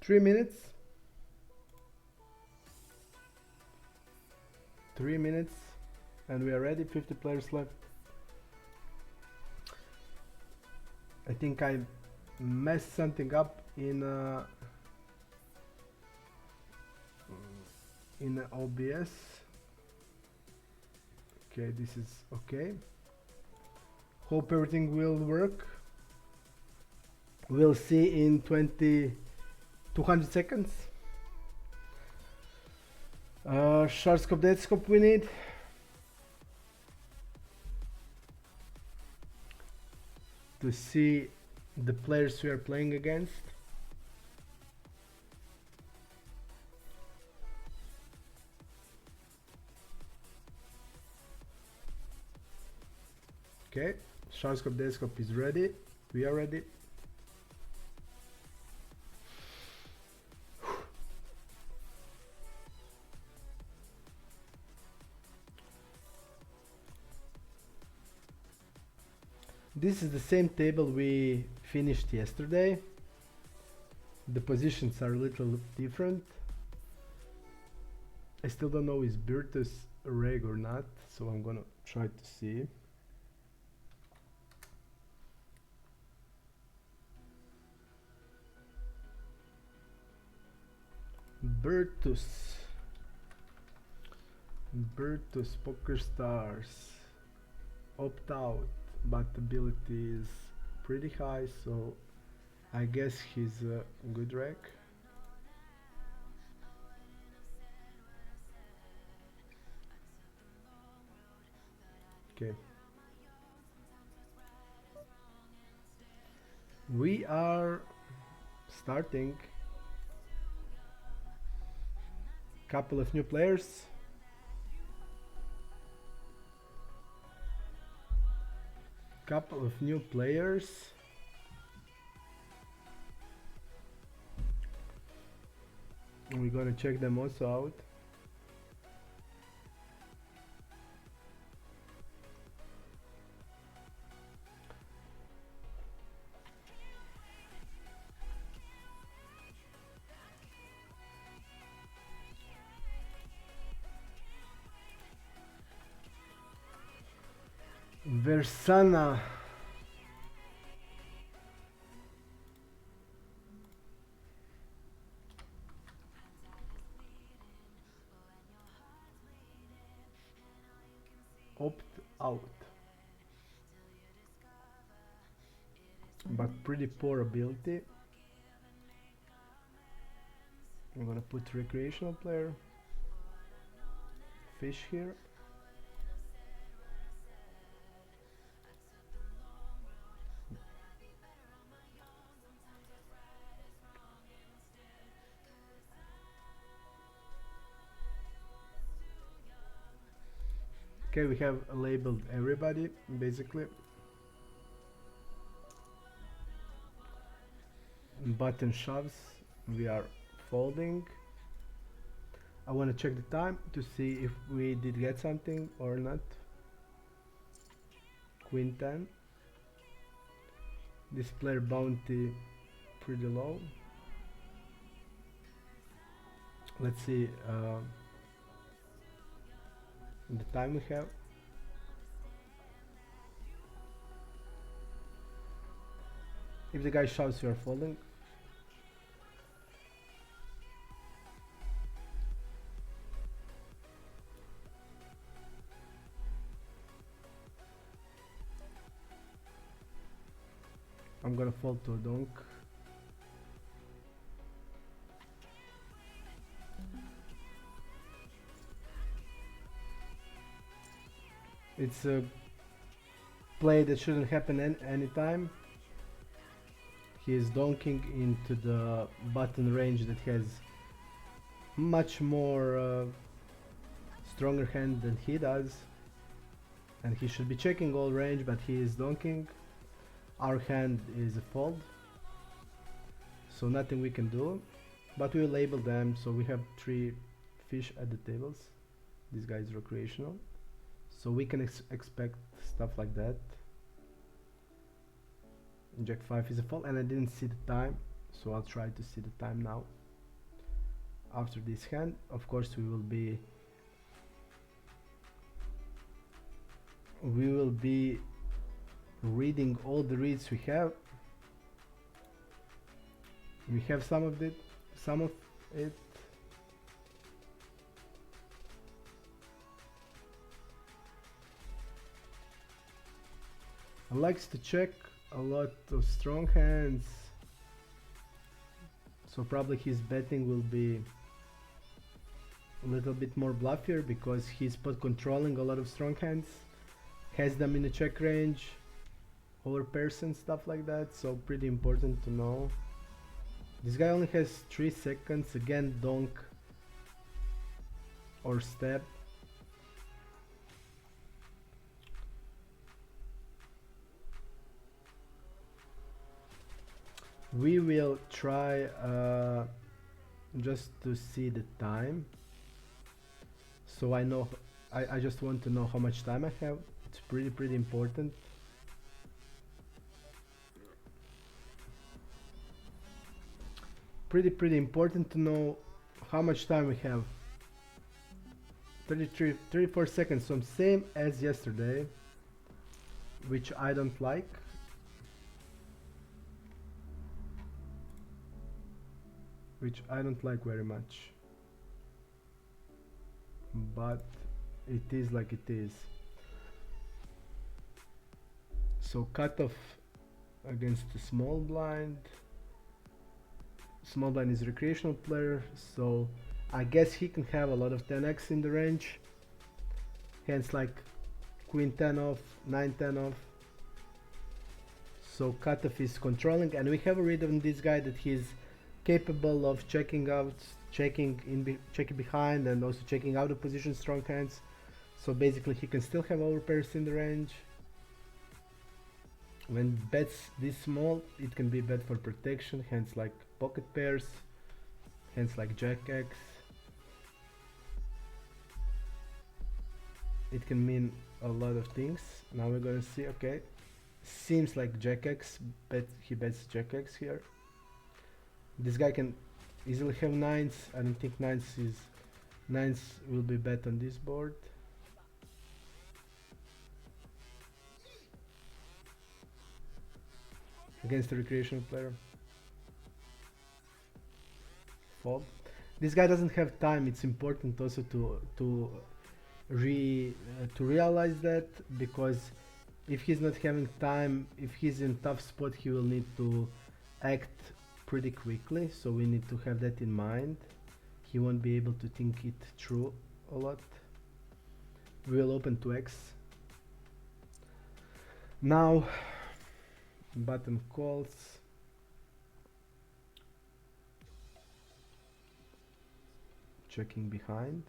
3 minutes. 3 minutes, and we are ready. 50 players left. I think I messed something up in OBS. Okay, this is okay. Hope everything will work. We'll see in 200 seconds. Short scope, dead scope we need. To see the players we are playing against. Okay, short scope, dead scope is ready. We are ready. This is the same table we finished yesterday. The positions are a little different. I still don't know is Virtus a reg or not, so I'm gonna try to see. Virtus Poker Stars opt out, but ability is pretty high, so I guess he's a good reg. Okay, we are starting. Couple of new players. We're gonna check them also out. Versana. Opt out. But pretty poor ability. I'm gonna put recreational player. Fish here. Okay, we have labeled everybody basically. Button shoves, we are folding. I want to check the time to see if we did get something or not. Queen 10. This player bounty pretty low. Let's see the time we have. If the guy shoves, you are folding. I'm gonna fold to a donk. It's a play that shouldn't happen anytime. He is donking into the button range that has much more stronger hand than he does, and he should be checking all range, but he is donking. Our hand is a fold, so nothing we can do, but we will label them. So we have 3 fish at the tables. This guy is recreational, so we can expect stuff like that. Jack 5 is a fold, and I didn't see the time, So I'll try to see the time now. After this hand, of course, we will be reading all the reads we have. We have some of it. I likes to check a lot of strong hands, so probably his betting will be a little bit more bluffier because he's pot controlling a lot of strong hands, has them in the check range, over pairs and stuff like that, so pretty important to know. This guy only has 3 seconds, again donk or step. We will try just to see the time, so I know. I just want to know how much time I have. It's pretty important. Pretty important to know how much time we have. 34 seconds, so same as yesterday, which I don't like. Very much, but it is like it is. So cutoff against the small blind. Small blind is recreational player, so I guess he can have a lot of 10x in the range. Hands like queen 10 off, 9-10 off. So cutoff is controlling, and we have a read on this guy that he's capable of checking out, checking behind, and also checking out of position strong hands. So basically he can still have overpairs in the range. When bets this small, it can be bet for protection, hands like pocket pairs, hands like jack x. It can mean a lot of things. Now we're gonna see. Okay, seems like jack x, but he bets jack x here. This guy can easily have nines. I don't think nines will be bet on this board. Against the recreational player. Fold. This guy doesn't have time. It's important also to realize that, because if he's not having time, if he's in tough spot, he will need to act pretty quickly, so we need to have that in mind. He won't be able to think it through a lot. We will open to X. Now button calls. Checking behind.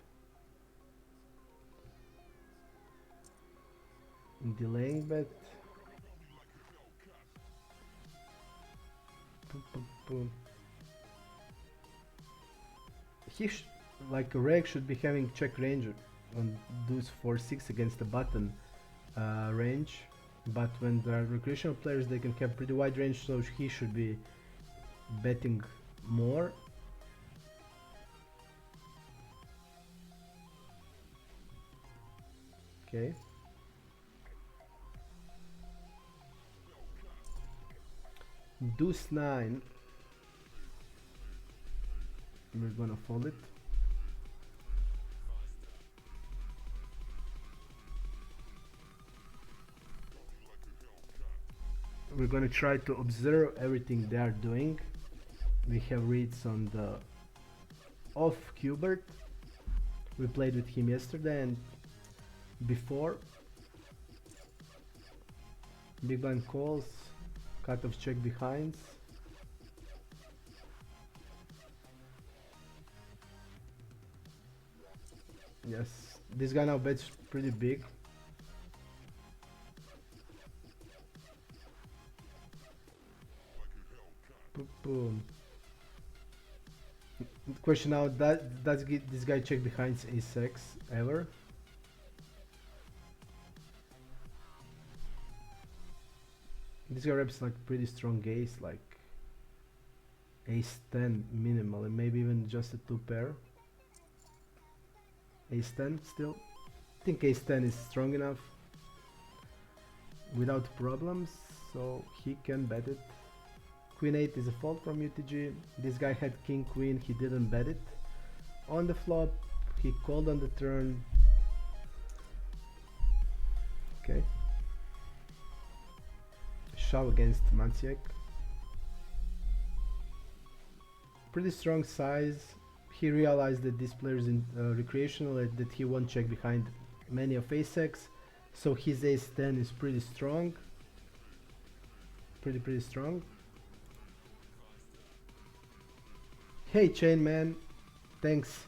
Delaying bet. He like a reg should be having check range on deuce 4-6 against the button range, but when there are recreational players they can have pretty wide range, so he should be betting more. Okay. Deuce 9. We're gonna fold it. We're gonna try to observe everything they are doing. We have reads on the off Qbert. We played with him yesterday and before. Big blind calls, cutoff check behinds. Yes, this guy now bets pretty big. Boom. Question now, does this guy check behind ace-x ever? This guy reps like pretty strong ace, like Ace 10 minimally, maybe even just a 2 pair. Ace 10 still. I think Ace 10 is strong enough without problems, so he can bet it. Queen 8 is a fault from UTG. This guy had King Queen, he didn't bet it. On the flop, he called on the turn. Okay. Shove against Maciek. Pretty strong size. He realized that this player is in recreational, that he won't check behind many of ace-x, so his ace 10 is pretty strong. Pretty strong. Hey Chain Man, thanks.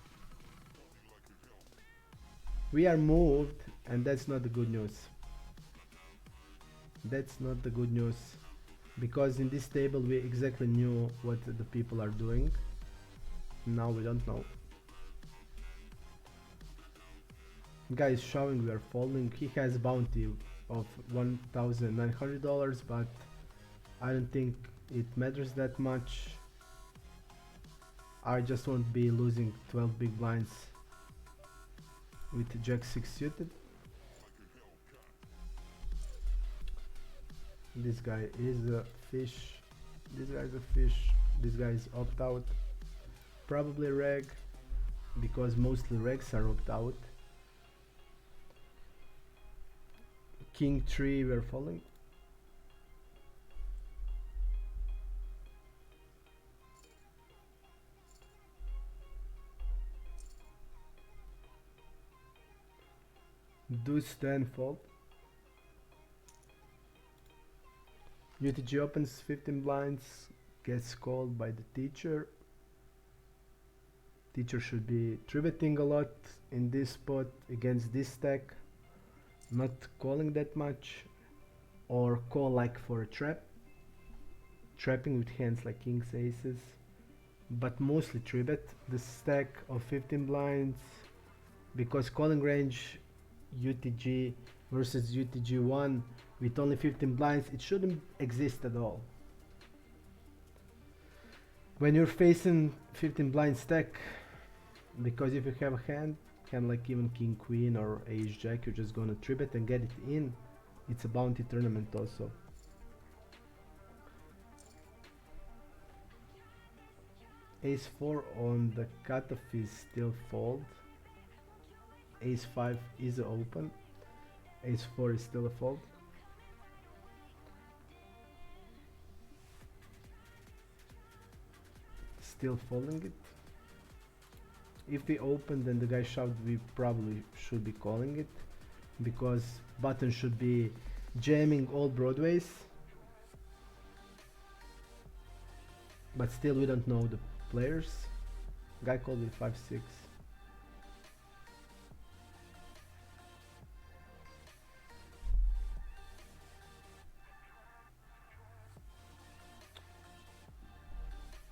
We are moved, and that's not the good news. That's not the good news, because in this table we exactly knew what the people are doing. Now we don't know. Guy is showing, we are folding. He has bounty of $1,900, but I don't think it matters that much. I just won't be losing 12 big blinds with Jack 6 suited. This guy is a fish. This guy is a fish. This guy is opt out. Probably reg, because mostly regs are opt out. King 3, we're falling. Deuce 10 fold. UTG opens 15 blinds, gets called by the teacher. Teacher should be 3-betting a lot in this spot against this stack, not calling that much, or call like for a trap, trapping with hands like kings, aces, but mostly 3-bet the stack of 15 blinds, because calling range UTG versus UTG1 with only 15 blinds, it shouldn't exist at all. When you're facing 15 blind stack, because if you have a hand like even King Queen or Ace Jack, you're just gonna 3-bet and get it in. It's a bounty tournament also. Ace 4 on the cutoff is still fold. Ace 5 is open. Ace 4 is still a fold. Still folding it. If we open, then the guy shoved, we probably should be calling it, because button should be jamming all broadways, but still we don't know the players. Guy called with 5-6.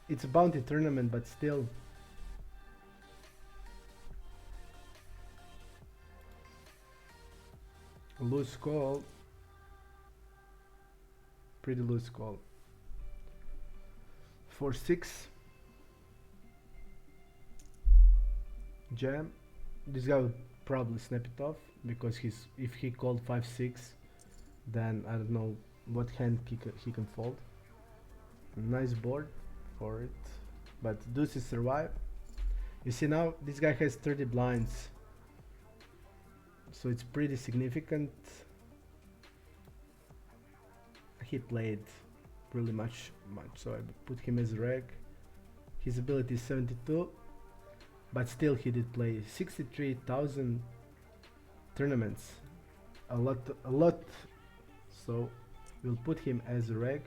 It's a bounty tournament, but still. Loose call. Pretty loose call. 4-6. Jam. This guy would probably snap it off, because if he called 5-6, then I don't know what hand he can fold. Nice board for it, but deuces survive. You see now this guy has 30 blinds, so it's pretty significant. He played really much, so I put him as reg. His ability is 72, but still he did play 63,000 tournaments, a lot, so we'll put him as a reg.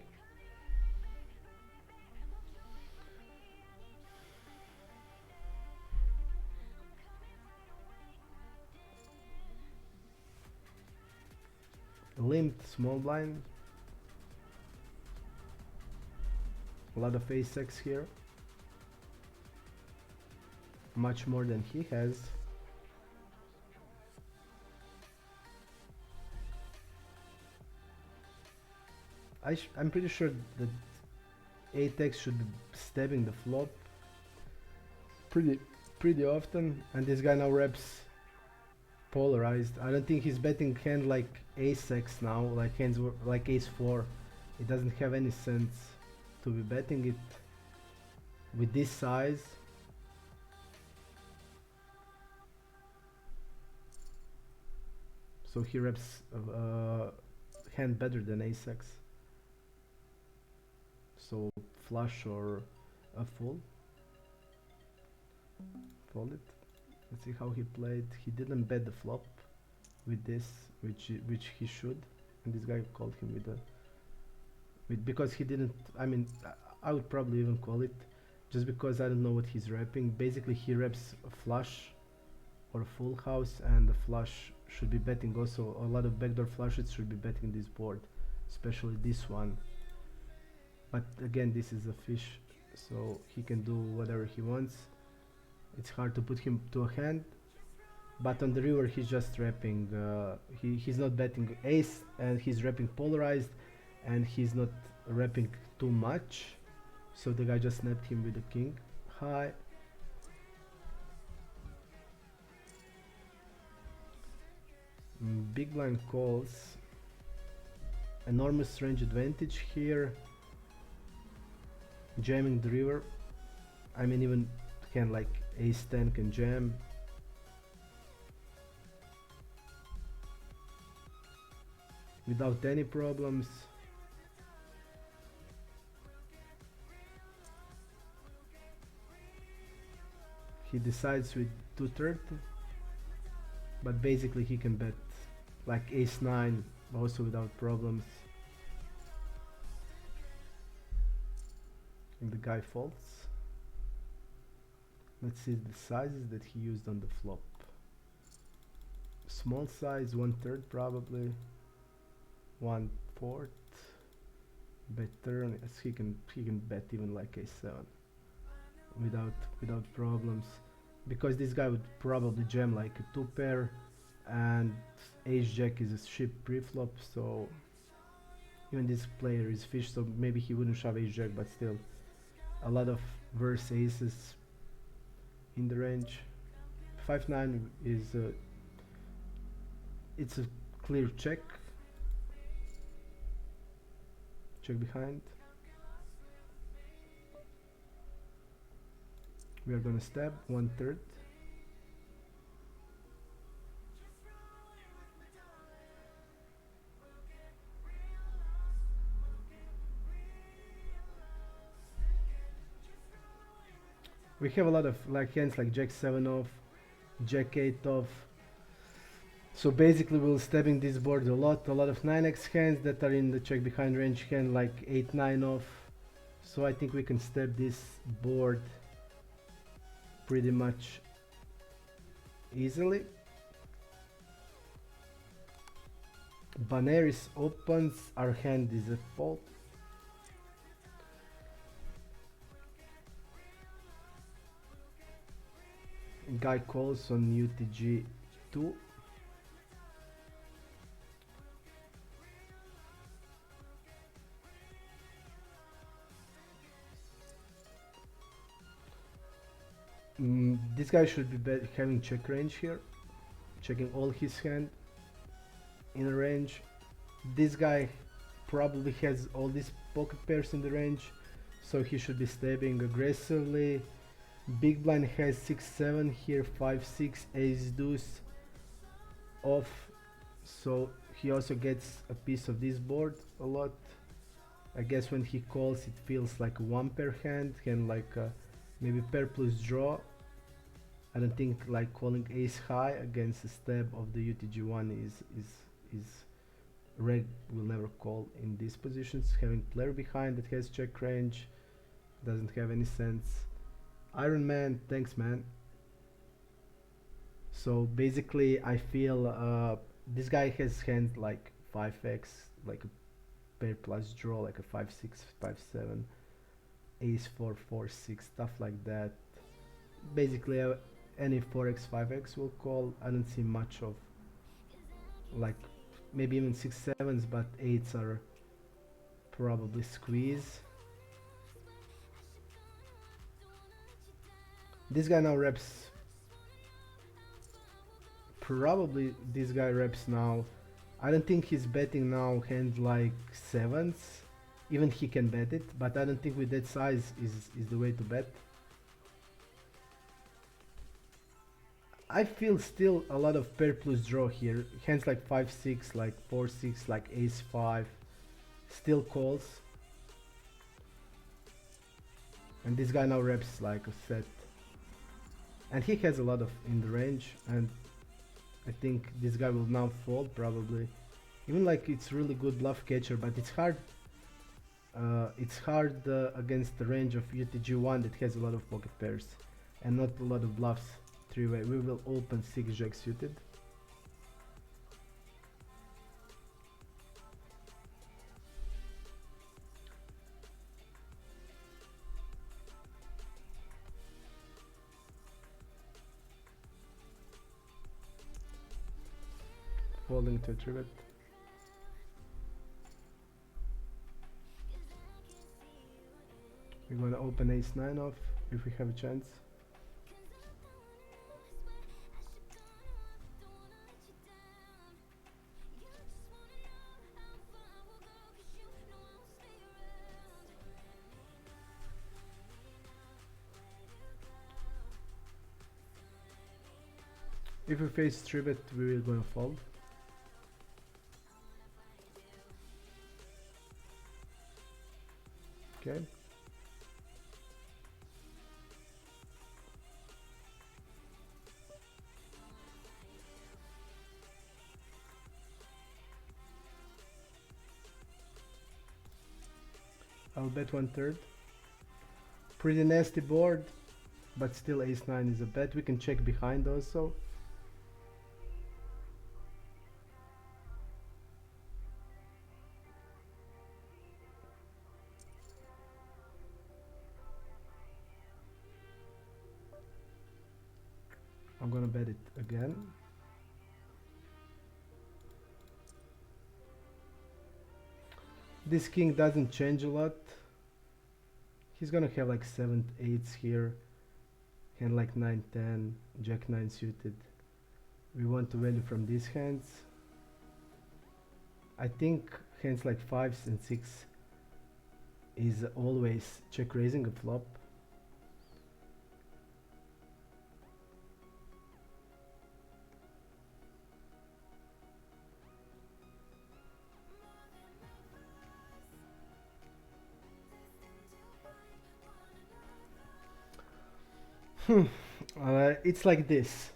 Limped small blind. A lot of ace-x here. Much more than he has. I'm pretty sure that 8x should be stabbing the flop pretty pretty often, and this guy now reps polarized. I don't think he's betting hand like ace x now, like like ace 4. It doesn't have any sense to be betting it with this size. So he reps hand better than ace x. So flush or a full. Fold it. Let's see how he played. He didn't bet the flop with this, which he should. And this guy called him with because he didn't. I mean, I would probably even call it, just because I don't know what he's repping. Basically, he reps a flush or a full house, and the flush should be betting also. A lot of backdoor flushes should be betting this board, especially this one. But again, this is a fish, so he can do whatever he wants. It's hard to put him to a hand, but on the river he's just repping. He's not betting ace, and he's repping polarized, and he's not repping too much. So the guy just snapped him with the king high. Big blind calls. Enormous range advantage here. Jamming the river. I mean, even hand like ace 10 can jam. Without any problems. He decides with 2/3, but basically he can bet like ace 9 also without problems. And the guy folds. Let's see the sizes that he used on the flop. Small size, 1/3 probably. 1/4. Bet turn. Yes, he can bet even like a7 without problems, because this guy would probably jam like a 2 pair, and ace jack is a ship pre-flop, so even this player is fish, so maybe he wouldn't shove ace jack, but still a lot of verse aces in the range. 5/9 is it's a clear check behind. We are gonna stab 1/3. We have a lot of like hands like jack 7 off, jack 8 off. So basically we're stabbing this board a lot of 9x hands that are in the check behind range hand like 8-9 off. So I think we can stab this board pretty much easily. Baneris opens, our hand is a fold. Guy calls on UTG 2. This guy should be having check range here, checking all his hand in a range. This guy probably has all these pocket pairs in the range, so he should be stabbing aggressively. Big blind has 6-7 here, 5-6, ace deuce off, so he also gets a piece of this board a lot. I guess when he calls it feels like a 1 pair hand like maybe pair plus draw. I don't think like calling ace high against a stab of the UTG1 is reg will never call in these positions. Having player behind that has check range doesn't have any sense. Iron Man, thanks man. So basically I feel this guy has hand like 5x, like a pair plus draw, like a 5-6, 5-7, ace 4, 4-6, stuff like that. Basically any 4x, 5x will call. I don't see much of like maybe even 6-7s, but 8s are probably squeeze. This guy now reps, probably this guy reps now. I don't think he's betting now hand like sevens. Even he can bet it, but I don't think with that size is the way to bet. I feel still a lot of pair plus draw here. Hands like 5-6, like 4-6, like ace-5. Still calls. And this guy now reps like a set. And he has a lot of in the range, and I think this guy will now fold probably. Even like it's really good bluff catcher, but it's hard. Against the range of UTG1 that has a lot of pocket pairs and not a lot of bluffs. Three-way. We will open 6 jack suited. Folding to a three bet. We're gonna open ace-9 off if we have a chance. If we face 3-bet, we will gonna fold. Okay. I'll bet 1/3. Pretty nasty board, but still ace-9 is a bet. We can check behind also. I'm gonna bet it again. This king doesn't change a lot. He's gonna have like 7 8s here, hand like 9-10, jack-9 suited. We want to value from these hands. I think hands like 5s and 6 is always check raising a flop. It's like this.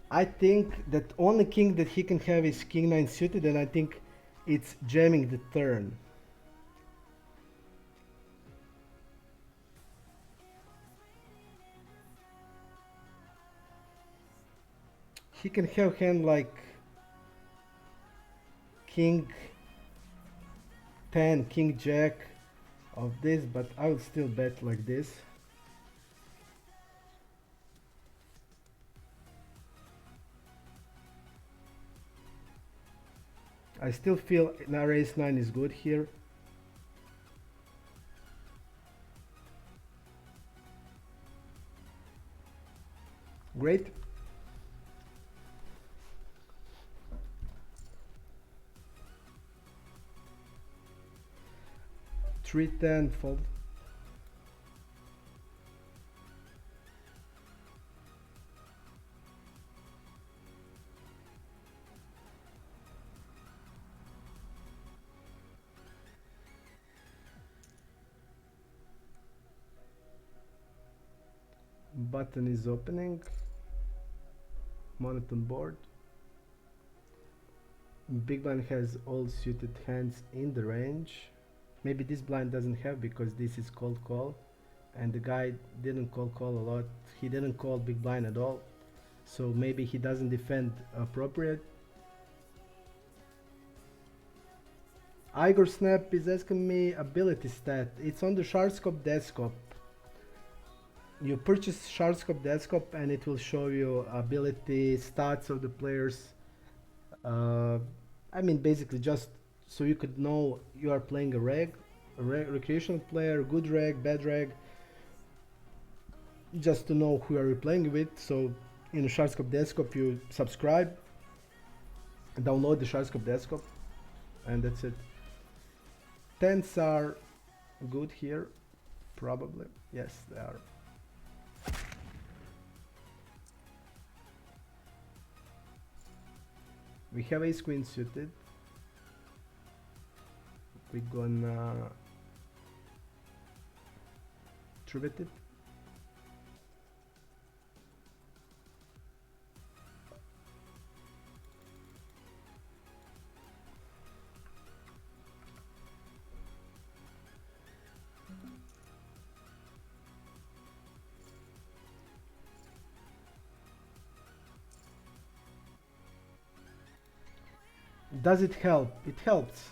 I think that only king that he can have is king-9 suited, and I think it's jamming the turn. He can have hand like king 10, king jack of this, but I will still bet like this. I still feel now ace-9 is good here. Great. Three 10 fold. Button is opening. Monotone board. Big blind has all suited hands in the range. Maybe this blind doesn't have because this is cold call, and the guy didn't call a lot. He didn't call big blind at all, so maybe he doesn't defend appropriate. Igor Snap is asking me ability stat. It's on the Shardscope desktop. You purchase Shardscope desktop and it will show you ability stats of the players. I mean basically just so you could know you are playing a recreational player, good reg, bad reg. just to know who are you playing with. So in the Shardscope desktop you subscribe, download the Shardscope desktop, and that's it. Tents are good here, probably. Yes, they are. We have ace queen suited. We're gonna tribute it. Does it help? It helps,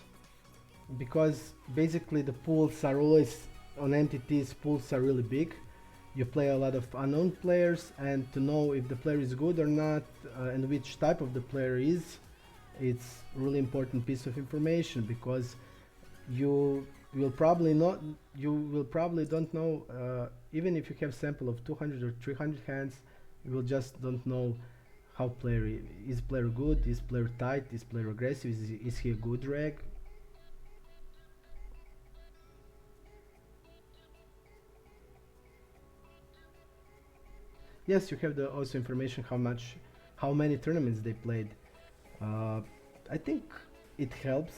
because basically the pools are always on entities. Pools are really big. You play a lot of unknown players, and to know if the player is good or not, and which type of the player is, it's really important piece of information, because you will probably don't know, even if you have sample of 200 or 300 hands, you will just don't know how is player good, is player tight, is player aggressive, is he a good reg. Yes, you have the also information how many tournaments they played. I think it helps,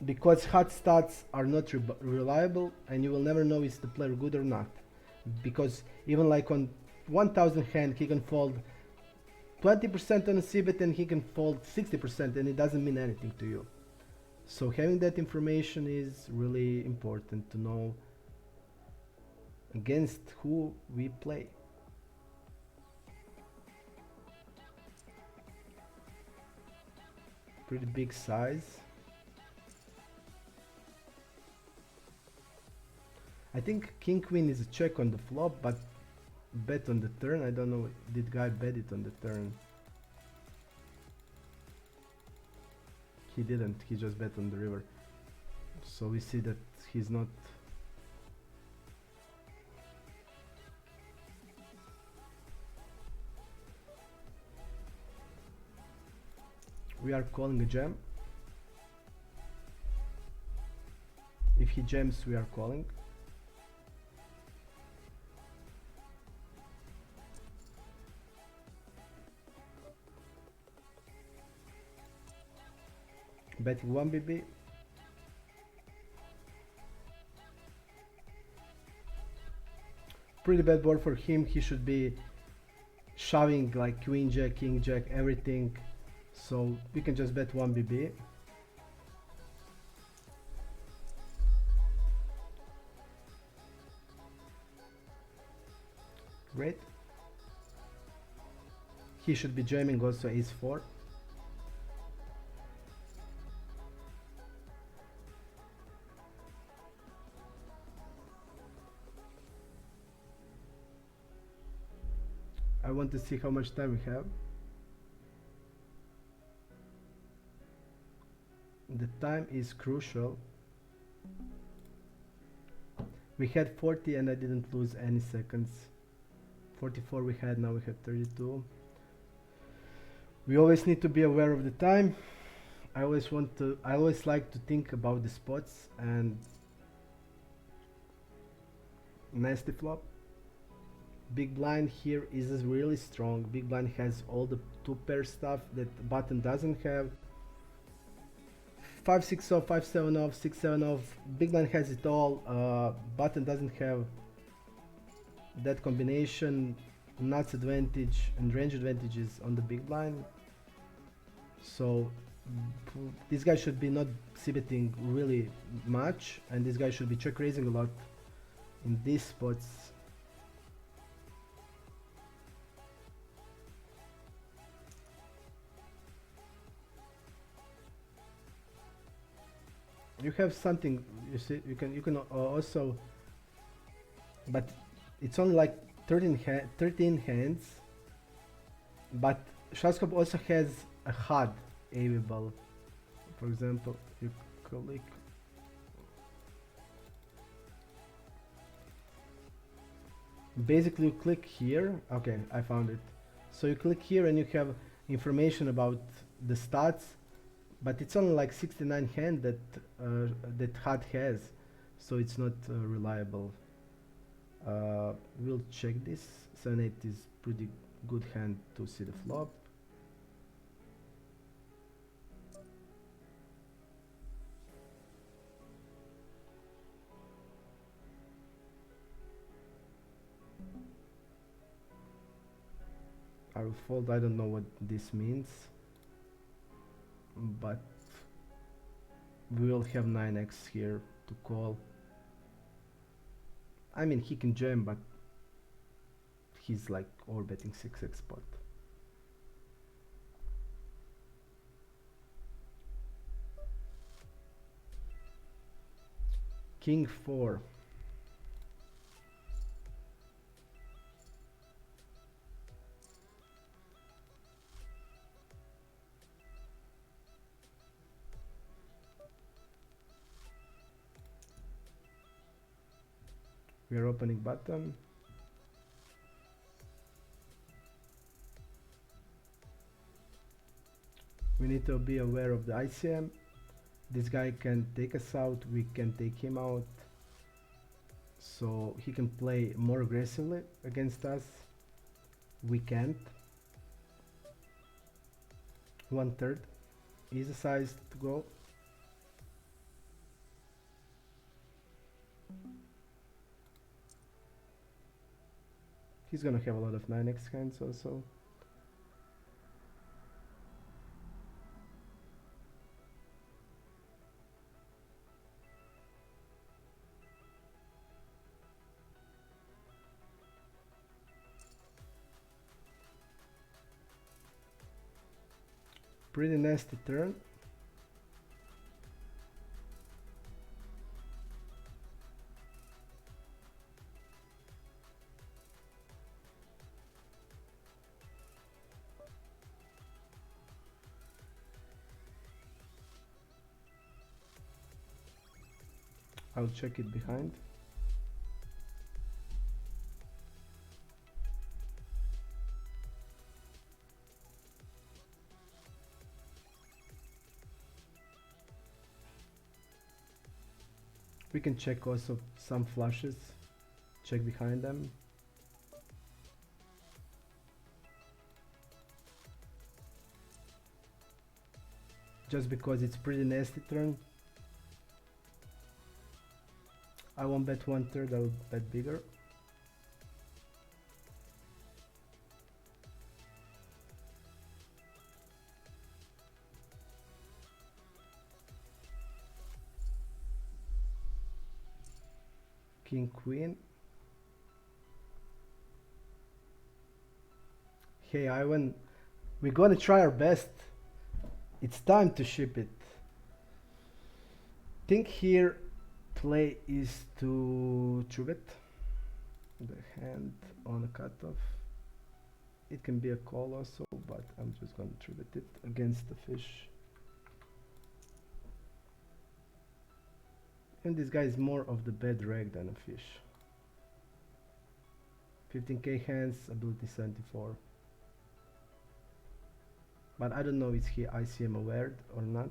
because hot stats are not reliable, and you will never know is the player good or not, because even like on 1000 hand he can fold 20% on a c-bet and he can fold 60%, and it doesn't mean anything to you. So having that information is really important to know against who we play. Pretty big size. I think king queen is a check on the flop, but bet on the turn. I don't know, did guy bet it on the turn? He didn't, he just bet on the river. So we see that he's not. We are calling a jam. If he jams, we are calling. Betting 1 BB. Pretty bad board for him. He should be shoving like queen jack, king jack, everything. So we can just bet 1 BB. Great. He should be jamming also ace 4. I want to see how much time we have. The time is crucial. We had 40 and I didn't lose any seconds. 44 we had, now we have 32. We always need to be aware of the time. I always like to think about the spots and nasty flop. Big blind here is really strong. Big blind has all the 2-pair stuff that button doesn't have. 5-6 off, 5-7 off, 6-7 off. Big blind has it all. Button doesn't have that combination. Nuts advantage and range advantages on the big blind. So this guy should be not c-betting really much, and this guy should be check raising a lot in these spots. You have something, you see, you can also, but it's only like 13 hands, but Shardscope also has a HUD available. For example, you click, Basically you click here. Okay, I found it. So you click here and you have information about the stats, but it's only like 69 hand that HUD has, so it's not reliable. We'll check this. 7-8 is pretty good hand to see the flop. I will fold. I don't know what this means, but we will have 9x here to call. I mean, he can jam, but he's like overbetting 6x pot. King 4. We are opening button. We need to be aware of the ICM. This guy can take us out, we can take him out. So he can play more aggressively against us. We can't. 1/3 is the size to go. He's gonna have a lot of 9x hands also. Pretty nasty turn. I'll check it behind. We can check also some flushes, check behind them. Just because it's pretty nasty turn. I won't bet 1/3, I will bet bigger. King Queen. Hey Ivan, we're gonna try our best. It's time to ship it. Think here play is to bet the hand on a cutoff. It can be a call also, but I'm just gonna bet it against the fish. And this guy is more of the bad reg than a fish. 15k hands, ability 74. But I don't know if he ICM aware or not.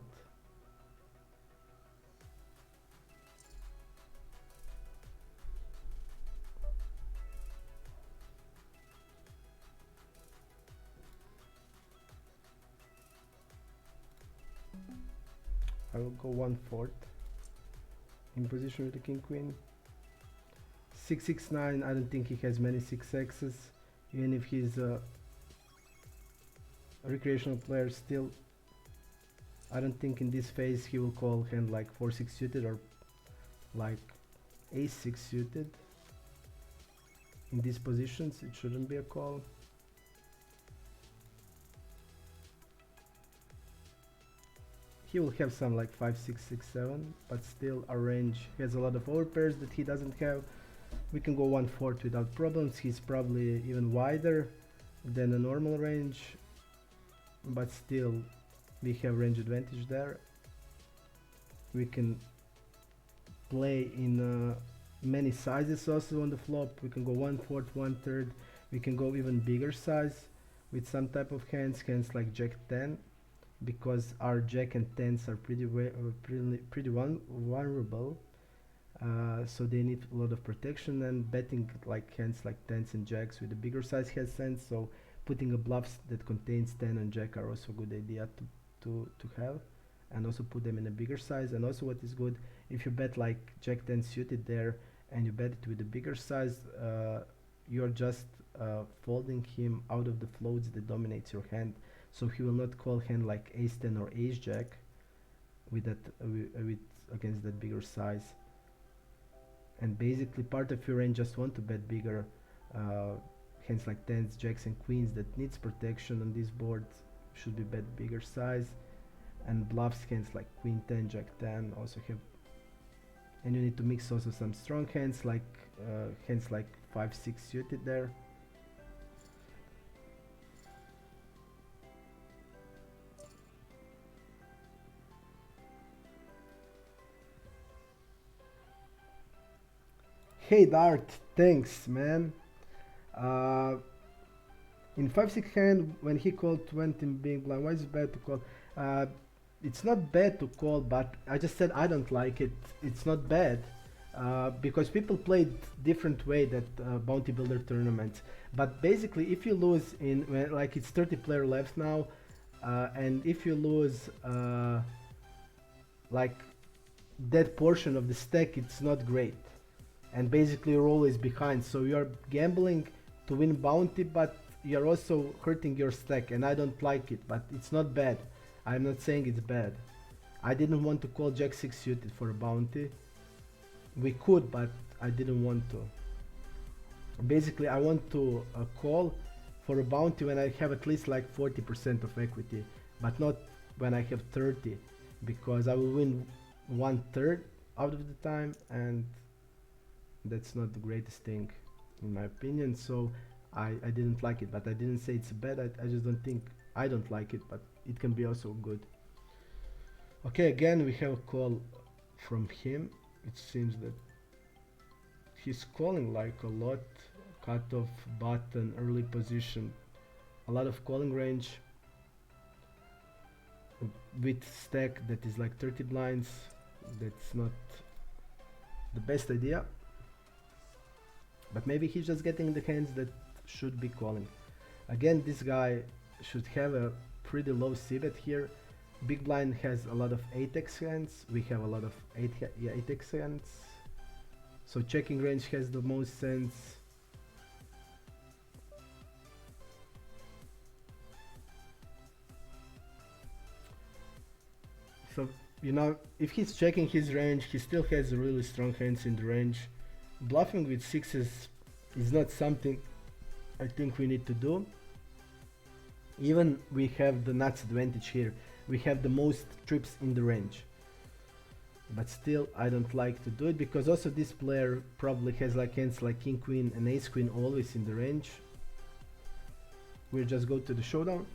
I will go 1/4 in position with the king queen. 669. I don't think he has many 6x's, even if he's a recreational player. Still, I don't think in this phase he will call hand like 4-6 suited or like ace-6 suited. In these positions it shouldn't be a call. He will have some like 5-6-6-7, but still our range has a lot of overpairs that he doesn't have. We can go 1/4 without problems. He's probably even wider than a normal range, but still we have range advantage there. We can play in many sizes also on the flop. We can go 1/4, 1/3. We can go even bigger size with some type of hands like Jack 10, because our Jack and 10s are pretty vulnerable. So they need a lot of protection, and betting like hands like 10s and Jacks with a bigger size has sense. So putting a bluffs that contains 10 and Jack are also a good idea to have, and also put them in a bigger size. And also what is good, if you bet like Jack 10 suited there and you bet it with a bigger size, you're just folding him out of the floats that dominates your hand, so he will not call hand like ace 10 or ace jack with that with against that bigger size. And basically part of your range just want to bet bigger hands like 10s, jacks and queens that needs protection on this board should be bet bigger size. And bluffs hands like queen 10, jack 10 also have. And you need to mix also some strong hands like 5-6 suited there. Hey Dart, thanks man. In 5-6 hand, when he called 20 big blind, why is it bad to call? It's not bad to call, but I just said I don't like it. It's not bad because people played different way that bounty builder tournaments. But basically, if you lose in like it's 30 player left now, and if you lose like that portion of the stack, it's not great. And basically your roll is behind, so you're gambling to win bounty, but you're also hurting your stack, and I don't like it. But it's not bad. I'm not saying it's bad. I didn't want to call jack 6 suited for a bounty. We could, but I didn't want to. Basically I want to call for a bounty when I have at least like 40% of equity, but not when I have 30, because I will win 1/3 out of the time, and that's not the greatest thing in my opinion. So I didn't like it, but I didn't say it's bad. I just don't think, I don't like it, but it can be also good. Okay, again we have a call from him. It seems that he's calling like a lot. Cutoff, button, early position, a lot of calling range with stack that is like 30 blinds. That's not the best idea, but maybe he's just getting the hands that should be calling. Again, this guy should have a pretty low c-bet here. Big blind has a lot of 8x hands. We have a lot of 8x hands. So checking range has the most sense. So, you know, if he's checking his range, he still has really strong hands in the range. Bluffing with sixes is not something I think we need to do. Even we have the nuts advantage here. We have the most trips in the range. But still, I don't like to do it, because also this player probably has like hands like king queen and ace queen always in the range. We'll just go to the showdown.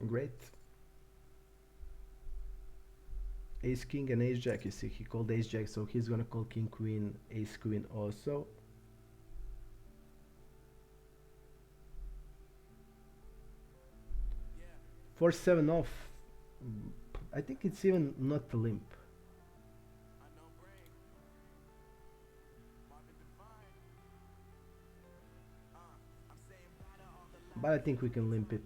Great. Ace king and ace jack, you see he called ace jack, so he's gonna call king queen, ace queen also. Yeah. 4-7 off. I think it's even not a limp. But I think we can limp it.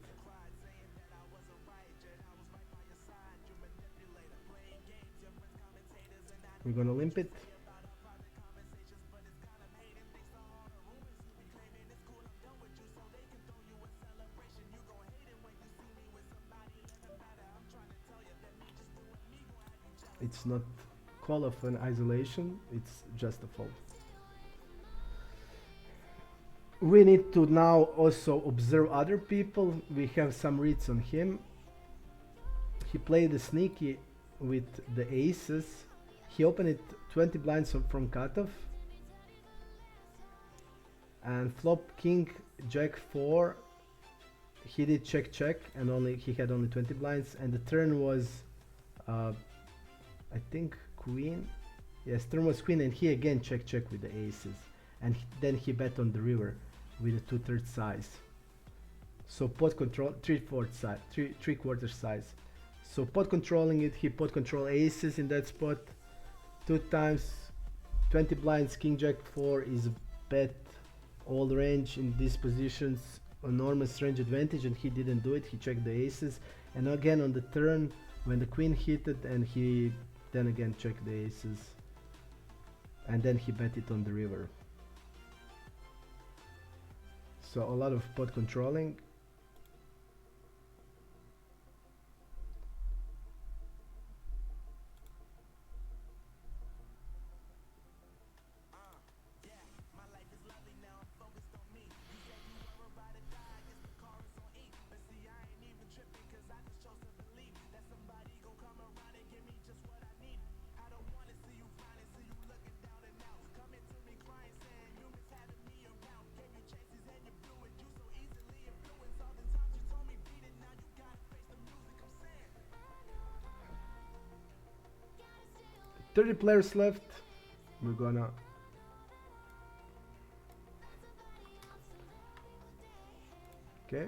We're gonna limp it. It's not call of an isolation, it's just a fold. We need to now also observe other people. We have some reads on him. He played the sneaky with the aces. He opened it 20 blinds from cutoff, and flop king Jack 4, he did check check, and he had only 20 blinds, and the turn was I think queen. Yes, turn was queen, and he again check check with the aces, and then he bet on the river with a 2/3 size. So pot control 3/4 size, 3/4 size. So pot controlling it, he pot control aces in that spot 2 times, 20 blinds. King Jack 4 is bet all range in these positions, enormous range advantage, and he didn't do it. He checked the aces, and again on the turn when the queen hit it, and he then again checked the aces, and then he bet it on the river. So a lot of pot controlling. Thirty players left. We're gonna okay.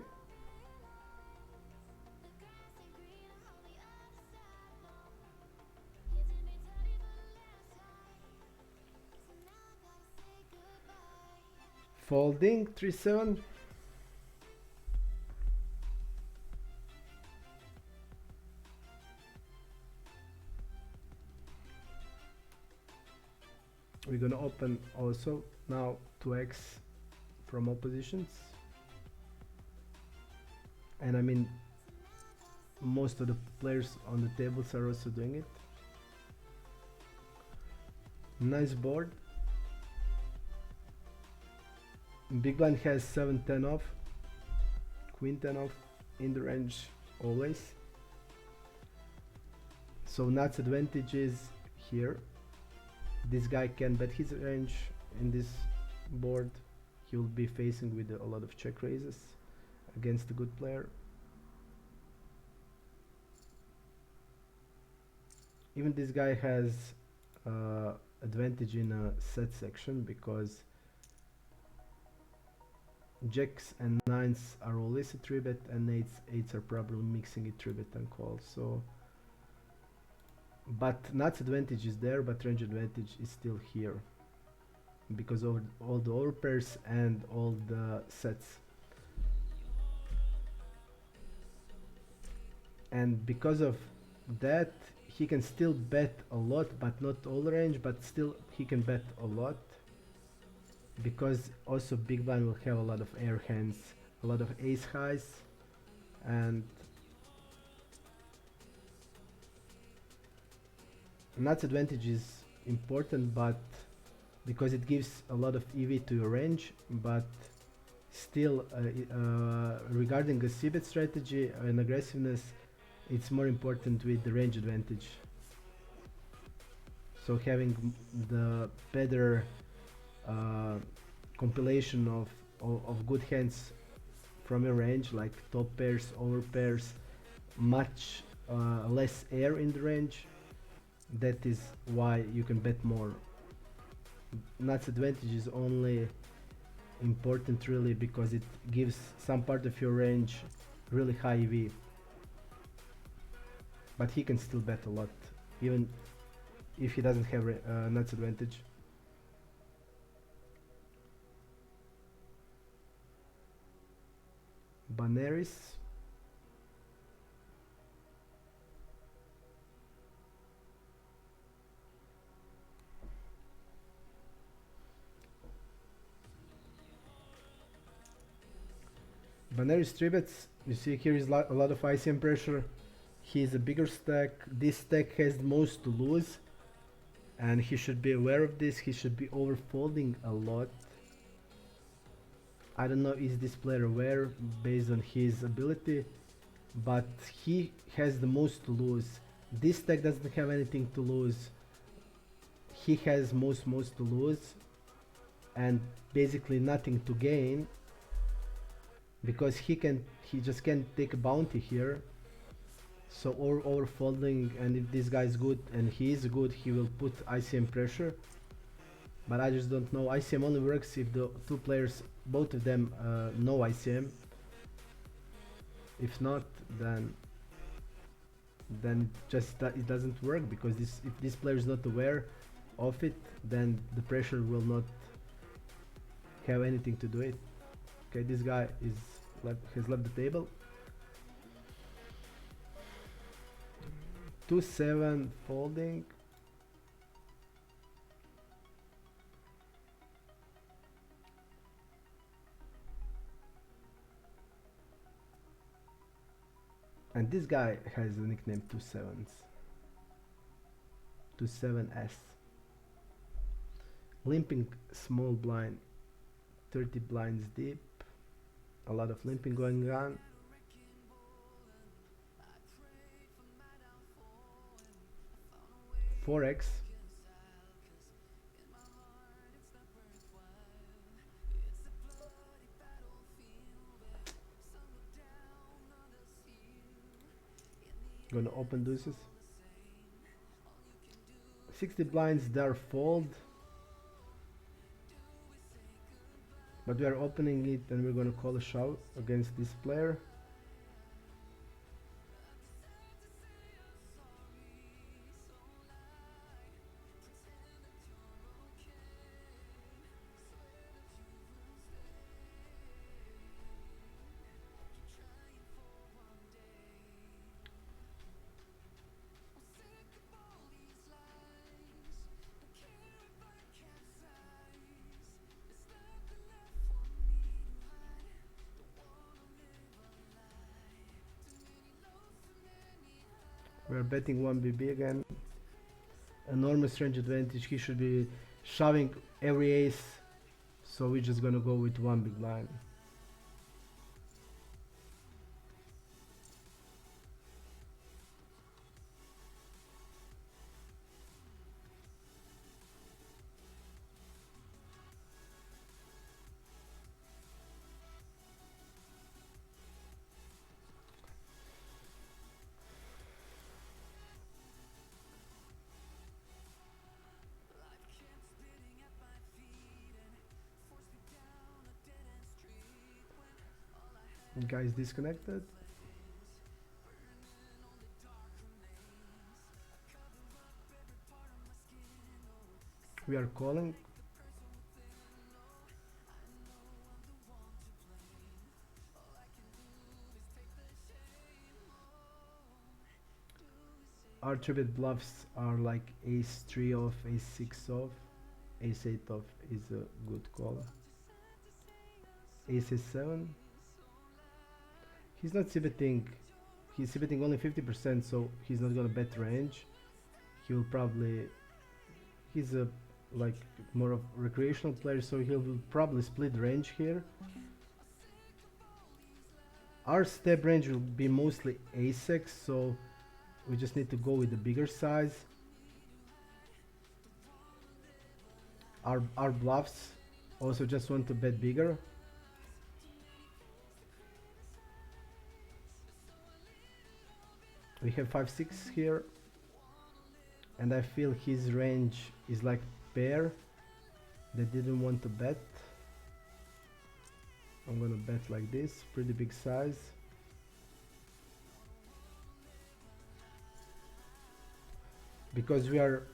Folding 3-7. We're gonna open also now 2x from all positions, and I mean most of the players on the tables are also doing it. Nice board. Big blind has 7-10 off, queen 10 off in the range always. So nuts advantage is here. This guy can bet his range in this board. He will be facing with a lot of check raises against a good player. Even this guy has advantage in a set section, because jacks and nines are always a 3-bet, and eights are probably mixing it 3-bet and call. So, but nuts advantage is there, but range advantage is still here because of all the overpairs and all the sets. And because of that, he can still bet a lot, but not all range, but still he can bet a lot, because also big blind will have a lot of air hands, a lot of ace highs, and nuts advantage is important, but because it gives a lot of EV to your range, but still regarding a c-bet strategy and aggressiveness, it's more important with the range advantage. So having the better compilation of good hands from your range, like top pairs, over pairs, much less air in the range, that is why you can bet more. Nuts advantage is only important really because it gives some part of your range really high EV, but he can still bet a lot even if he doesn't have nuts advantage. Baneris. Baneris 3-bets. You see here is a lot of ICM pressure. He is a bigger stack. This stack has the most to lose, and he should be aware of this. He should be overfolding a lot. I don't know is this player aware based on his ability, but he has the most to lose. This stack doesn't have anything to lose. He has most to lose and basically nothing to gain. because he just can't take a bounty here. So over folding, and if this guy is good, and he is good, he will put ICM pressure. But I just don't know. ICM only works if the two players, both of them, know ICM. If not, then it doesn't work, because if this player is not aware of it, then the pressure will not have anything to do it. Okay, this guy has left the table. 2-7 folding. And this guy has a nickname 2-7s. 2-7S. Limping small blind, 30 blinds deep. A lot of limping going on. 4x. Gonna open deuces. 60 blinds there fold. But we are opening it, and we're gonna call a shove against this player. We're betting 1 BB again. Enormous range advantage. He should be shoving every ace, so we're just gonna go with 1 big blind. Guy is disconnected. We are calling. Our tribute bluffs are like ace 3 off, ace 6 off, ace 8 off is a good call. Ace 7. He's not c-betting. He's c-betting only 50%, so he's not gonna bet range. He will probably. He's a like more of recreational player, so he'll probably split range here. Our step range will be mostly ace-x, so we just need to go with the bigger size. Our bluffs also just want to bet bigger. We have 5-6 here, and I feel his range is like pair. They didn't want to bet. I'm gonna bet like this, pretty big size. Because we are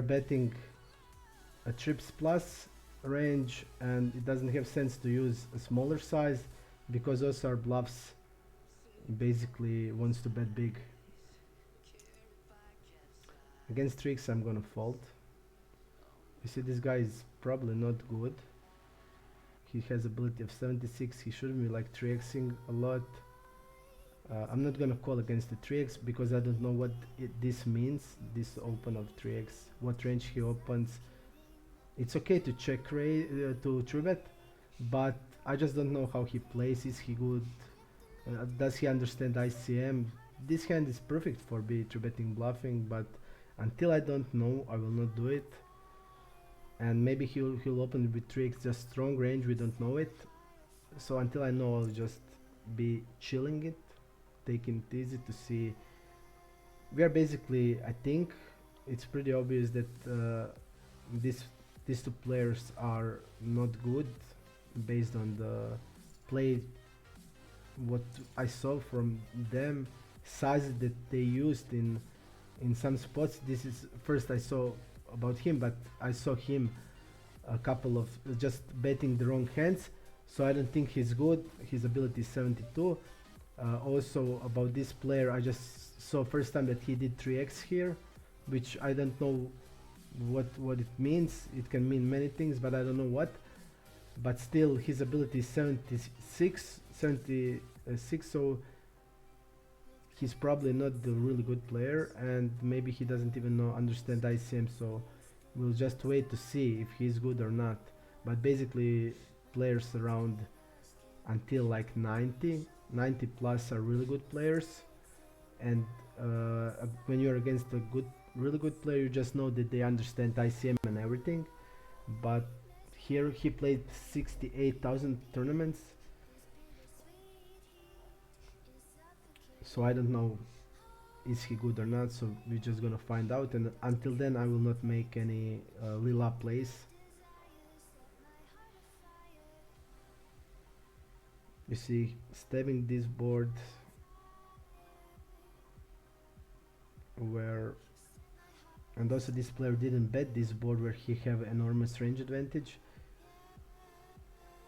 betting a trips plus range, and it doesn't have sense to use a smaller size, because also our bluffs basically wants to bet big. Against tricks I'm gonna fold. You see, this guy is probably not good. He has ability of 76. He shouldn't be like 3xing a lot. I'm not gonna call against the 3x because I don't know what this means, this open of 3x, what range he opens. It's okay to check to 3-bet, but I just don't know how he plays. Is he good? Does he understand ICM? This hand is perfect for 3-betting bluffing, but until I don't know, I will not do it. And maybe he'll open with 3x, just strong range, we don't know it. So until I know, I'll just be chilling it, taking it easy to see. We are basically, I think, it's pretty obvious that this these two players are not good based on the play. What I saw from them, sizes that they used in some spots. This is first I saw about him, but I saw him a couple of just betting the wrong hands, so I don't think he's good. His ability is 72. Also about this player, I just saw first time that he did 3x here, which I don't know what it means. It can mean many things, but I don't know what. But still, his ability is 76, so he's probably not the really good player, and maybe he doesn't even understand ICM. So we'll just wait to see if he's good or not. But basically, players around until like 90 plus are really good players, and when you're against a really good player, you just know that they understand ICM and everything. But here he played 68,000 tournaments, so I don't know is he good or not, so we're just gonna find out, and until then I will not make any lila plays. You see, stabbing this board where, and also this player didn't bet this board where he have enormous range advantage,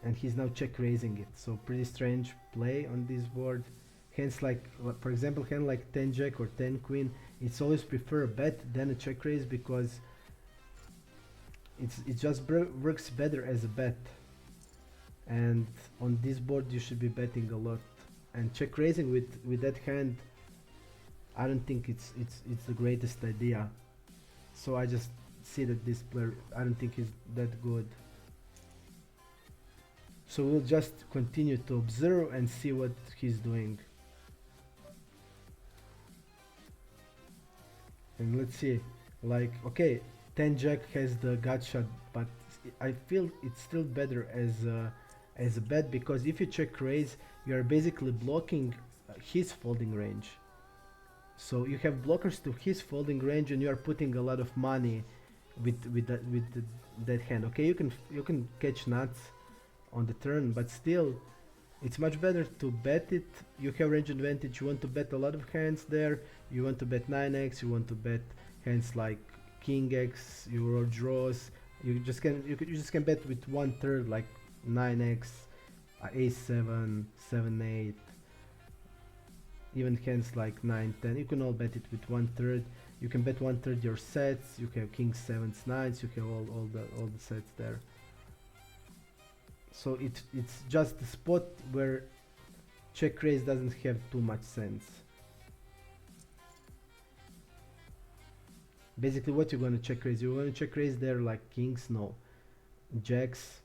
and he's now check raising it, so pretty strange play on this board. Hands like, for example, hand like 10 jack or 10 queen, it's always prefer a bet than a check raise, because it just works better as a bet, and on this board you should be betting a lot, and check raising with that hand, I don't think it's the greatest idea. So I just see that this player, I don't think he's that good. So we'll just continue to observe and see what he's doing. And let's see, like, okay, 10 jack has the gut shot, but I feel it's still better as a bet, because if you check raise, you are basically blocking his folding range. So you have blockers to his folding range, and you are putting a lot of money with that hand. Okay, you can catch nuts on the turn, but still, it's much better to bet it. You have range advantage. You want to bet a lot of hands there. You want to bet 9x. You want to bet hands like king x. Your draws. You just can bet with 1/3, like 9x, ace 7, 7 8. Even hands like 9 10. You can all bet it with 1/3. You can bet 1/3 your sets. You have kings 7s 9s. You have all the sets there. So it's just the spot where check raise doesn't have too much sense. Basically, what you're gonna check raise? You're gonna check raise there like kings, no, jacks.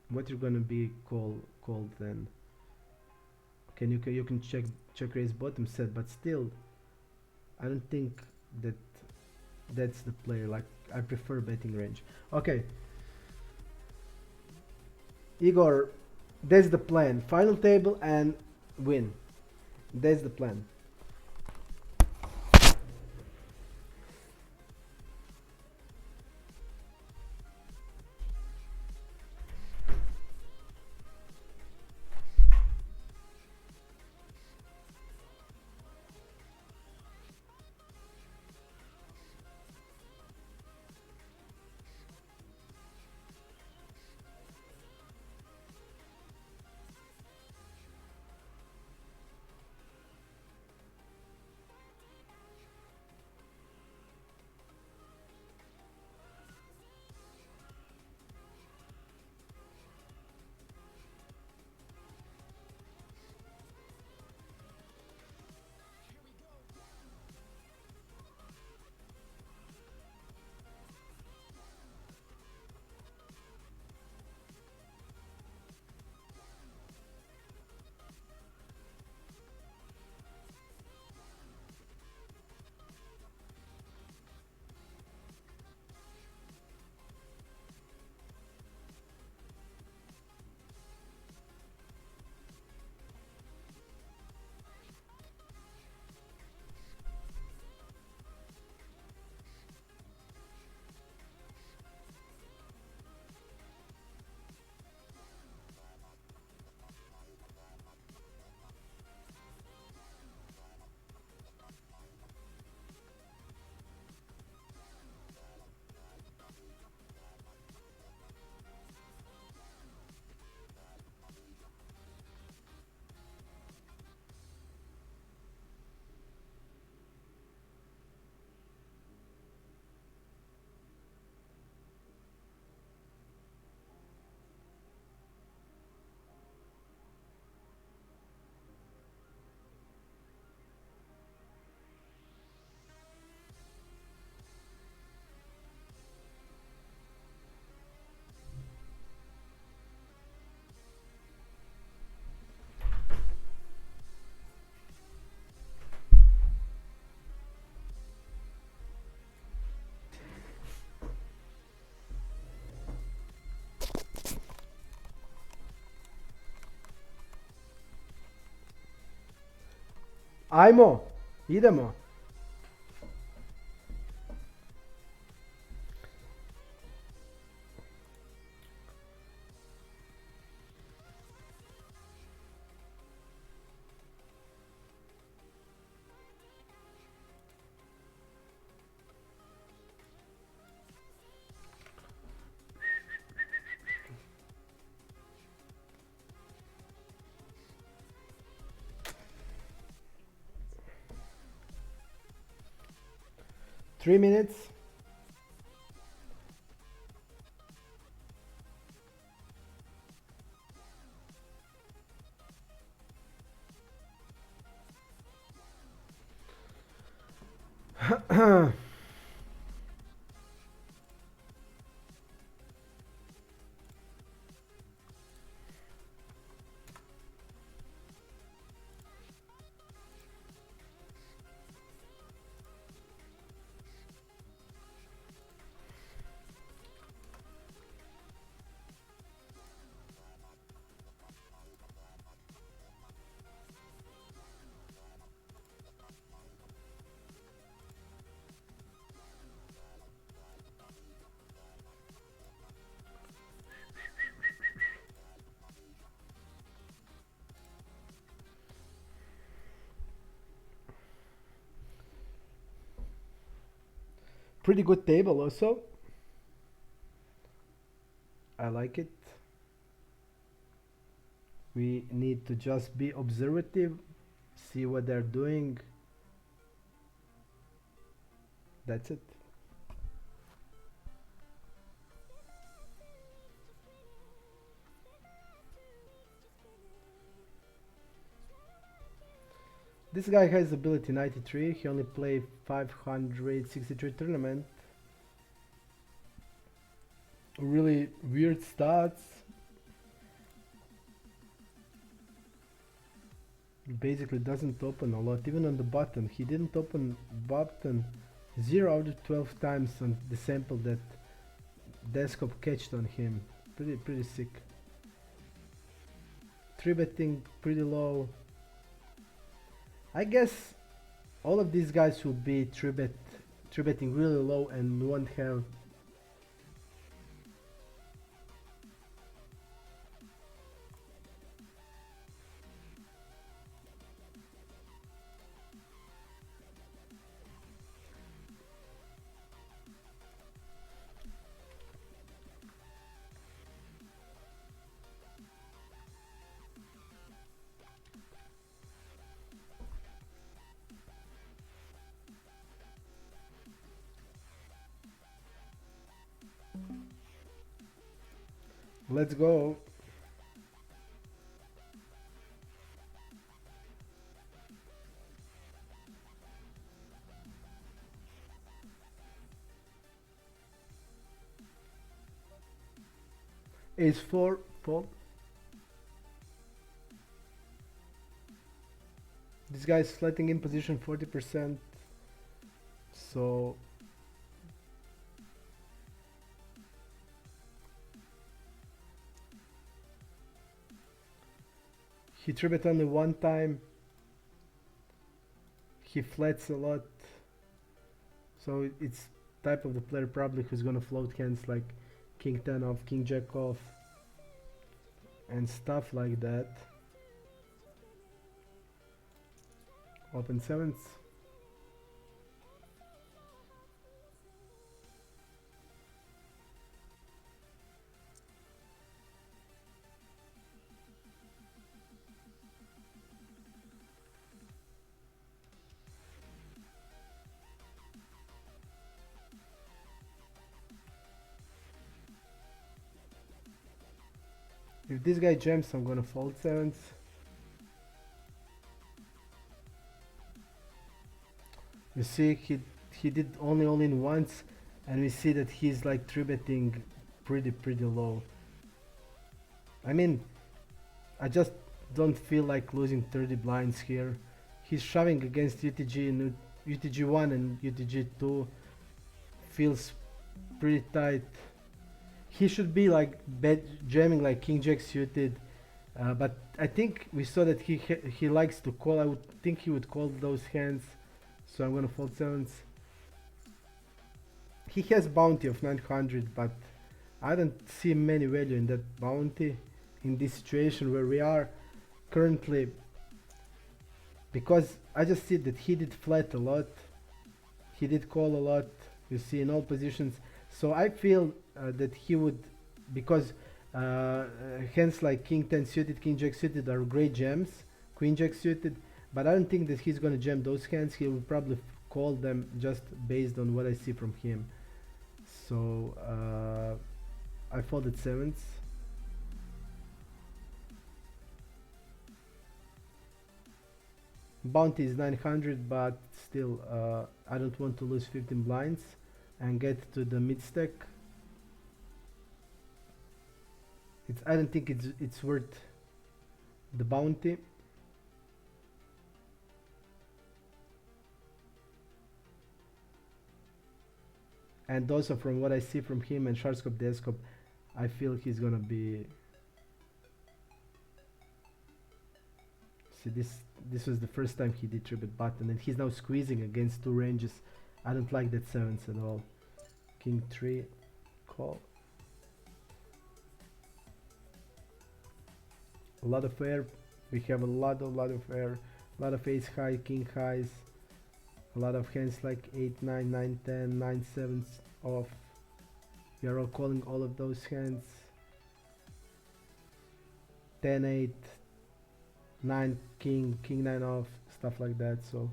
What you're gonna be called then? Okay, you can check raise bottom set, but still, I don't think that that's the player. Like, I prefer betting range. Okay. Igor, that's the plan. Final table and win. That's the plan. Ajmo, idemo. Three minutes. Pretty good table also. I like it. We need to just be observative, see what they're doing. That's it. This guy has ability 93. He only played 563 tournament. Really weird stats. Basically doesn't open a lot. Even on the button, he didn't open button 0 out of 12 times on the sample that Desktop catched on him. Pretty sick. 3-betting pretty low. I guess all of these guys will be 3-betting really low and won't have Let's go. Ace 4 fold. This guy is letting in position 40%. So he 3-bet only one time. He flats a lot. So it's type of the player probably who's gonna float hands like King 10 off, King Jack off, and stuff like that. Open sevens. If this guy jams, I'm gonna fold sevens. You see, he did only all in once, and we see that he's like 3-betting pretty low. I mean, I just don't feel like losing 30 blinds here. He's shoving against UTG and UTG 1 and UTG 2 feels pretty tight. He should be like jamming like King Jack suited But I think we saw that he likes to call. I would think he would call those hands, so I'm gonna fold sevens. He has bounty of 900, but I don't see many value in that bounty in this situation where we are currently, because I just see that he did flat a lot, he did call a lot, you see, in all positions. So I feel that he would, because hands like king 10 suited, king jack suited are great jams, queen jack suited, but I don't think that he's gonna jam those hands. He will probably call them just based on what I see from him. So I folded sevens. Bounty is 900, but still I don't want to lose 15 blinds and get to the mid stack. I don't think it's worth the bounty. And also from what I see from him and Schwarzkopf Deskop, I feel he's gonna be. See, this was the first time he did triplet button, and he's now squeezing against two ranges. I don't like that sevens at all. King 3, call. A lot of air. We have a lot of air. A lot of ace high, king highs. A lot of hands like 8, 9, 9, 10, 9, 7s off. We are all calling all of those hands. 10, 8, 9, king, king 9 off, stuff like that. So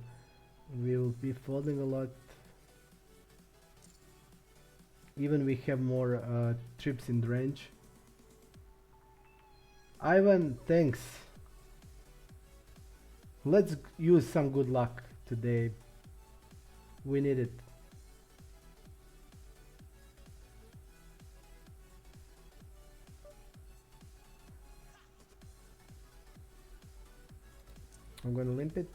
we will be folding a lot. Even we have more trips in the range. Ivan, thanks. Let's use some good luck today. We need it. I'm gonna limp it.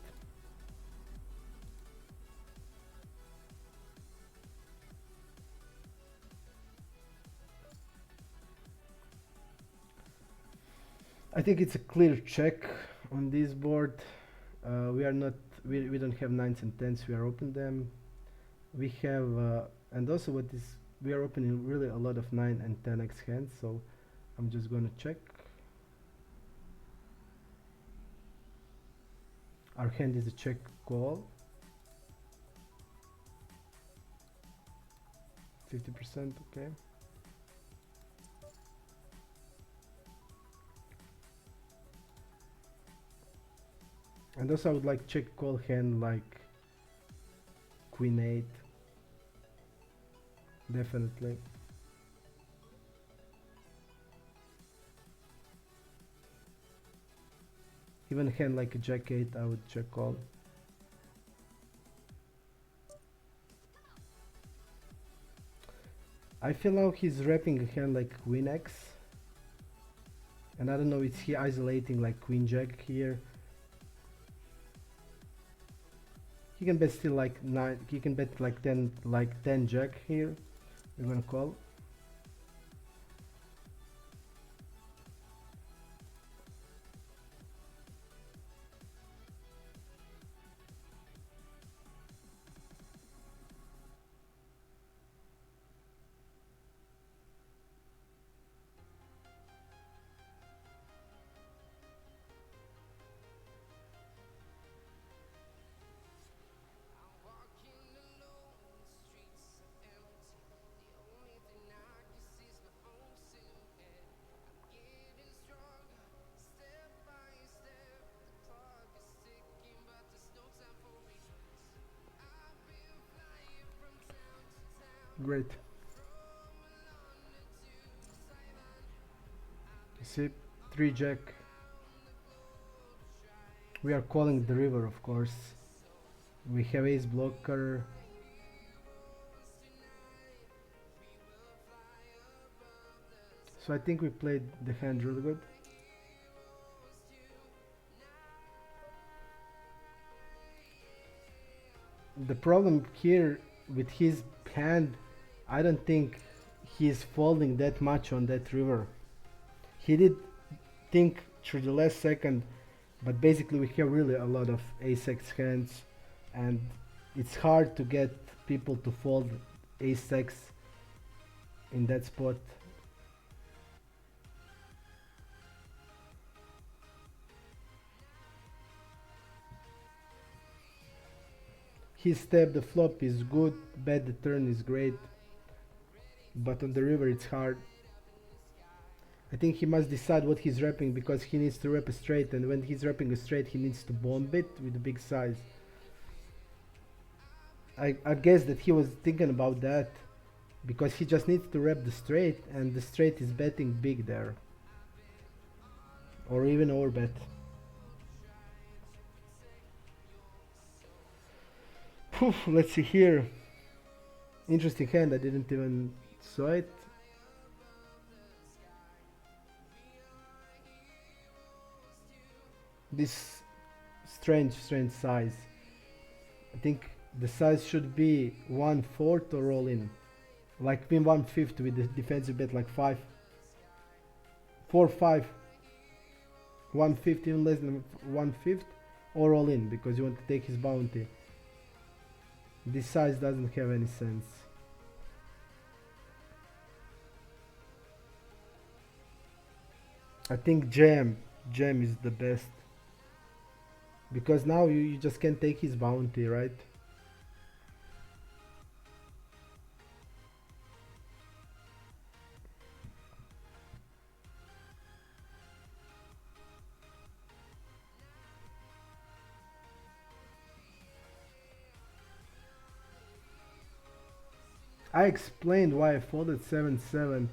I think it's a clear check on this board. We are not, we don't have 9s and 10s, we are open them. We have, and also what is, we are opening really a lot of 9 and 10x hands, so I'm just gonna check. Our hand is a check call. 50%, okay. And also I would like check call hand like queen 8. Definitely. Even hand like a jack 8 I would check call. I feel now he's wrapping a hand like queen x. And I don't know, is he isolating like queen jack here? He can bet still like 9, he can bet like 10 jack here. We're gonna call. Great. You see, 3 jack. We are calling the river, of course. We have ace blocker. So I think we played the hand really good. The problem here with his hand, I don't think he's folding that much on that river. He did think through the last second, but basically we have really a lot of ace-x hands, and it's hard to get people to fold ace-x in that spot. His step, the flop is good, bet the turn is great, but on the river it's hard. I think he must decide what he's repping, because he needs to rep a straight, and when he's repping a straight he needs to bomb it with a big size. I guess that he was thinking about that, because he just needs to rep the straight, and the straight is betting big there, or even overbet. Let's see here. Interesting hand, I didn't even saw it. This strange size. I think the size should be 1/4 or all in. Like win 1/5 with the defensive bet like 5. 4, 5. 1/5, even less than 1/5, or all in, because you want to take his bounty. This size doesn't have any sense. I think jam is the best, because now you just can't take his bounty, right? I explained why I folded 7-7.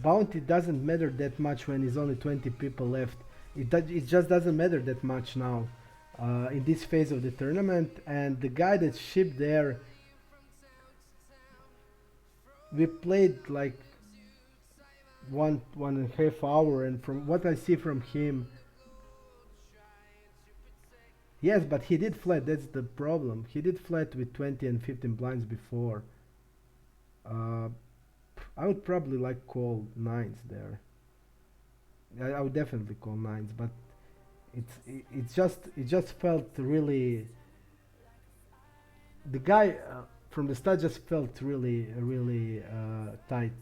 Bounty doesn't matter that much when there's only 20 people left. It just doesn't matter that much now in this phase of the tournament. And the guy that shipped there, we played like one and a half hour, and from what I see from him, yes, but he did flat. That's the problem. He did flat with 20 and 15 blinds before. I would probably like call nines there. I would definitely call nines, but it just felt really, the guy from the start just felt really tight,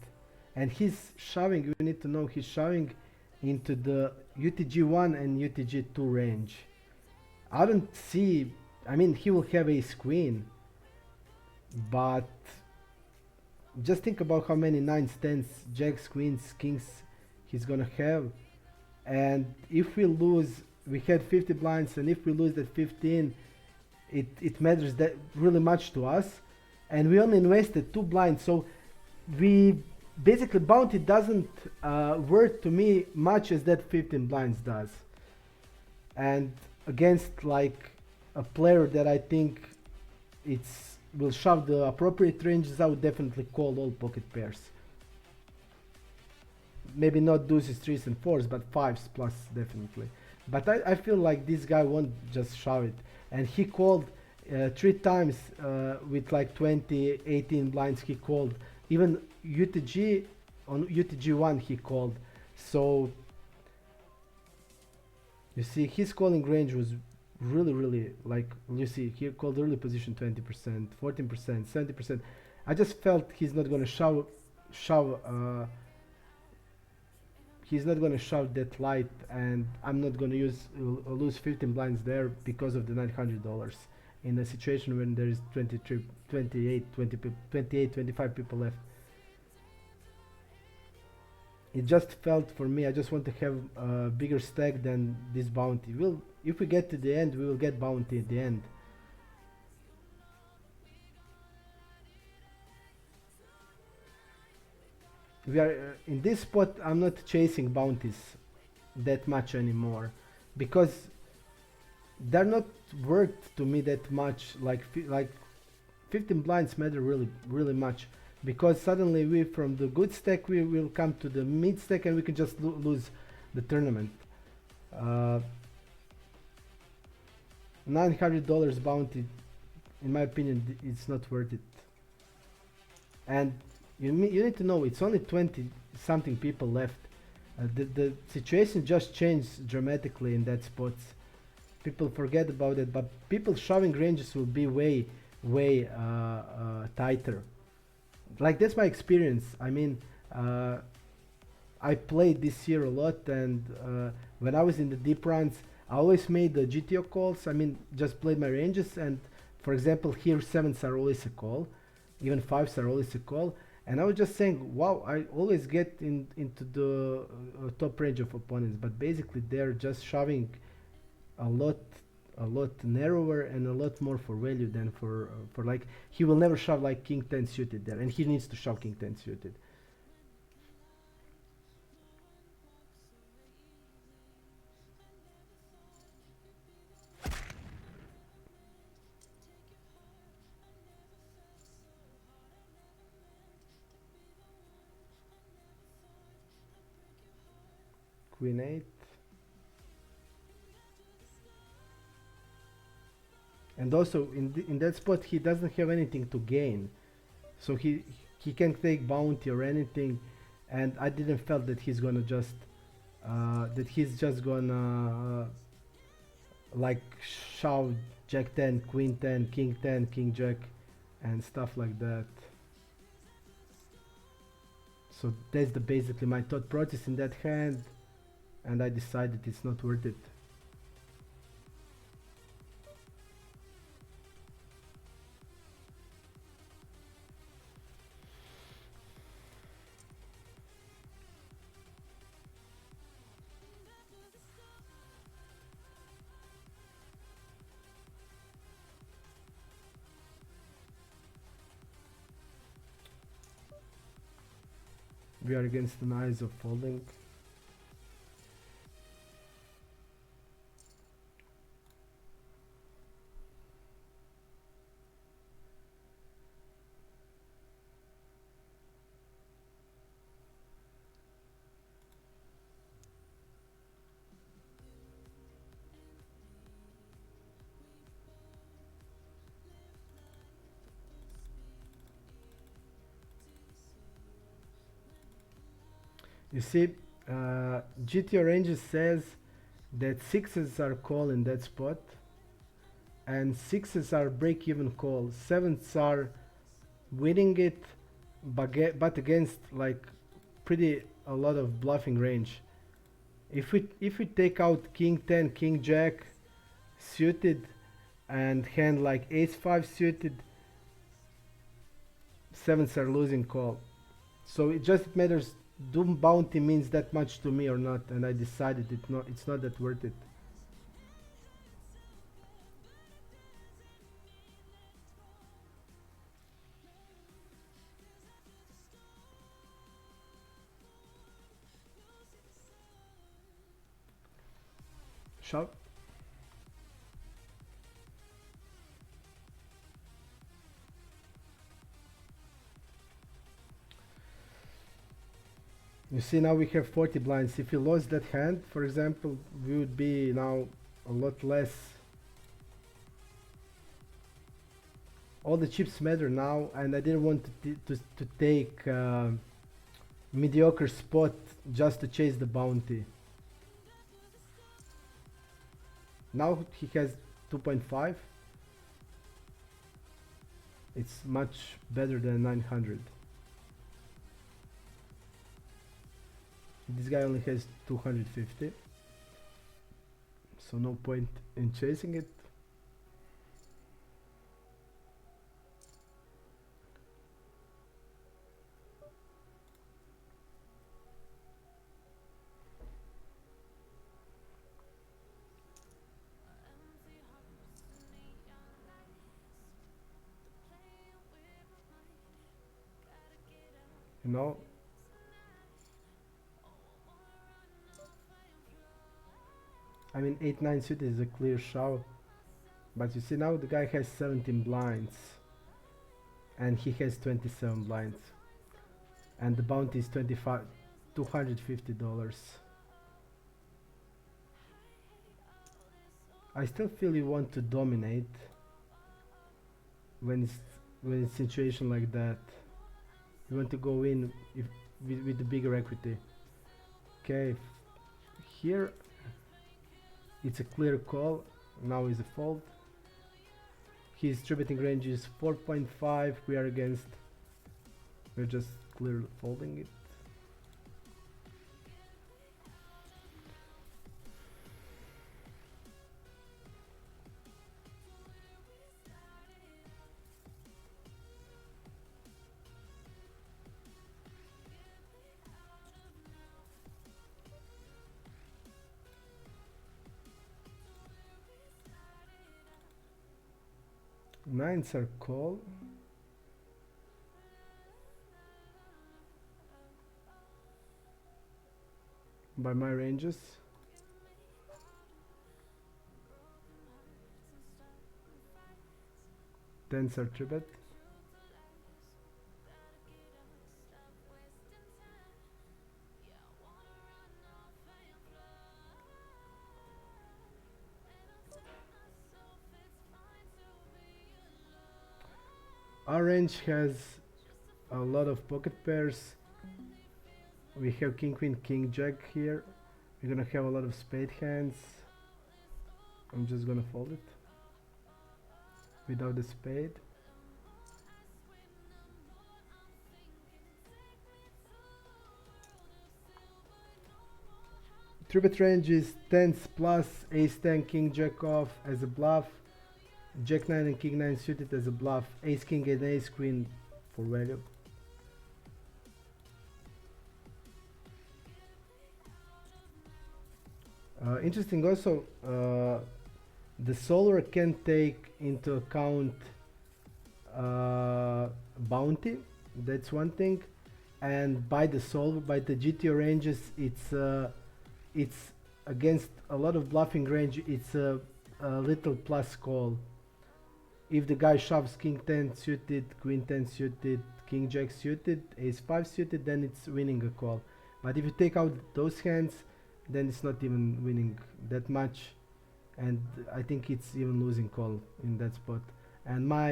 and he's shoving. You need to know he's shoving into the UTG1 and UTG2 range. I don't see. I mean, he will have ace queen, but just think about how many nines, tens, jacks, queens, kings he's gonna have. And if we lose, we had 50 blinds, and if we lose that 15, it matters that really much to us. And we only invested 2 blinds, so we basically, bounty doesn't worth to me much as that 15 blinds does. And against like a player that I think will shove the appropriate ranges, I would definitely call all pocket pairs. Maybe not deuces, threes and fours, but fives plus definitely. But I feel like this guy won't just shove it. And he called 3 times with like 20, 18 blinds he called. Even UTG, on UTG1 he called. So you see his calling range was really, like, you see he called early position 20%, 14%, 70%. I just felt he's not gonna shove he's not gonna shove that light, and I'm not gonna lose 15 blinds there because of the $900 in a situation when there is 23, 28, 20, 28, 25 people left. It just felt for me, I just want to have a bigger stack than this bounty. If we get to the end, we will get bounty at the end. We are in this spot. I'm not chasing bounties that much anymore, because they're not worth to me that much. Like 15 blinds matter really much, because suddenly we, from the good stack, we will come to the mid stack and we can just lose the tournament. $900 bounty, in my opinion, it's not worth it. And you need to know it's only 20 something people left. The situation just changed dramatically in that spot. People forget about it, but people shoving ranges will be way tighter. Like that's my experience. I mean, uh, I played this year a lot, and when I was in the deep runs, I always made the GTO calls. I mean, just played my ranges, and for example, here sevens are always a call, even fives are always a call. And I was just saying, wow, I always get into the top range of opponents, but basically they're just shoving a lot, a lot narrower and a lot more for value than for like he will never shove like king 10 suited there, and he needs to shove king 10 suited. Queen 8. And also in that spot he doesn't have anything to gain, so he can take bounty or anything, and I didn't felt that he's gonna just that he's just gonna like shove jack 10 queen 10 king 10 king jack and stuff like that. So that's the basically my thought process in that hand, and I decided it's not worth it. We are against the eyes of folding. You see, GTO ranges says that sixes are call in that spot, and sixes are break-even call. Sevens are winning it, but against like pretty a lot of bluffing range. If we take out king 10, king jack suited, and hand like ace 5 suited, sevens are losing call. So it just matters, doom bounty means that much to me or not, and I decided it's not that worth it. Shove. You see, now we have 40 blinds. If we lost that hand, for example, we would be now a lot less. All the chips matter now, and I didn't want to take mediocre spot just to chase the bounty. Now he has 2.5. It's much better than 900. This guy only has 250, so no point in chasing it. You know, I mean 8-9 suited is a clear shove, but you see now the guy has 17 blinds and he has 27 blinds, and the bounty is $250. I still feel you want to dominate when it's situation like that. You want to go in if with the bigger equity. Okay, here it's a clear call. Now is a fold. His distributing range is 4.5. We are against. We're just clear folding it. Nines are call. By my ranges. Tens are three bet. Our range has a lot of pocket pairs. We have king, queen, king, jack here. We're gonna have a lot of spade hands. I'm just gonna fold it without the spade. Three bet range is tens plus ace 10, king, jack off as a bluff. Jack 9 and king 9 suited as a bluff. Ace king and ace queen for value. Interesting also, the solver can take into account bounty, that's one thing, and by the solver, by the GTO ranges, it's against a lot of bluffing range, it's a little plus call. If the guy shoves king 10 suited, queen 10 suited, king jack suited, ace 5 suited, then it's winning a call. But if you take out those hands, then it's not even winning that much, and I think it's even losing call in that spot. And my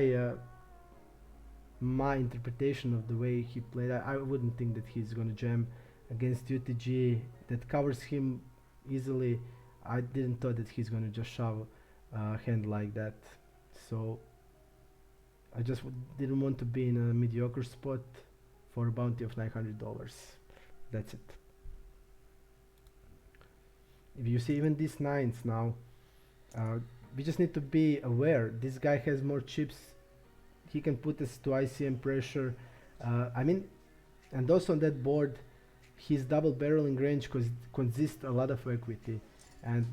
interpretation of the way he played, I wouldn't think that he's gonna jam against UTG that covers him easily. I didn't thought that he's gonna just shove a hand like that, so I just didn't want to be in a mediocre spot for a bounty of $900. That's it. If you see even these nines now, we just need to be aware. This guy has more chips. He can put us to ICM pressure. I mean, and also on that board, his double barreling range consists a lot of equity, and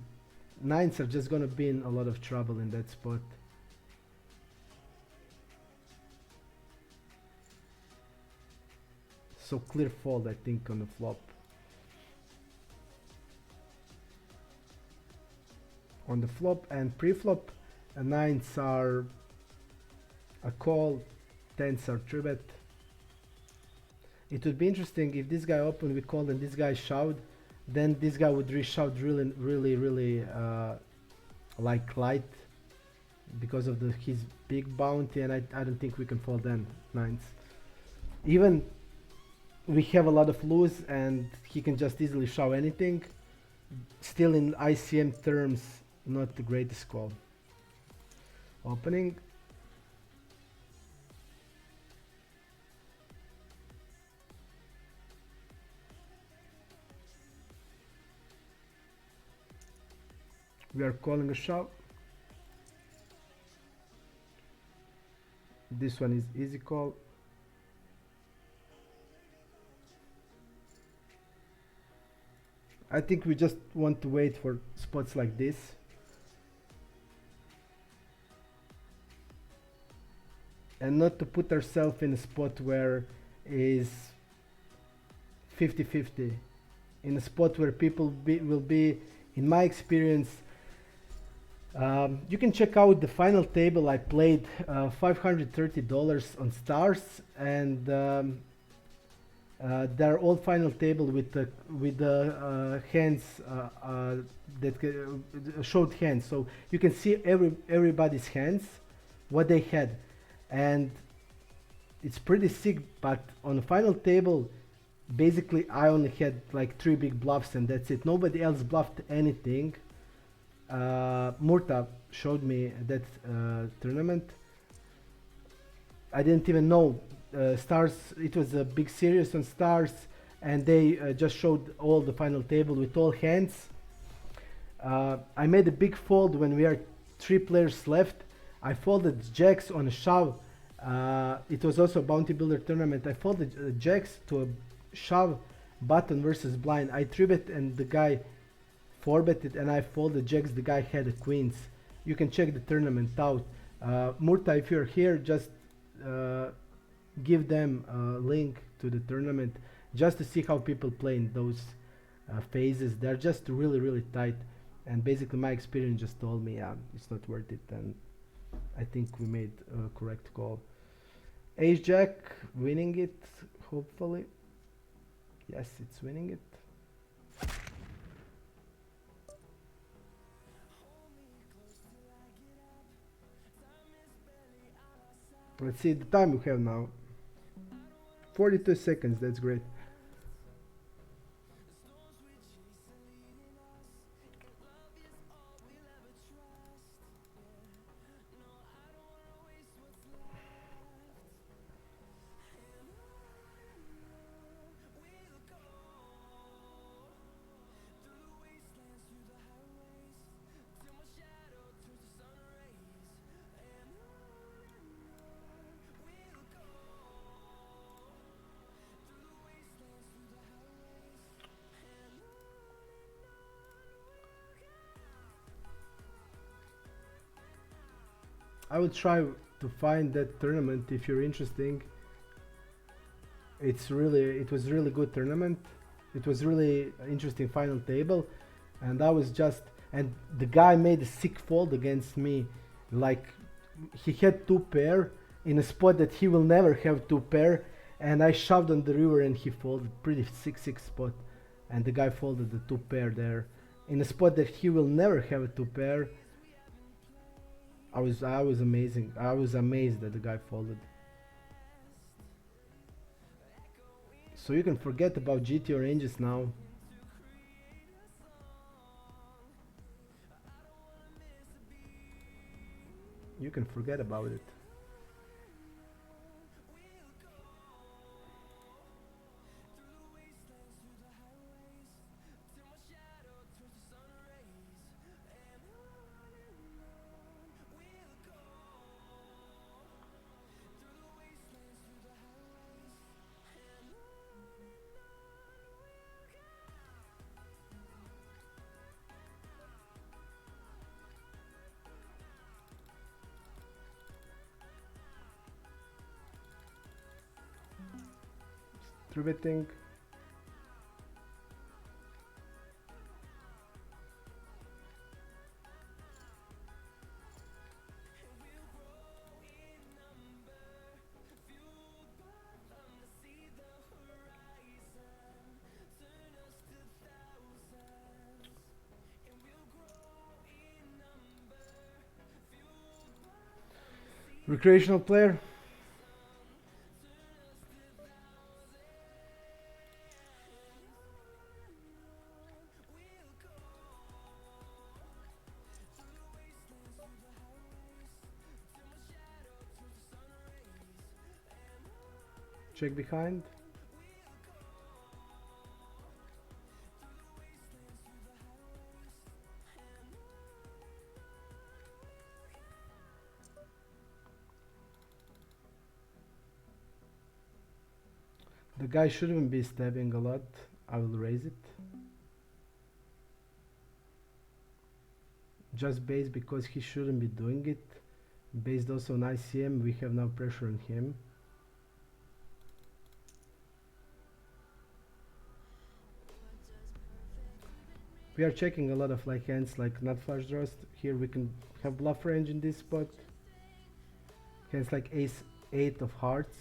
nines are just gonna be in a lot of trouble in that spot. So clear fold, I think, on the flop. On the flop and pre-flop, nines are a call, tens are three bet. It would be interesting if this guy opened, we called, and this guy shoved, then this guy would re-shove really like light because of his big bounty, and I don't think we can fold then nines. Even we have a lot of loose and he can just easily shove anything. Still in ICM terms, not the greatest call. Opening. We are calling a shove. This one is easy call. I think we just want to wait for spots like this. And not to put ourselves in a spot where is 50-50. In a spot where people will be, in my experience, you can check out the final table. I played $530 on stars, and they're all final table with the hands that showed hands, so you can see everybody's hands, what they had, and it's pretty sick. But on the final table, basically I only had like 3 big bluffs and that's it. Nobody else bluffed anything. Murta showed me that tournament. I didn't even know stars. It was a big series on stars, and they just showed all the final table with all hands. I made a big fold when we are 3 players left. I folded jacks on a shove. It was also a bounty builder tournament. I folded jacks to a shove button versus blind. I 3-bet and the guy 4-betted and I folded jacks. The guy had a queens. You can check the tournament out. Murta, if you're here, just give them a link to the tournament just to see how people play in those phases. They're just really tight, and basically my experience just told me it's not worth it, and I think we made a correct call. Ace Jack winning it, hopefully. Yes, it's winning it. Let's see the time we have now. 42 seconds, that's great. I will try to find that tournament if you're interested. It was really good tournament. It was really interesting final table, and I was just, and the guy made a sick fold against me. Like, he had 2 pair in a spot that he will never have 2 pair, and I shoved on the river and he folded. Pretty sick spot, and the guy folded the 2 pair there in a spot that he will never have a 2 pair. I was amazing. I was amazed that the guy folded. So you can forget about GTO ranges now. You can forget about it. Betting. Recreational player. Check behind. The guy shouldn't be stabbing a lot. I will raise it. Just base because he shouldn't be doing it. Based also on ICM, we have now pressure on him. We are checking a lot of like hands like not flush draws. Here we can have bluff range in this spot. Hands like ace 8 of hearts.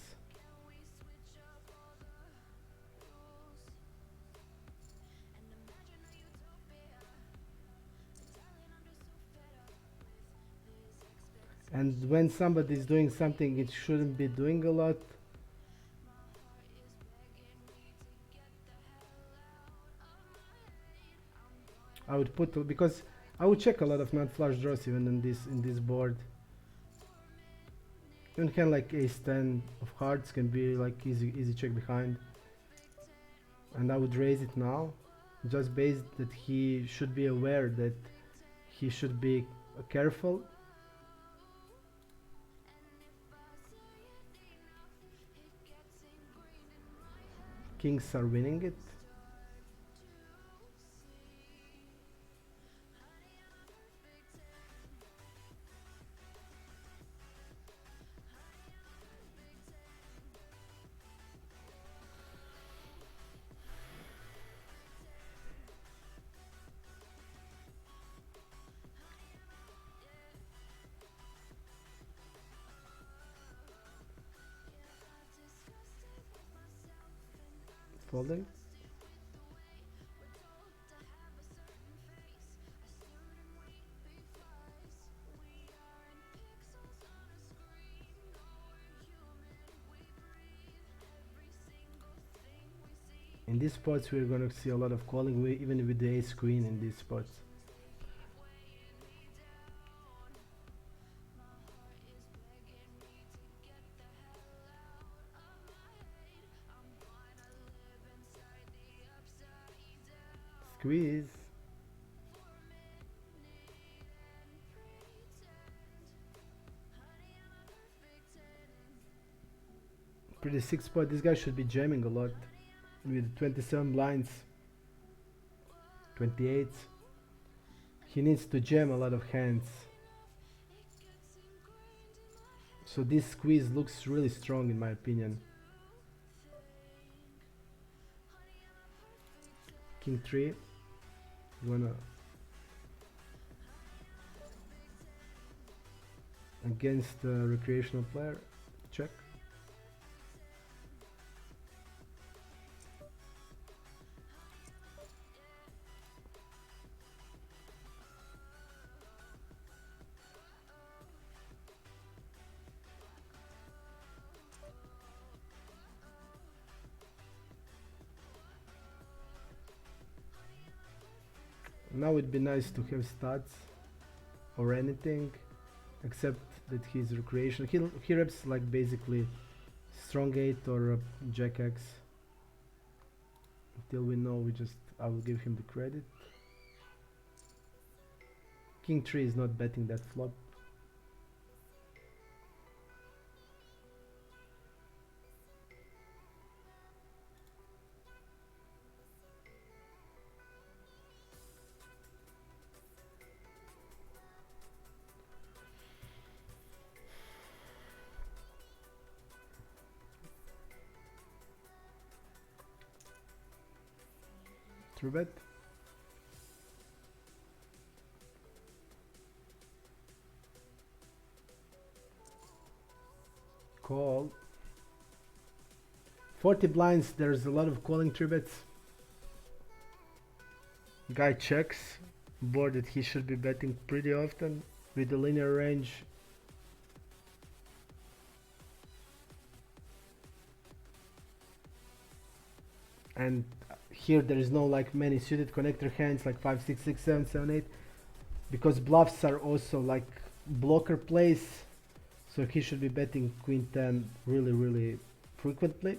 And when somebody is doing something it shouldn't be doing a lot, I would put because I would check a lot of non-flush draws even in this board. Even hand like ace 10 of hearts can be like easy check behind, and I would raise it now, just based that he should be aware that he should be careful. Kings are winning it. Folding. In these spots we're gonna see a lot of calling, even with the ace queen in these spots. Squeeze. Pretty sick spot. This guy should be jamming a lot with 27 blinds, 28. He needs to jam a lot of hands. So this squeeze looks really strong in my opinion. King 3. Wanna against the recreational player. Check. Now it'd be nice to have stats or anything, except that he's recreational. He reps like basically strong 8 or jack X. Until we know, I will give him the credit. King 3 is not betting that flop. True bet. Call. 40 blinds, there's a lot of calling three bets. Guy checks. Board that he should be betting pretty often with the linear range. And here there is no like many suited connector hands like 5, 6, 6, 7, 7, 8, because bluffs are also like blocker plays, so he should be betting queen 10 really frequently.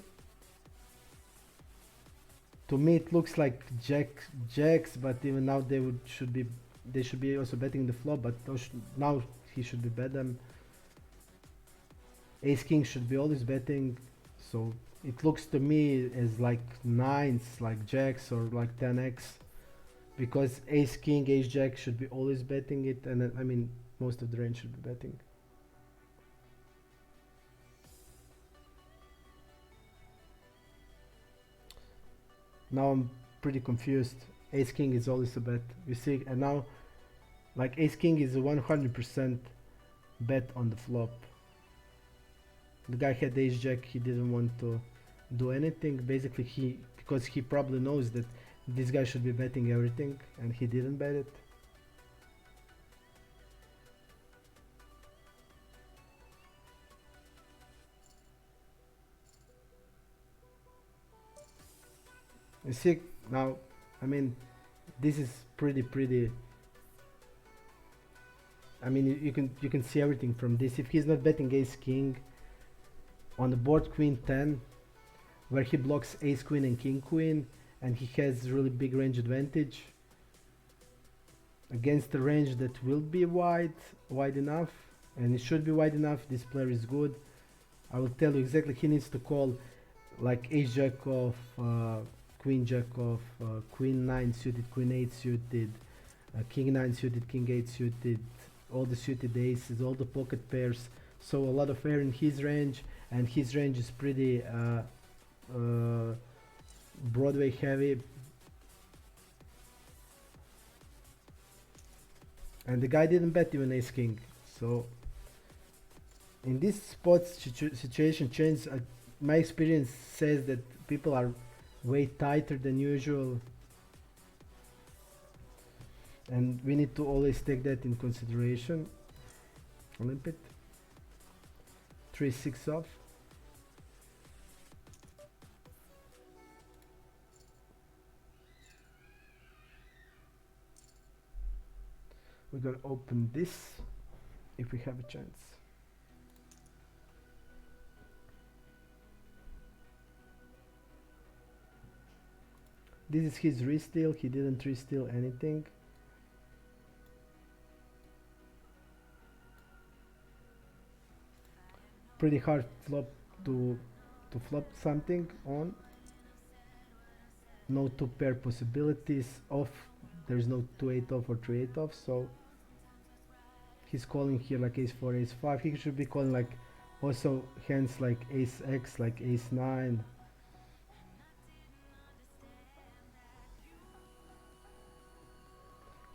To me it looks like jacks, but even now they should be also betting the flop, but now he should be bet them. Ace king should be always betting, so it looks to me as like nines, like jacks or like 10x, because ace king, ace jack should be always betting it, and then, I mean most of the range should be betting. Now I'm pretty confused. Ace king is always a bet, you see, and now like ace king is a 100% bet on the flop. The guy had ace jack, he didn't want to do anything. Basically because he probably knows that this guy should be betting everything and he didn't bet it. You see now, I mean This is pretty. I mean, you can see everything from this. If he's not betting ace king on the board, queen 10, where he blocks ace queen and king queen, and he has really big range advantage against a range that will be wide enough, and it should be wide enough. This player is good. I will tell you exactly. He needs to call like ace jack off, queen jack off, queen 9 suited, queen 8 suited, king 9 suited, king 8 suited, all the suited aces, all the pocket pairs. So a lot of air in his range, and his range is pretty Broadway heavy. And the guy didn't bet even ace king. So in this spot situation change, my experience says that people are way tighter than usual, and we need to always take that in consideration. Limp it. 3-6 off. We're gonna open this if we have a chance. This is his re-steal. He didn't re-steal anything. Pretty hard flop to flop something on. No two pair possibilities off. There's no 2-8 off or 3-8 off, so he's calling here like ace 4, ace 5. He should be calling like also hands like ace x, like ace 9.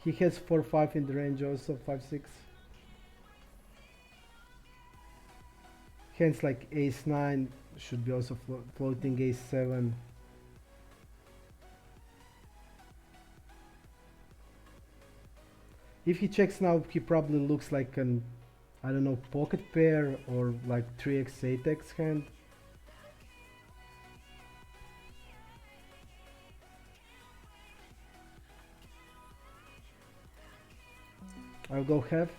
He has 4-5 in the range also, 5-6. Hands like ace 9 should be also floating, ace 7. If he checks now, he probably looks like an, I don't know, pocket pair or like 3x, 8x hand. I'll go half.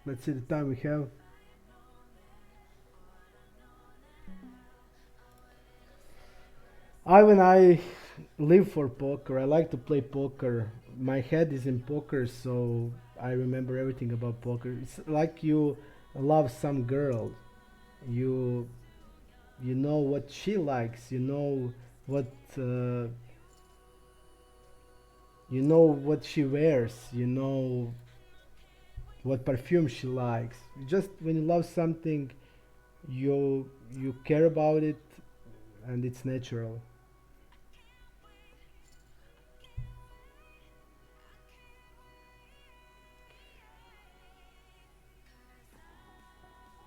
Let's see the time we have. When I live for poker, I like to play poker. My head is in poker, so I remember everything about poker. It's like you love some girl. You you know what she likes. What uh, you know what she wears. You know what perfume she likes. Just when you love something, you care about it, and it's natural.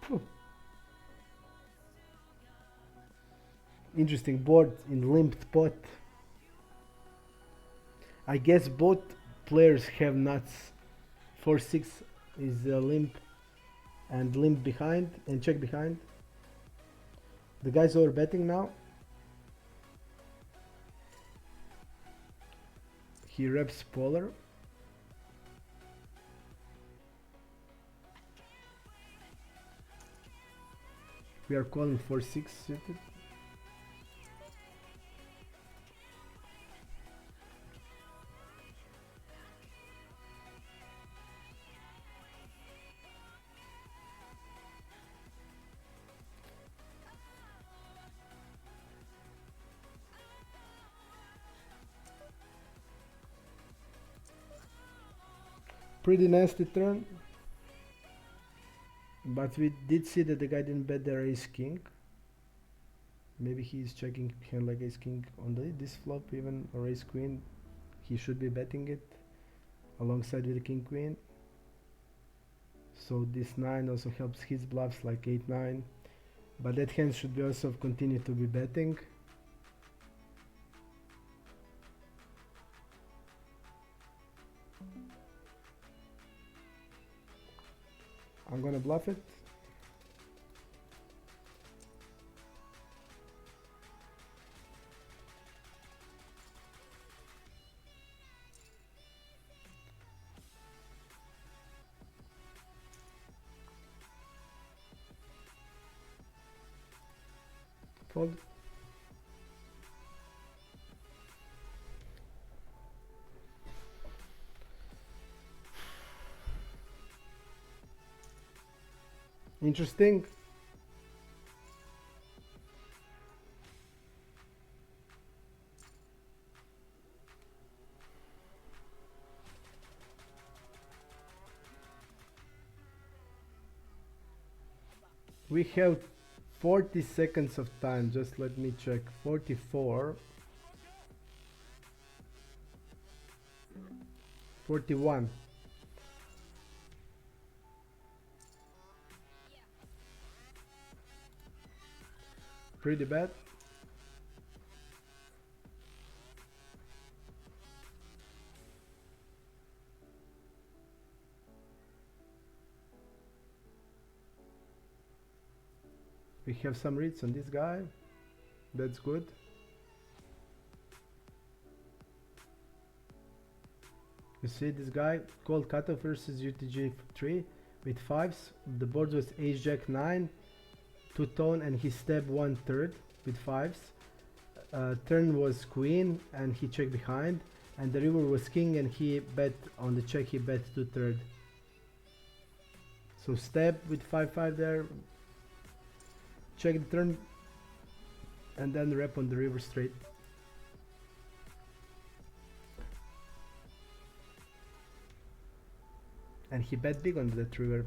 Phew. Interesting board in limped pot. I guess both players have nuts. 4-6 is limp and limp behind and check behind. The guy's over betting now. He reps polar. We are calling 4-6 suited. Pretty nasty turn, but we did see that the guy didn't bet their ace king. Maybe he's checking hand like ace king on this flop even, or ace queen. He should be betting it alongside with the king queen. So this 9 also helps his bluffs like 8-9. But that hand should be also continue to be betting. I'm gonna bluff it. Fold. Interesting. We have 40 seconds of time. Just let me check. 44. 41. Pretty bad. We have some reads on this guy. That's good. You see this guy, called cutoff versus UTG3 with fives. The board was ace jack 9, two tone, and he stepped 1/3 with fives. Turn was queen and he checked behind, and the river was king and he bet on the check, he bet 2/3. So step with 5-5 there, check the turn, and then rep on the river straight. And he bet big on that river.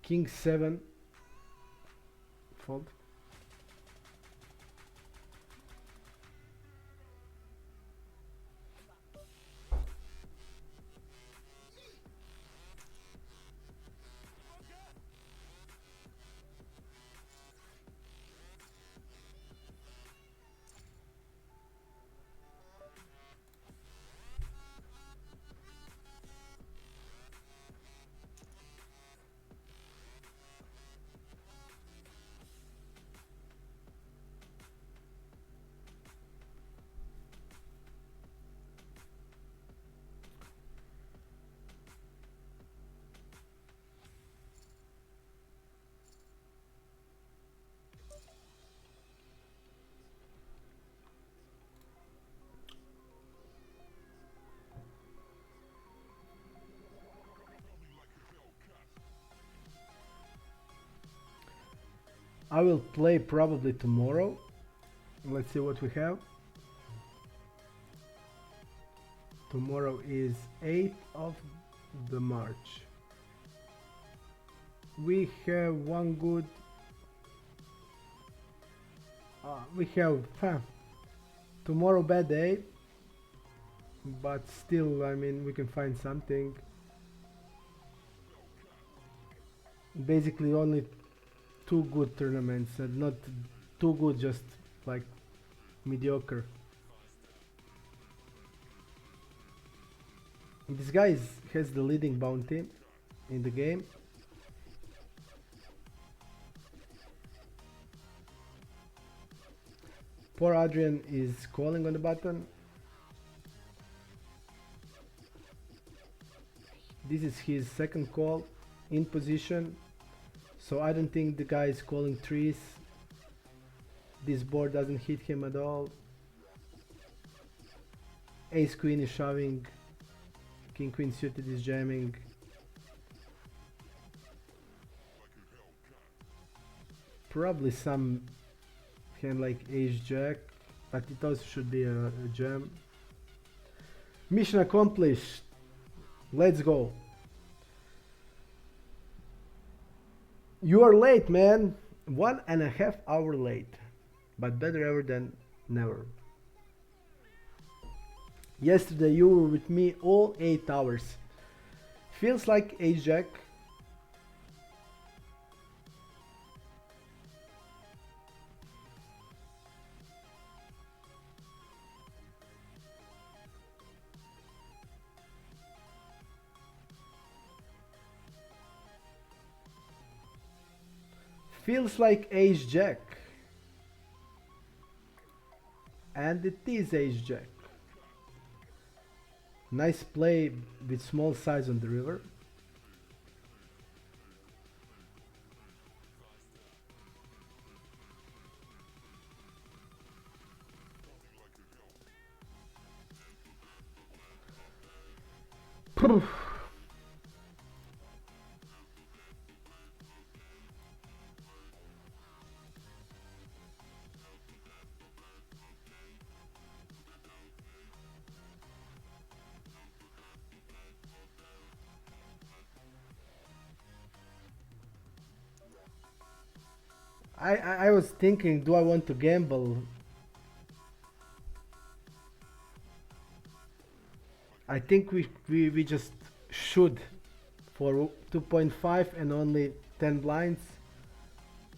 King 7, fold. I will play probably tomorrow. Let's see what we have. Tomorrow is 8th of the March. We have one good. We have tomorrow bad day, but still, I mean, we can find something. Basically, only two good tournaments, and not too good, just like mediocre. This guy has the leading bounty in the game. Poor Adrian is calling on the button. This is his second call in position, so I don't think the guy is calling trees. This board doesn't hit him at all. Ace queen is shoving. King queen suited is jamming. Probably some hand like ace jack, but it also should be a jam. Mission accomplished. Let's go. You are late, man. 1.5 hours late, but better ever than never. Yesterday you were with me all 8 hours. Feels like Ace Jack. Feels like Ace Jack. And it is Ace Jack. Nice play with small size on the river. I was thinking, do I want to gamble? I think we just should for 2.5 and only 10 blinds.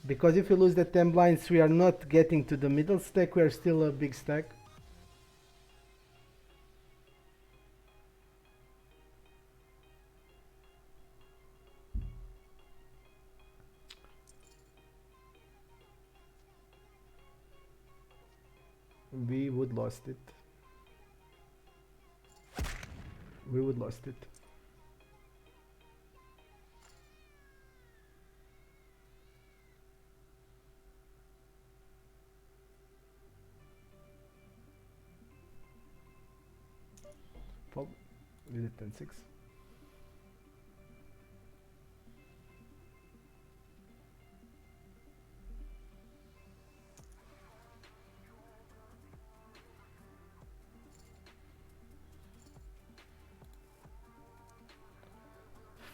Because if we lose the 10 blinds, we are not getting to the middle stack, we are still a big stack. We would lost it. We would lost it. Fold. We did 10-6.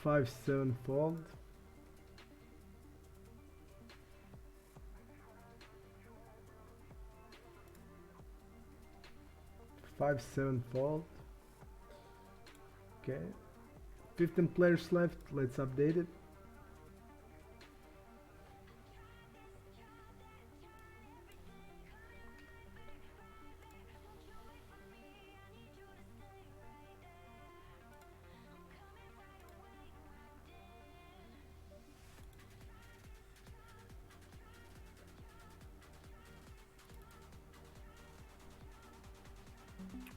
Five, 7 fold. Five, 7 fold. Okay. 15 players left. Let's update it.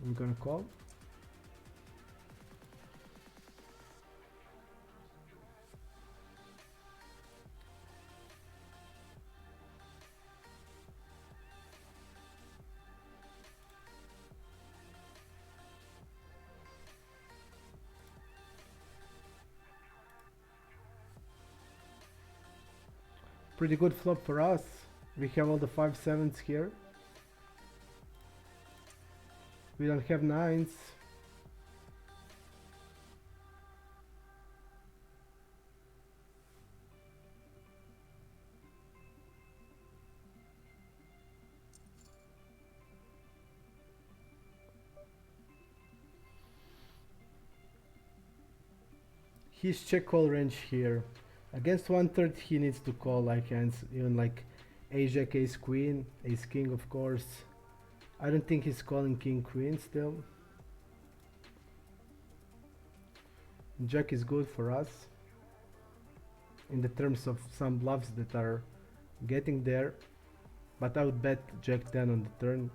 I'm gonna call. Pretty good flop for us. We have all the 5-7s here. We don't have 9s. His check call range here. Against 1/3 he needs to call like hands, even like Ace Jack, Ace Queen, Ace King of course. I don't think he's calling King Queen still. Jack is good for us in the terms of some bluffs that are getting there, but I would bet Jack 10 on the turn.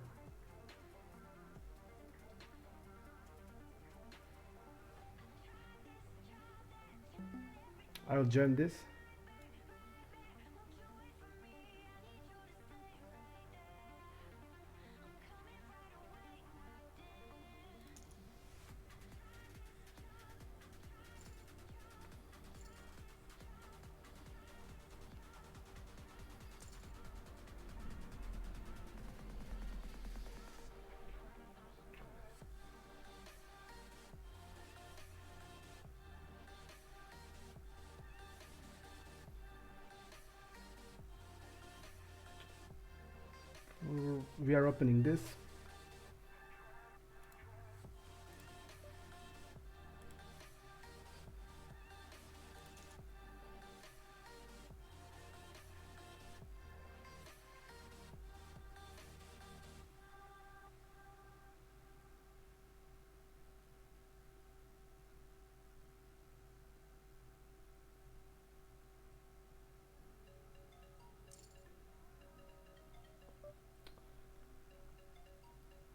I'll jam this. We are opening this.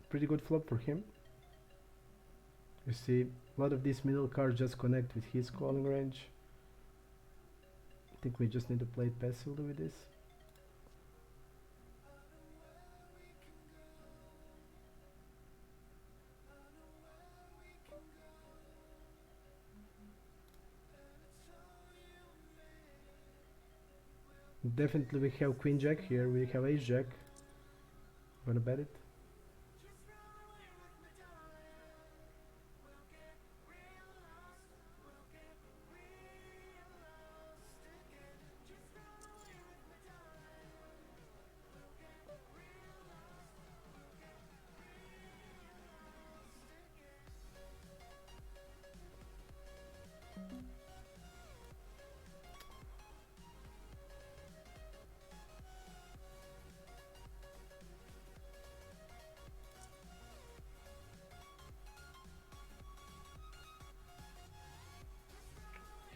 pretty good flop for him. You see, a lot of these middle cards just connect with his calling range. I think we just need to play it passively with this. Definitely we have queen jack here, we have ace jack. Wanna bet it?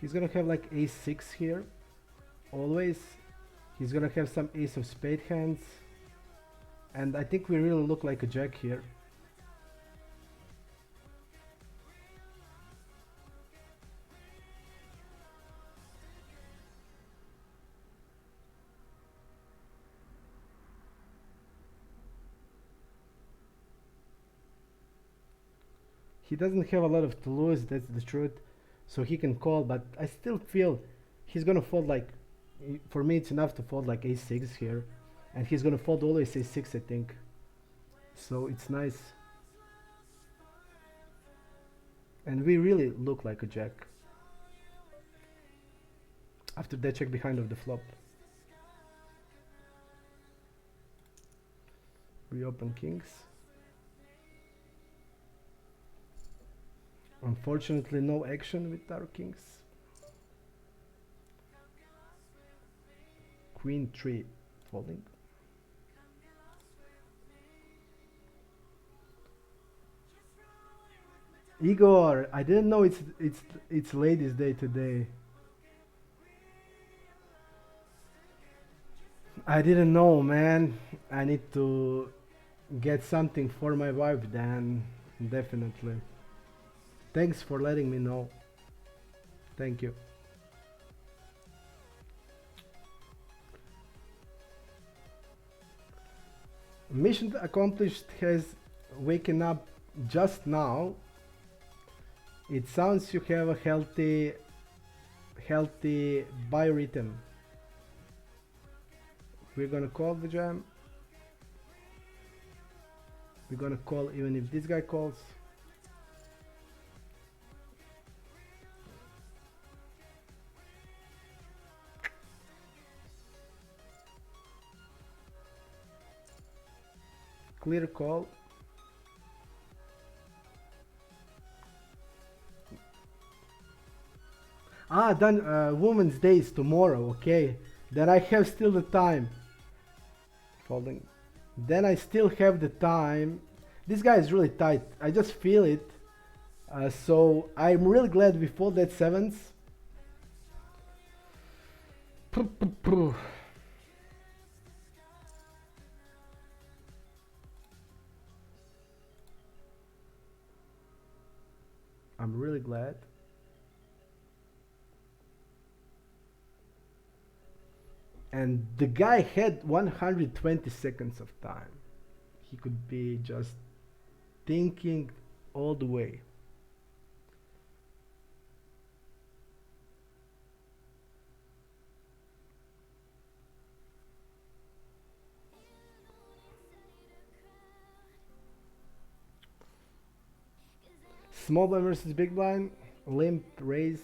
He's gonna have like ace 6 here, always. He's gonna have some ace of spade hands. And I think we really look like a jack here. He doesn't have a lot of to lose, that's the truth. So he can call, but I still feel he's gonna fold like, for me it's enough to fold like a6 here, and he's gonna fold always a6 I think, so it's nice. And we really look like a jack after that check behind of the flop. We open kings. Unfortunately no action with our kings. Queen 3 folding. Igor, I didn't know it's ladies' day today. I didn't know, man. I need to get something for my wife then, definitely. Thanks for letting me know. Thank you. Mission accomplished has waken up just now. It sounds you have a healthy biorhythm. We're gonna call the jam. We're gonna call even if this guy calls. Clear call. Ah, done. Women's Day is tomorrow. Okay, then I have still the time. Folding. Then I still have the time. This guy is really tight. I just feel it. So I'm really glad we fold that sevens. I'm really glad. And the guy had 120 seconds of time. He could be just thinking all the way. Small blind versus big blind, limp raise.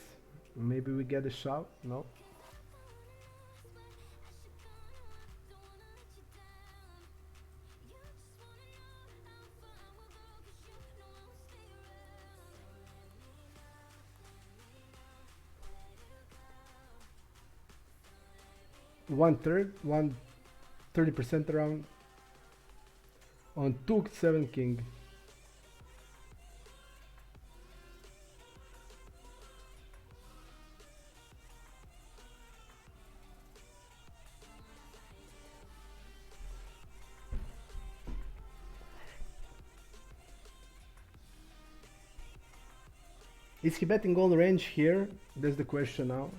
Maybe we get a shot. No. One third, 130% around on 2-7 king. Is he betting all range here? That's the question now.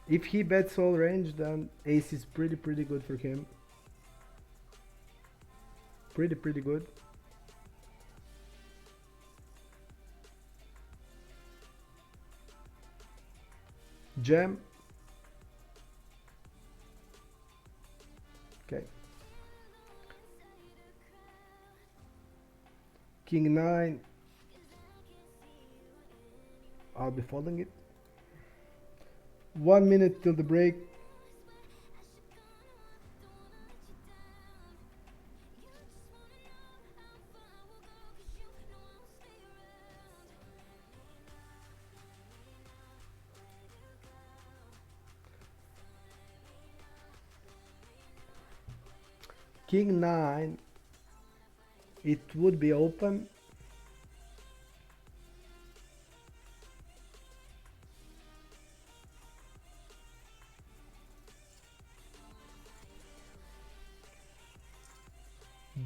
If he bets all range, then ace is pretty good for him. Pretty good. Jam. Okay. King 9. I'll be folding it. 1 minute till the break. King 9. It would be open.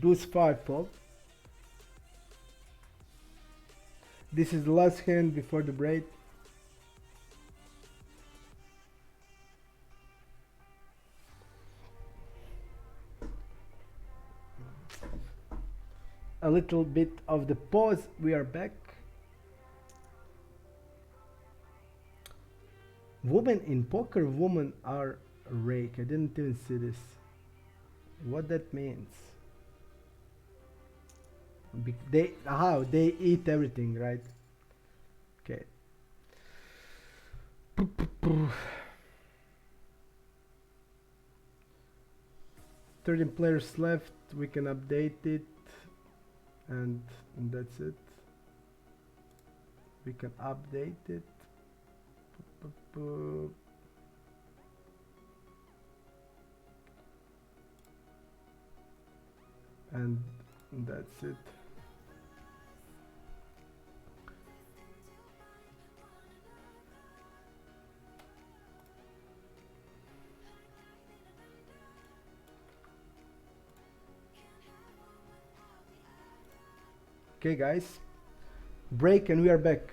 Deuce 5 fold. This is the last hand before the break. A little bit of the pause. We are back. Women in poker, women are rake. I didn't even see this. What that means? They eat everything, right? Okay. 13 players left. We can update it, and that's it. We can update it. And that's it. Okay guys, break and we are back.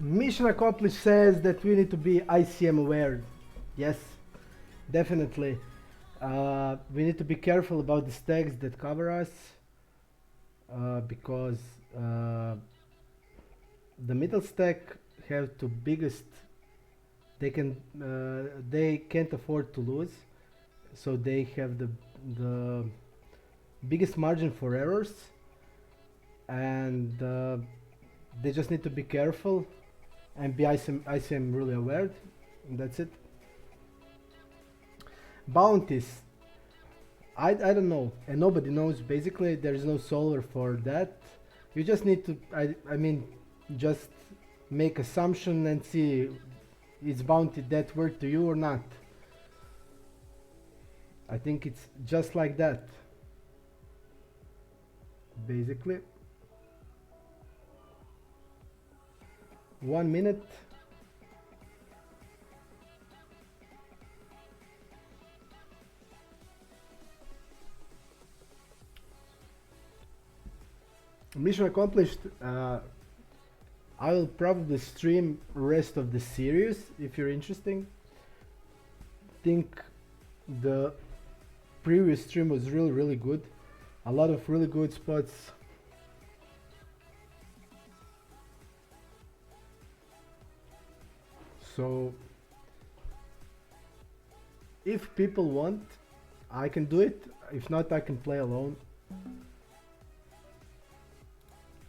Mission accomplished says that we need to be ICM aware. Yes, definitely. We need to be careful about the stacks that cover us because the middle stack have the biggest. They can't afford to lose, so they have the biggest margin for errors, and they just need to be careful and be ICM really aware. And that's it. Bounties. I don't know, and nobody knows. Basically, there is no solver for that. You just need to, I mean, just make assumption and see is bounty that worth to you or not. I think it's just like that. Basically. 1 minute. Mission accomplished. I will probably stream rest of the series if you're interested. Think the previous stream was really good. A lot of really good spots. So if people want, I can do it. If not, I can play alone.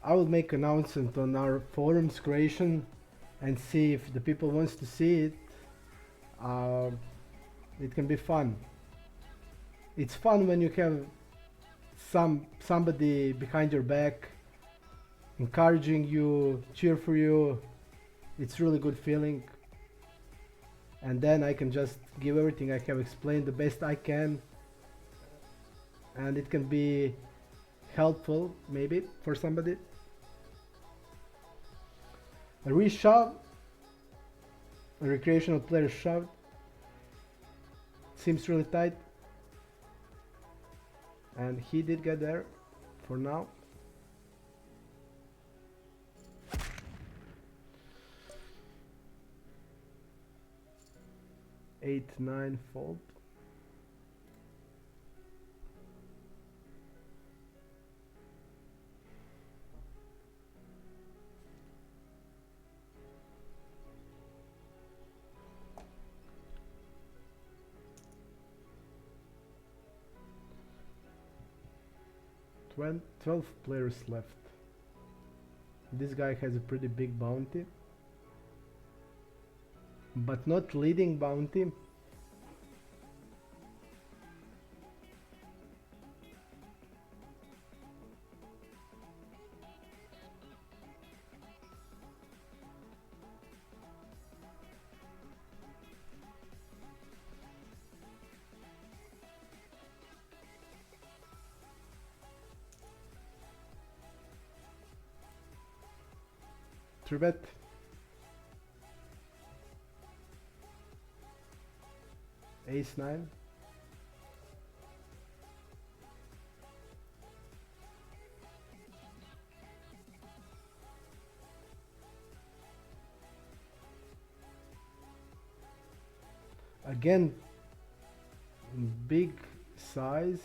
I will make announcement on our forums creation and see if the people wants to see it. It can be fun. It's fun when you have somebody behind your back encouraging you, cheer for you. It's really good feeling. And then I can just give everything I have explained the best I can, and it can be helpful maybe for somebody. A reshove, a recreational player shove, seems really tight, and he did get there for now. Eight, 9 fold. When 12 players left. This guy has a pretty big bounty, but not leading bounty. Three bet. Ace 9. Again, big size.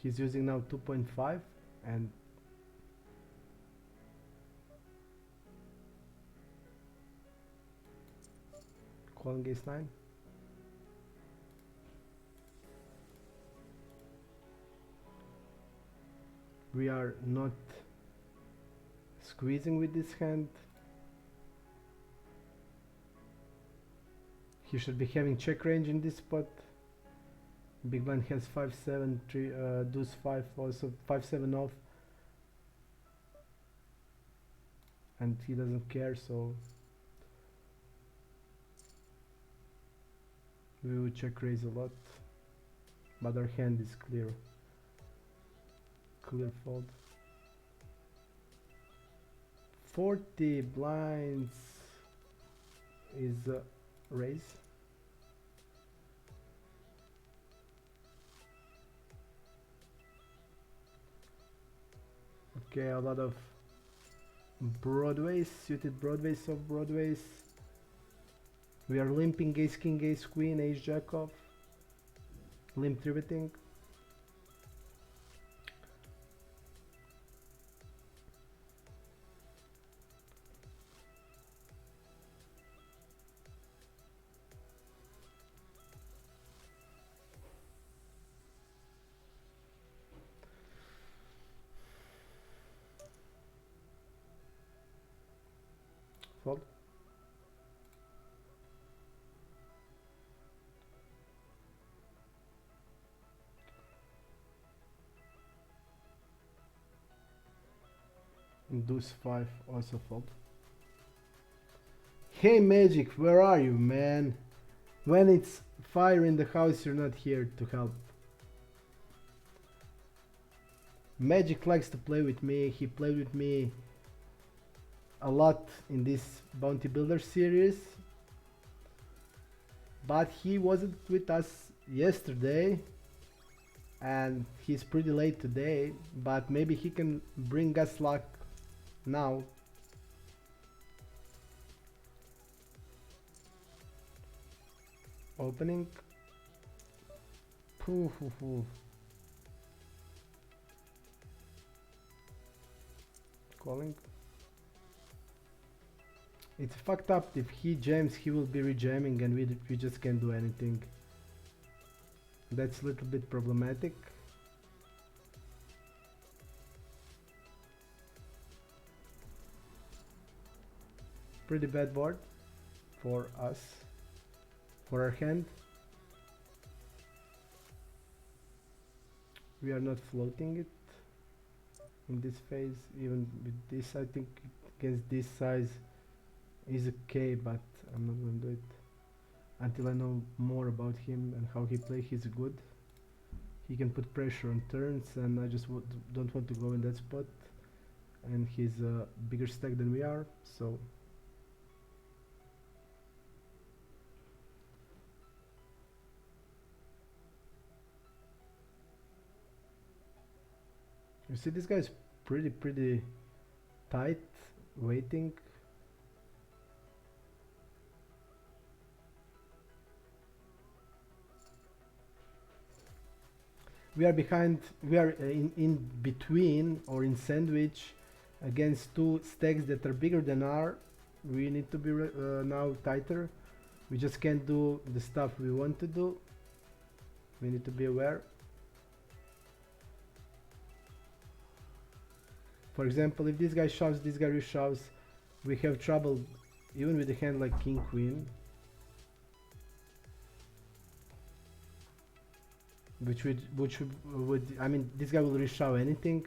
He's using now 2.5 and calling ace 9. We are not squeezing with this hand. He should be having check range in this spot. Big blind has 5-7, deuce 5, also 5-7 off, and he doesn't care, so we will check raise a lot, but our hand is clear fold. 40 blinds. is raise. Okay, a lot of broadways, suited broadways of broadways. We are limping ace king, ace queen, ace jack off. Limp three betting. Fold. Deuce 5 also fold. Hey Magic, where are you, man? When it's fire in the house, you're not here to help. Magic likes to play with me. He played with me a lot in this Bounty Builder series, but he wasn't with us yesterday and he's pretty late today, but maybe he can bring us luck now. Opening. Poof, poof, poof. Calling. It's fucked up. If he jams, he will be rejamming and we just can't do anything. That's a little bit problematic. Pretty bad board for us, for our hand. We are not floating it in this phase. Even with this, I think against this size is okay, but I'm not gonna do it until I know more about him and how he plays. He's good. He can put pressure on turns, and I just don't want to go in that spot. And he's a bigger stack than we are, so you see this guy is pretty tight, waiting. We are behind, we are in between or in sandwich against two stacks that are bigger than our. We need to be now tighter. We just can't do the stuff we want to do. We need to be aware. For example, if this guy shoves, this guy reshoves, we have trouble even with a hand like king queen, which would I mean, this guy will reshove anything,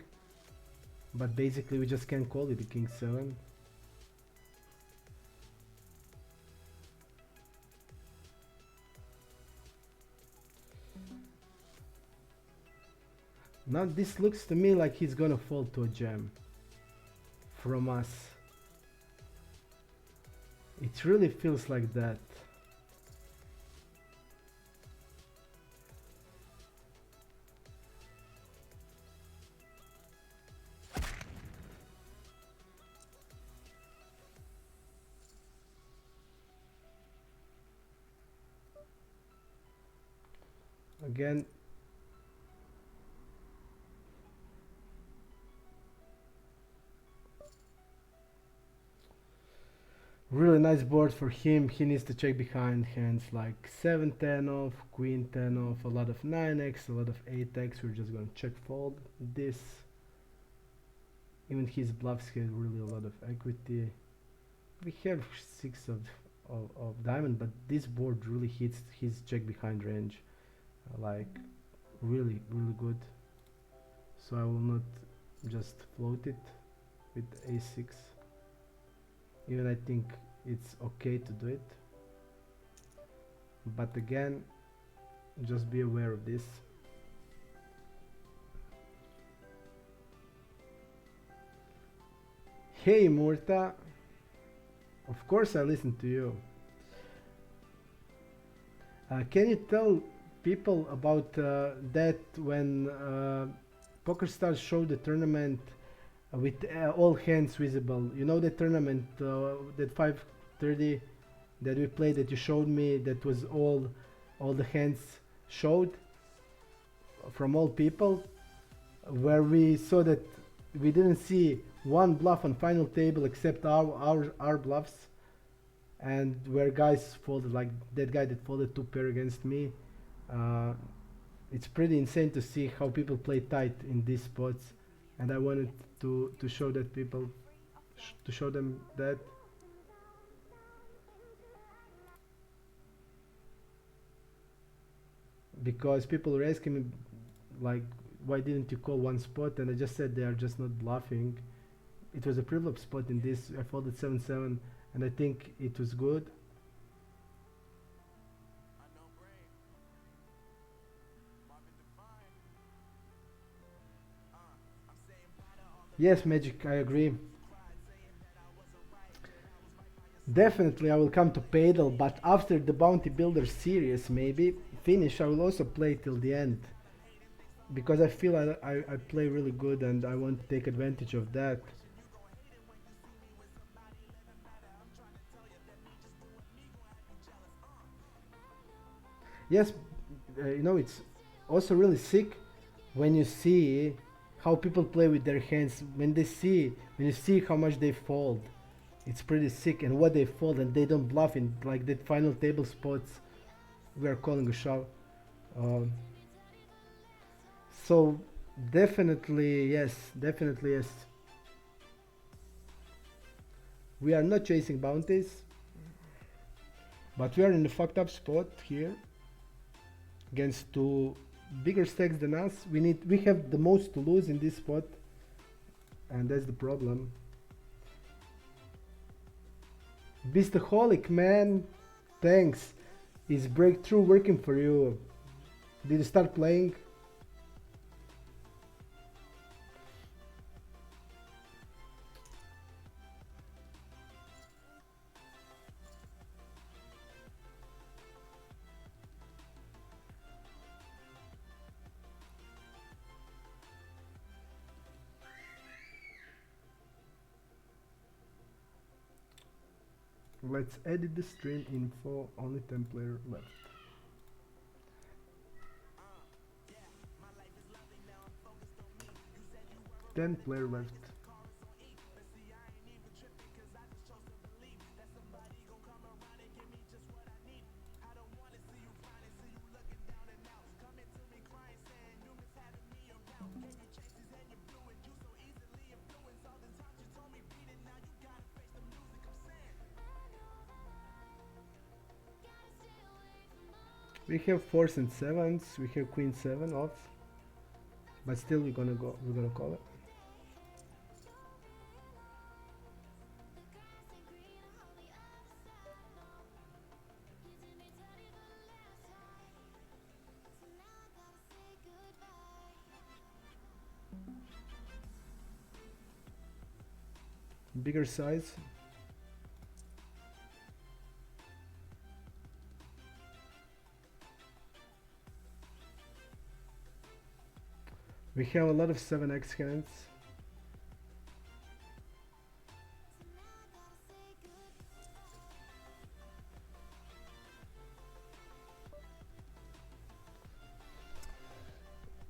but basically we just can't call it a king 7. Now this looks to me like he's gonna fall to a jam from us. It really feels like that. Again, really nice board for him. He needs to check behind hands like 7-10 off, queen 10 off, a lot of 9x, a lot of 8x. We're just gonna check fold this. Even his bluffs have really a lot of equity. We have 6 of diamond, but this board really hits his check behind range like really good. So I will not just float it with a6. Even I think it's okay to do it, but again, just be aware of this. Hey Murta, of course I listen to you. Can you tell people about that when PokerStars showed the tournament with all hands visible? You know the tournament that 5:30 that we played that you showed me that was all the hands showed from all people, where we saw that we didn't see one bluff on final table except our bluffs, and where guys folded, like that guy that folded two pair against me. uh, it's pretty insane to see how people play tight in these spots, and I wanted to show that people to show them that. Because people were asking me like, why didn't you call one spot, and I just said they are just not bluffing. It was a pre-flop spot in this. I folded 7-7, and I think it was good. Yes, Magic, I agree. Definitely I will come to Paddle, but after the Bounty Builder series maybe finish, I will also play till the end, because I feel I play really good and I want to take advantage of that. Yes, it's also really sick when you see how people play with their hands, when you see how much they fold. It's pretty sick, and what they fold, and they don't bluff in like the final table spots we are calling a shove. Um, so definitely yes. We are not chasing bounties, but we are in a fucked up spot here against two bigger stacks than us. We have the most to lose in this spot, and that's the problem. Beastaholic, man, thanks. Is breakthrough working for you? Did you start playing? Let's edit the stream info. Only 10 player left. 10 player left. We have fours and sevens. We have queen seven off, but still we're gonna go. We're gonna call it. Bigger size. We have a lot of 7x hands.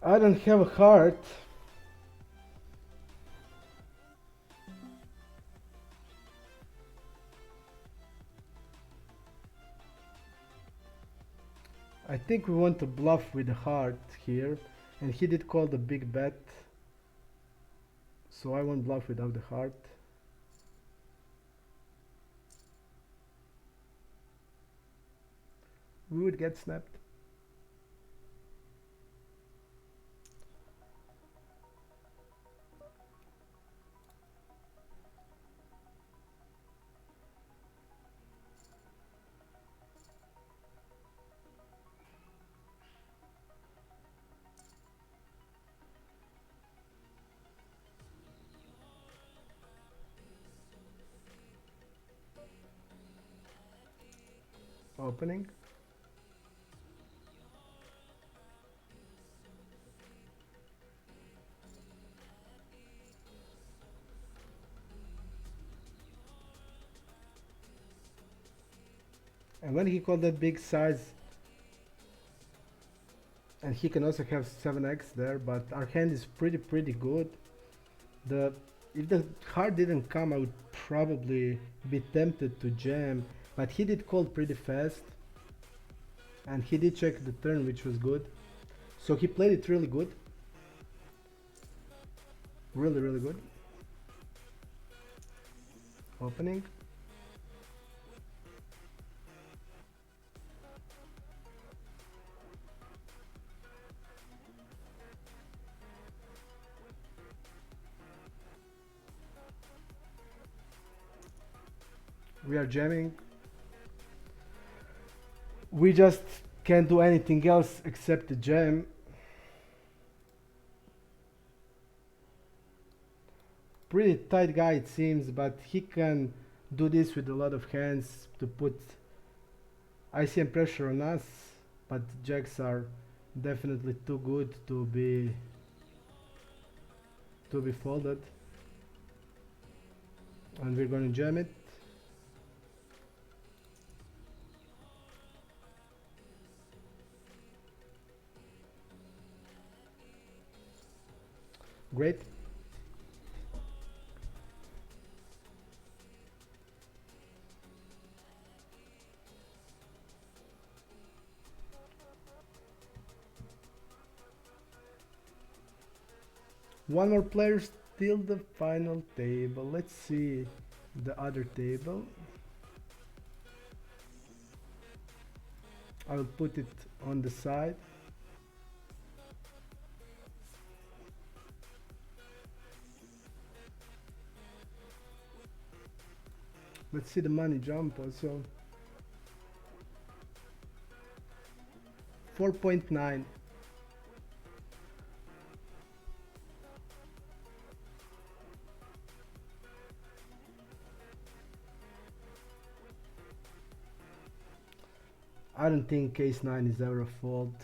I don't have a heart. I think we want to bluff with the heart here, and he did call the big bet, so I won't bluff without the heart. We would get snapped. Opening. And when he called that big size, and he can also have 7x there, but our hand is pretty good. The If the heart didn't come, I would probably be tempted to jam, but he did call pretty fast, and he did check the turn, which was good. So he played it really good, really good. Opening. We are jamming. We just can't do anything else except the jam. Pretty tight guy it seems, but he can do this with a lot of hands to put ICM pressure on us, but jacks are definitely too good to be folded, and we're gonna jam it. Great. One more player still the final table. Let's see the other table. I'll put it on the side. Let's see the money jump also. 4.9. I don't think case 9 is ever a fold.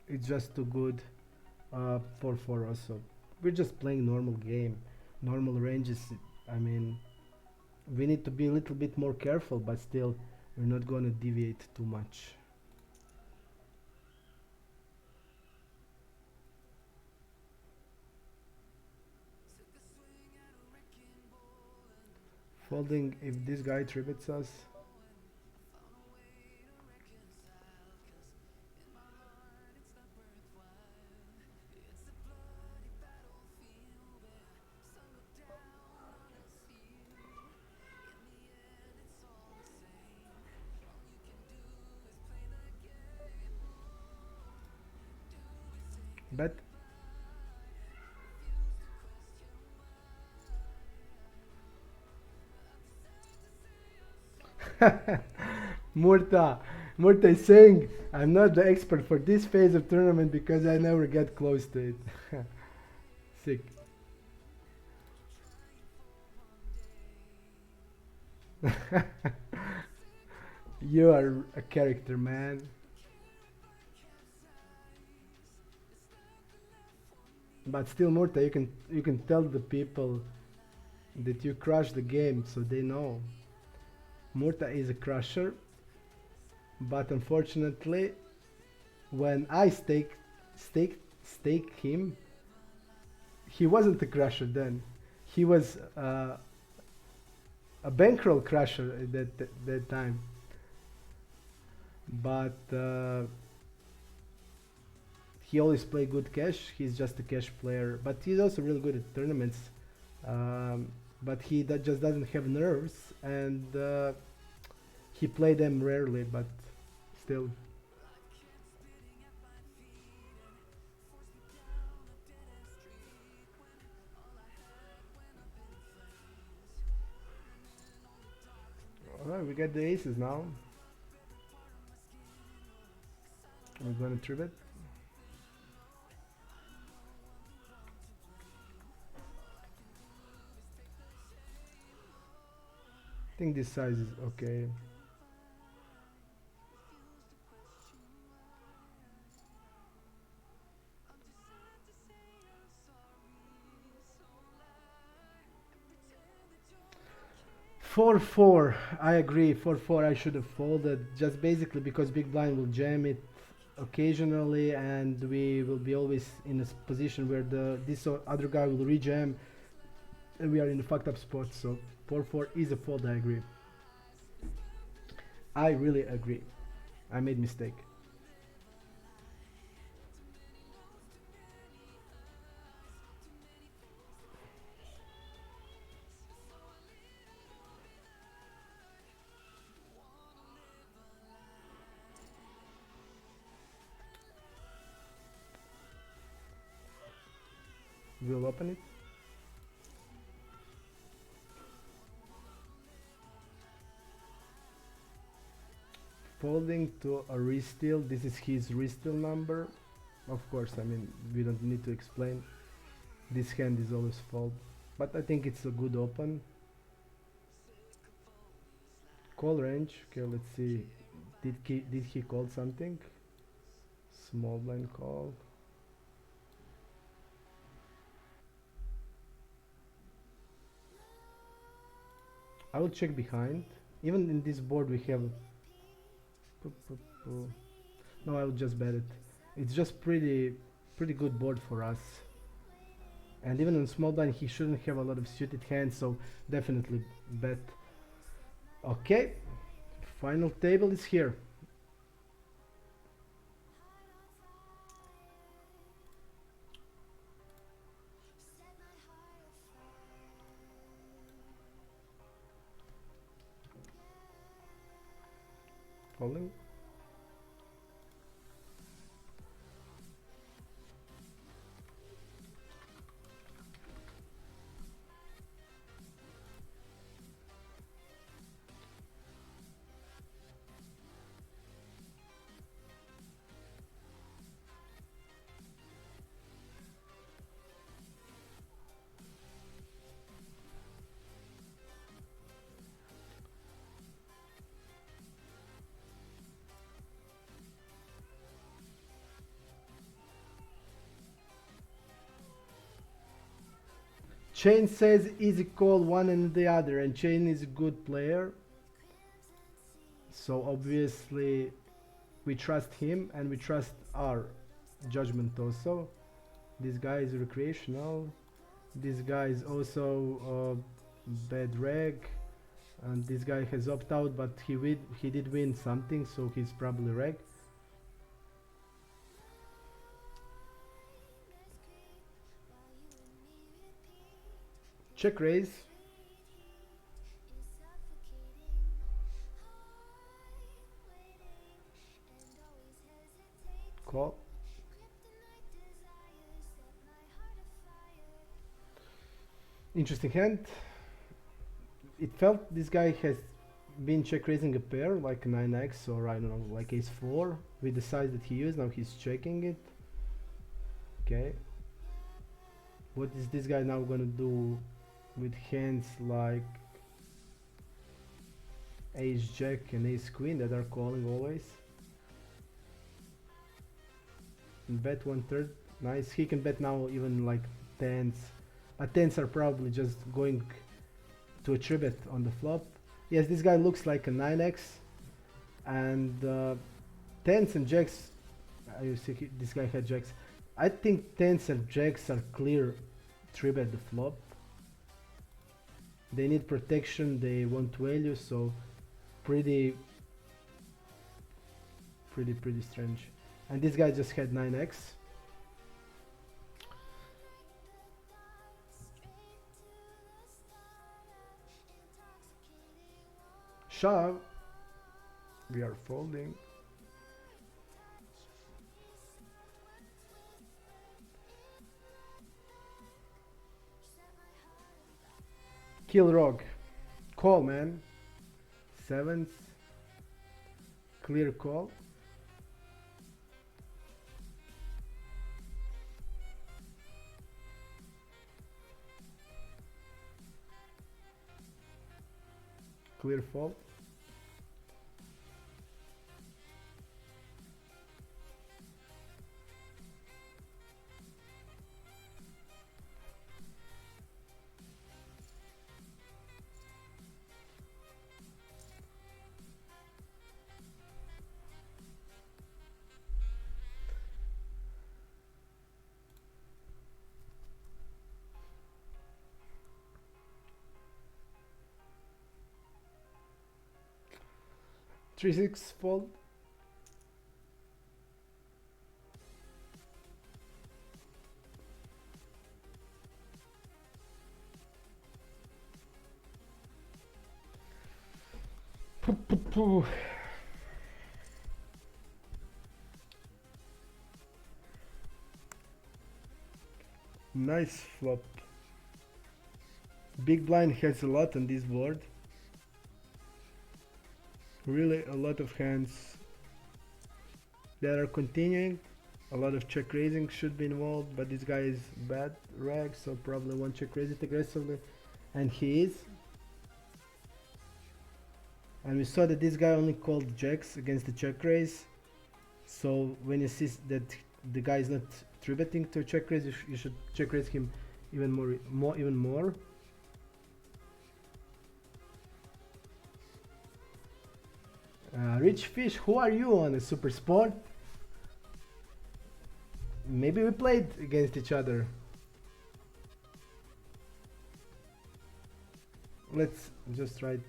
It's just too good for us. So we're just playing normal game, normal ranges. I mean, we need to be a little bit more careful, but still, we're not going to deviate too much. Folding if this guy tributes us. Bet. Murta, Murta is saying I'm not the expert for this phase of tournament because I never get close to it. Sick. You are a character, man. But still, Murta, you can tell the people that you crush the game, so they know. Murta is a crusher, but unfortunately, when I stake him, he wasn't a crusher then. He was a bankroll crusher at that time. But he always play good cash. He's just a cash player, but he's also really good at tournaments. But he just doesn't have nerves, and he play them rarely. But still. Alright, we got the aces now. We're gonna trip it. I think this size is okay. 4-4. I agree. 4-4. I should have folded just basically because big blind will jam it occasionally, and we will be always in a position where this other guy will rejam, and we are in a fucked up spot. So 4-4 is a fold. I agree. I really agree. I made mistake. We'll open it. Folding to a resteal. This is his resteal number. Of course, I mean, we don't need to explain. This hand is always fold. But I think it's a good open. Call range. Okay, let's see. Did he call something? Small blind call. I will check behind. Even in this board we have... No, I will just bet it. It's just pretty good board for us. And even on small blind he shouldn't have a lot of suited hands, so definitely bet. Okay, final table is here. Calling. Chain says easy call one and the other, and Chain is a good player, so obviously we trust him and we trust our judgment also. This guy is recreational, this guy is also bad reg, and this guy has opted out, but he did win something, so he's probably reg. Check raise. Call. Interesting hand. It felt this guy has been check raising a pair like 9x, or I don't know, like ace 4 with the size that he used. Now he's checking it. Okay, what is this guy now gonna do with hands like ace jack and ace queen that are calling always? And bet 1/3. Nice. He can bet now even like tens, but tens are probably just going to a three bet on the flop. Yes, this guy looks like a 9x, and tens and jacks. You see, this guy had jacks. I think tens and jacks are clear three bet the flop. They need protection, they want value, so pretty strange. And this guy just had 9x. Shove. We are folding. Kill Rogue. Call, man. Sevens. Clear call. Clear fold. 3-6 fold. Poo, poo, poo. Nice flop. Big blind has a lot on this board. Really a lot of hands that are continuing. A lot of check raising should be involved, but this guy is bad rag, so probably won't check raise it aggressively. And he is. And we saw that this guy only called jacks against the check raise. So when you see that the guy is not 3-betting to check raise, you should check raise him even more. Rich Fish, who are you on a Super Sport? Maybe we played against each other. Let's just write.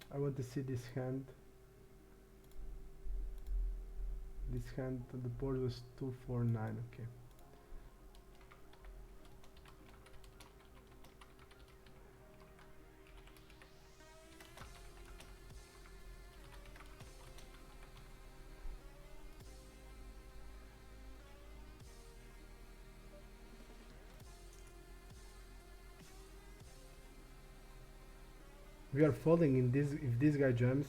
I want to see this hand. This hand on the board was 2-4-9, okay. We are folding in this if this guy jams.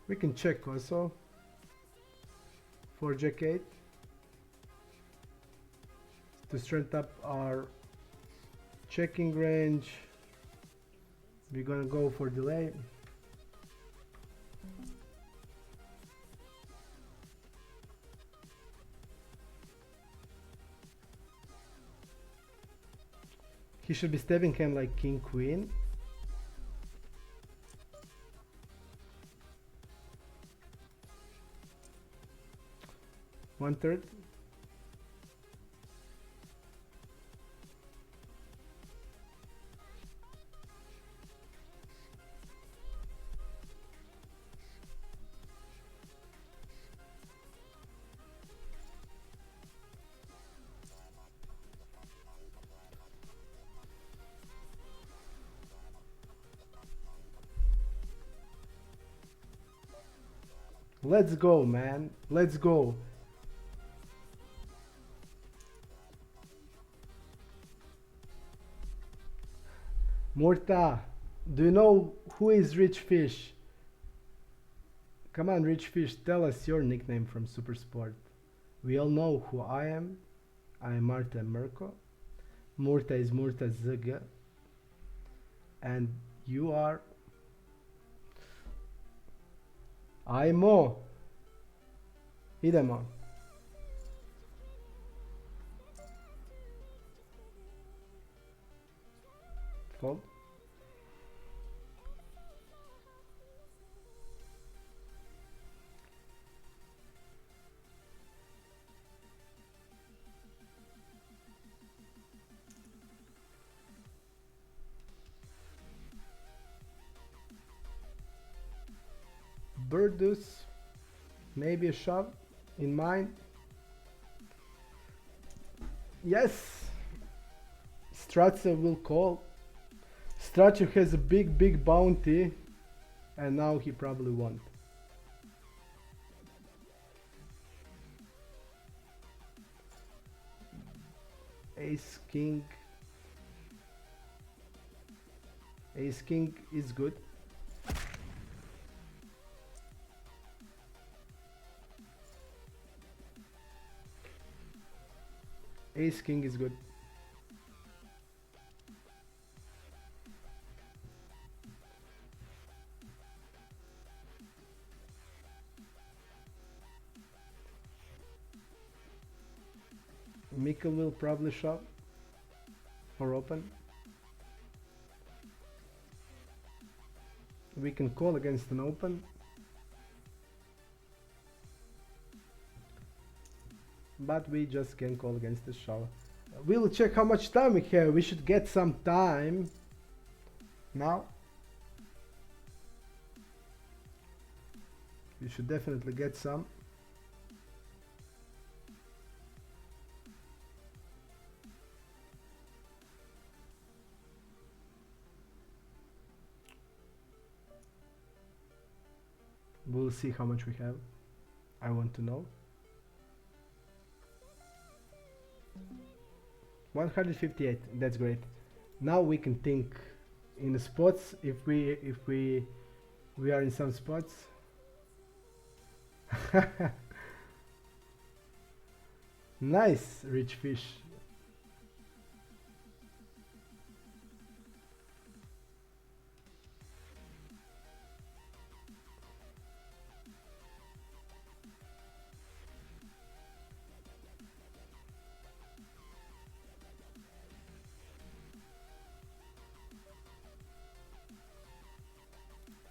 We can check also for Jack 8 to strengthen up our checking range. We're gonna go for delay. He should be stepping hand like king queen. One third. Let's go, man. Let's go. Murta, do you know who is Rich Fish? Come on, Rich Fish, tell us your nickname from Super Sport. We all know who I am. I am Marta Merko. Murta is Murta Zaga. And you are... Ajmo. Idemo. Fold. Burdus, maybe a shove in mine. Yes! Stratzer will call. Stratzer has a big bounty, and now he probably won't. Ace King. Ace King is good. Ace King is good. Mikkel will probably shove or open. We can call against an open. But we just can call against the shove. We'll check how much time we have. We should get some time now. We should definitely get some. We'll see how much we have. I want to know. 158. That's great. Now we can think in the spots if we are in some spots. Nice, rich fish.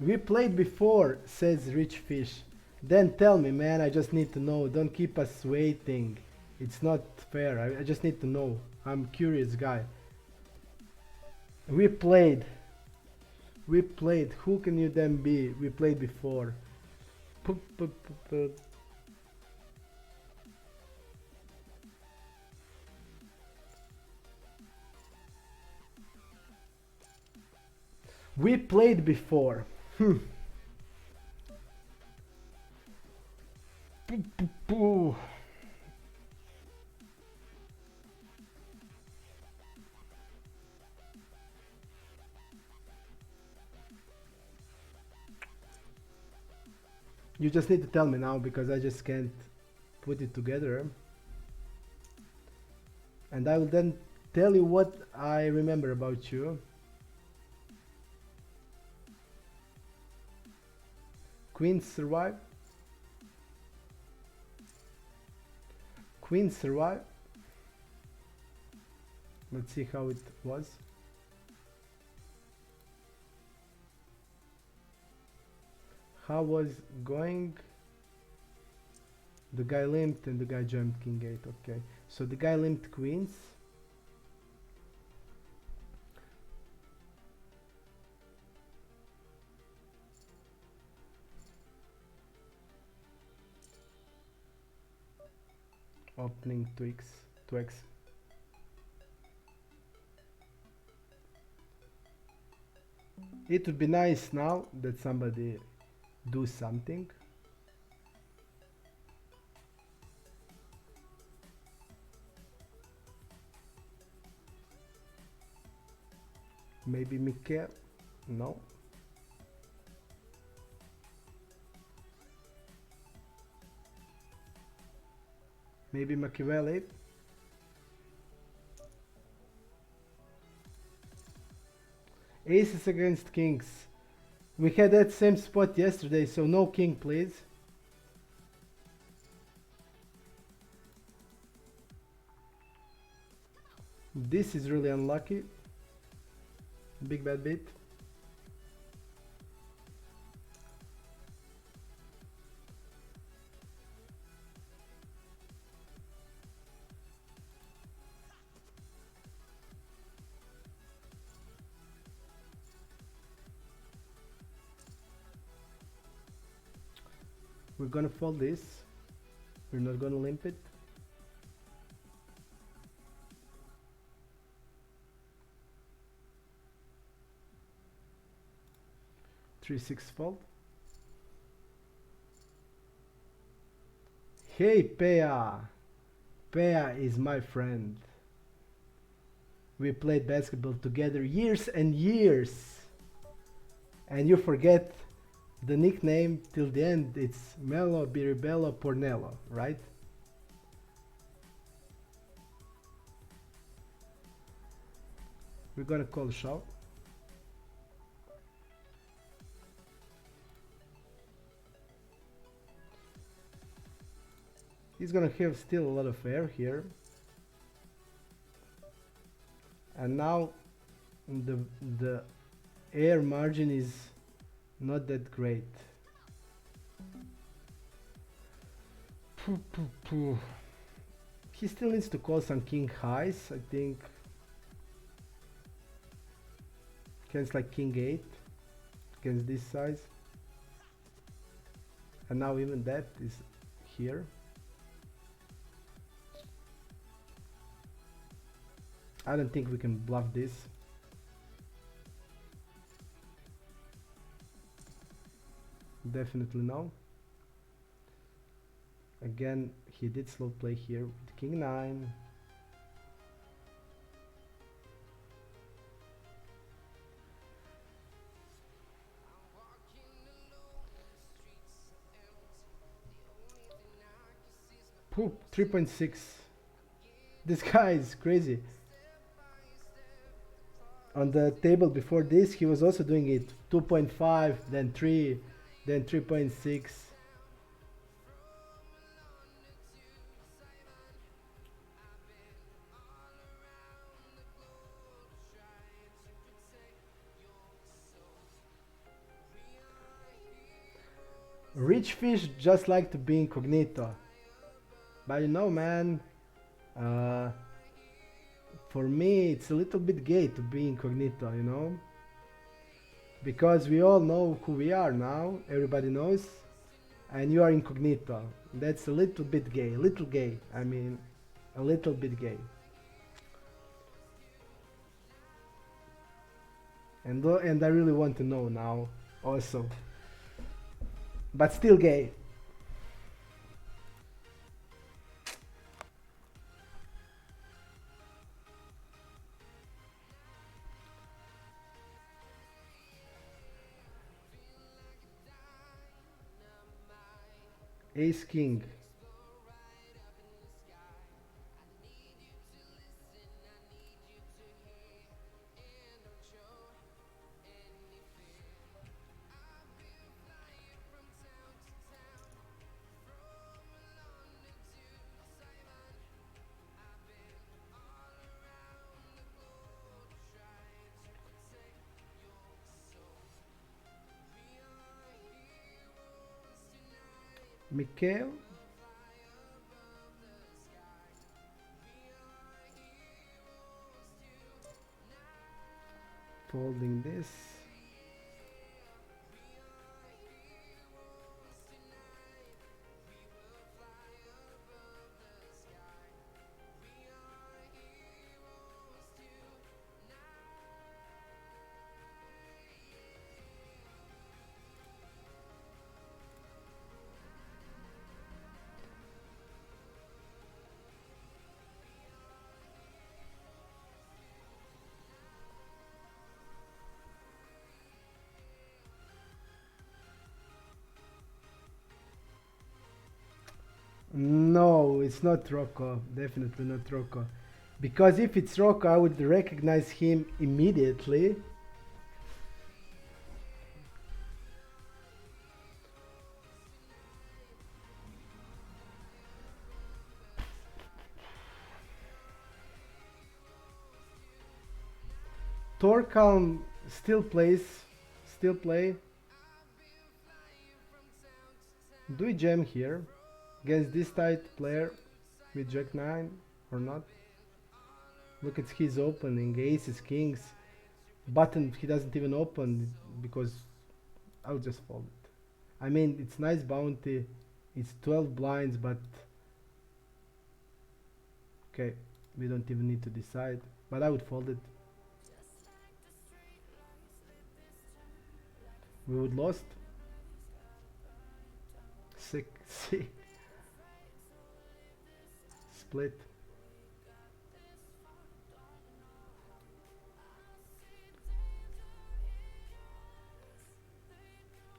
We played before, says Rich Fish. Then tell me, man, I just need to know. Don't keep us waiting. It's not fair. I just need to know. I'm curious guy. We played. We played. Who can you then be? We played before. We played before. You just need to tell me now because I just can't put it together. And I will then tell you what I remember about you. Queen survive. Queen survive. Let's see how it was. How was going? The guy limped and the guy jumped king 8. Okay, so the guy limped queens. Opening 2x. It would be nice now that somebody do something. Maybe Mikkel? No. Maybe Machiavelli? Aces against kings. We had that same spot yesterday, so no king, please. This is really unlucky. Big bad bit. We're gonna fold this. We're not gonna limp it. Three six fold. Hey Pea! Pea is my friend. We played basketball together years and years. And you forget the nickname till the end. It's Melo Biribello Pornello, right? We're gonna call shove. He's gonna have still a lot of air here. And now the air margin is not that great. He still needs to call some king highs, I think. Against like king 8 against this size. And now even that is here. I don't think we can bluff this. Definitely no. Again, he did slow play here with king 9. Poop, 3.6. This guy is crazy. On the table before this, he was also doing it 2.5, then 3, then 3.6. Rich fish just like to be incognito. But you know, man, for me it's a little bit gay to be incognito, you know? Because we all know who we are now, everybody knows, and you are incognito. That's a little bit gay, I mean, a little bit gay. And I really want to know now, also. But still gay. Ace King. Mikhail. Folding this. No, it's not Rocco. Definitely not Rocco. Because if it's Rocco, I would recognize him immediately. Torkalm still plays. Still play. Do we jam here? Against this tight player with Jack 9 or not? Look at his opening, aces, kings, button he doesn't even open because I'll just fold it. I mean, it's nice bounty, It's 12 blinds, but okay, we don't even need to decide. But I would fold it. We would lost. Sick. See. Split.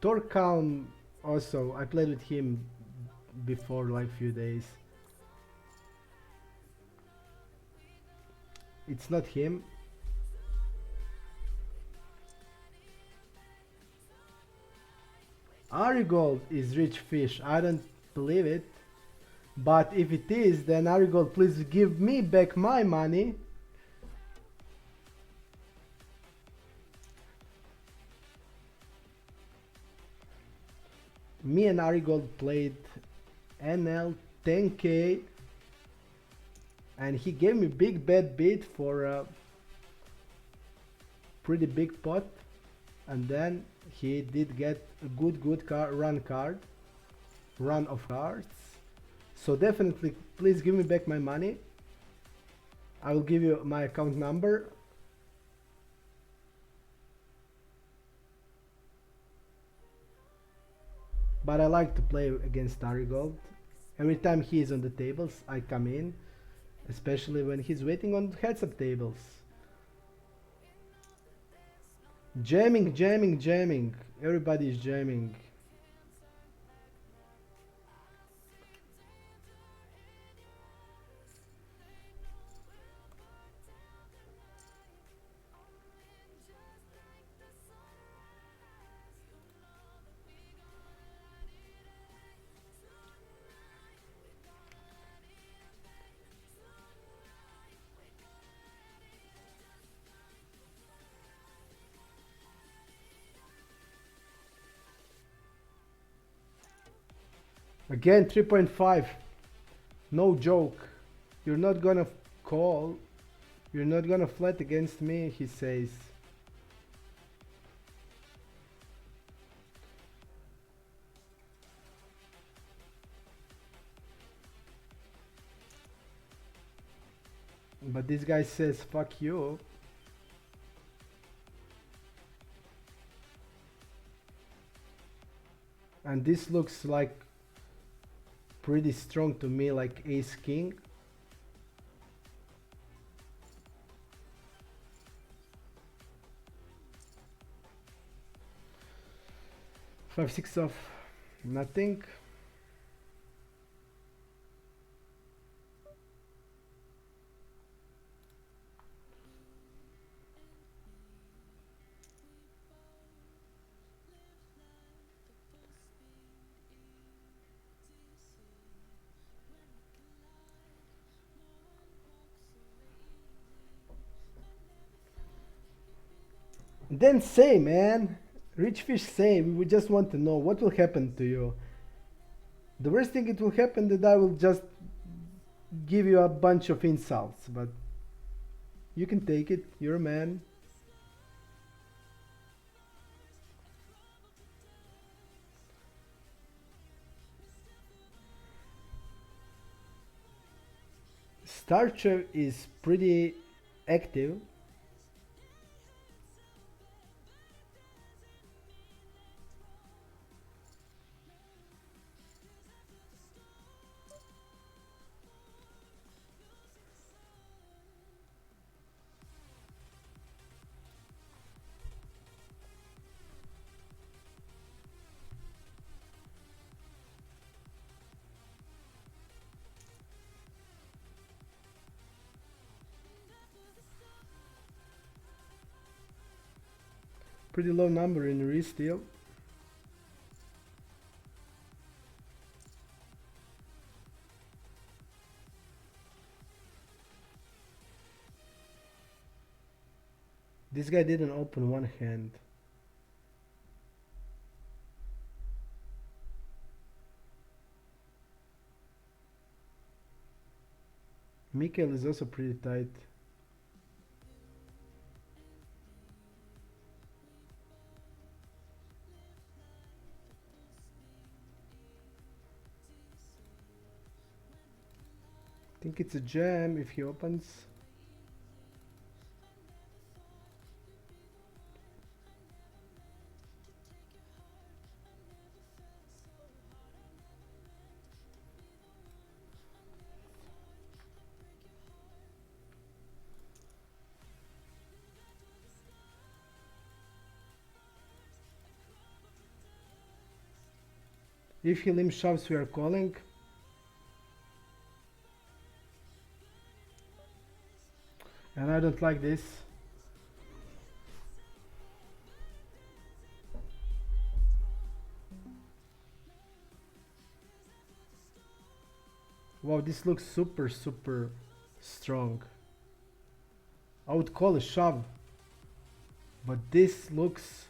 Torkalm also, I played with him before like few days. It's not him. Arigold is rich fish. I don't believe it. But if it is, then Arigold, please give me back my money. Me and Arigold played NL 10k and he gave me big bad bid for a pretty big pot, and then he did get a good run of cards. So definitely please give me back my money. I will give you my account number. But I like to play against Arigold. Every time he is on the tables, I come in, especially when he's waiting on heads-up tables. Jamming, jamming, jamming. Everybody is jamming. Again, 3.5. No joke. You're not gonna call. You're not gonna flat against me, he says. But this guy says, fuck you. And this looks like pretty strong to me, like ace king. Five, six of nothing. Then say, man. Rich fish say, we just want to know what will happen to you. The worst thing it will happen that I will just give you a bunch of insults, but you can take it, you're a man. Starcher is pretty active. Pretty low number in re-steal. This guy didn't open one hand. Mikhail is also pretty tight. think it's a jam if he opens. If he limp shoves, we are calling. And I don't like this. Wow, this looks super strong. I would call a shove, but this looks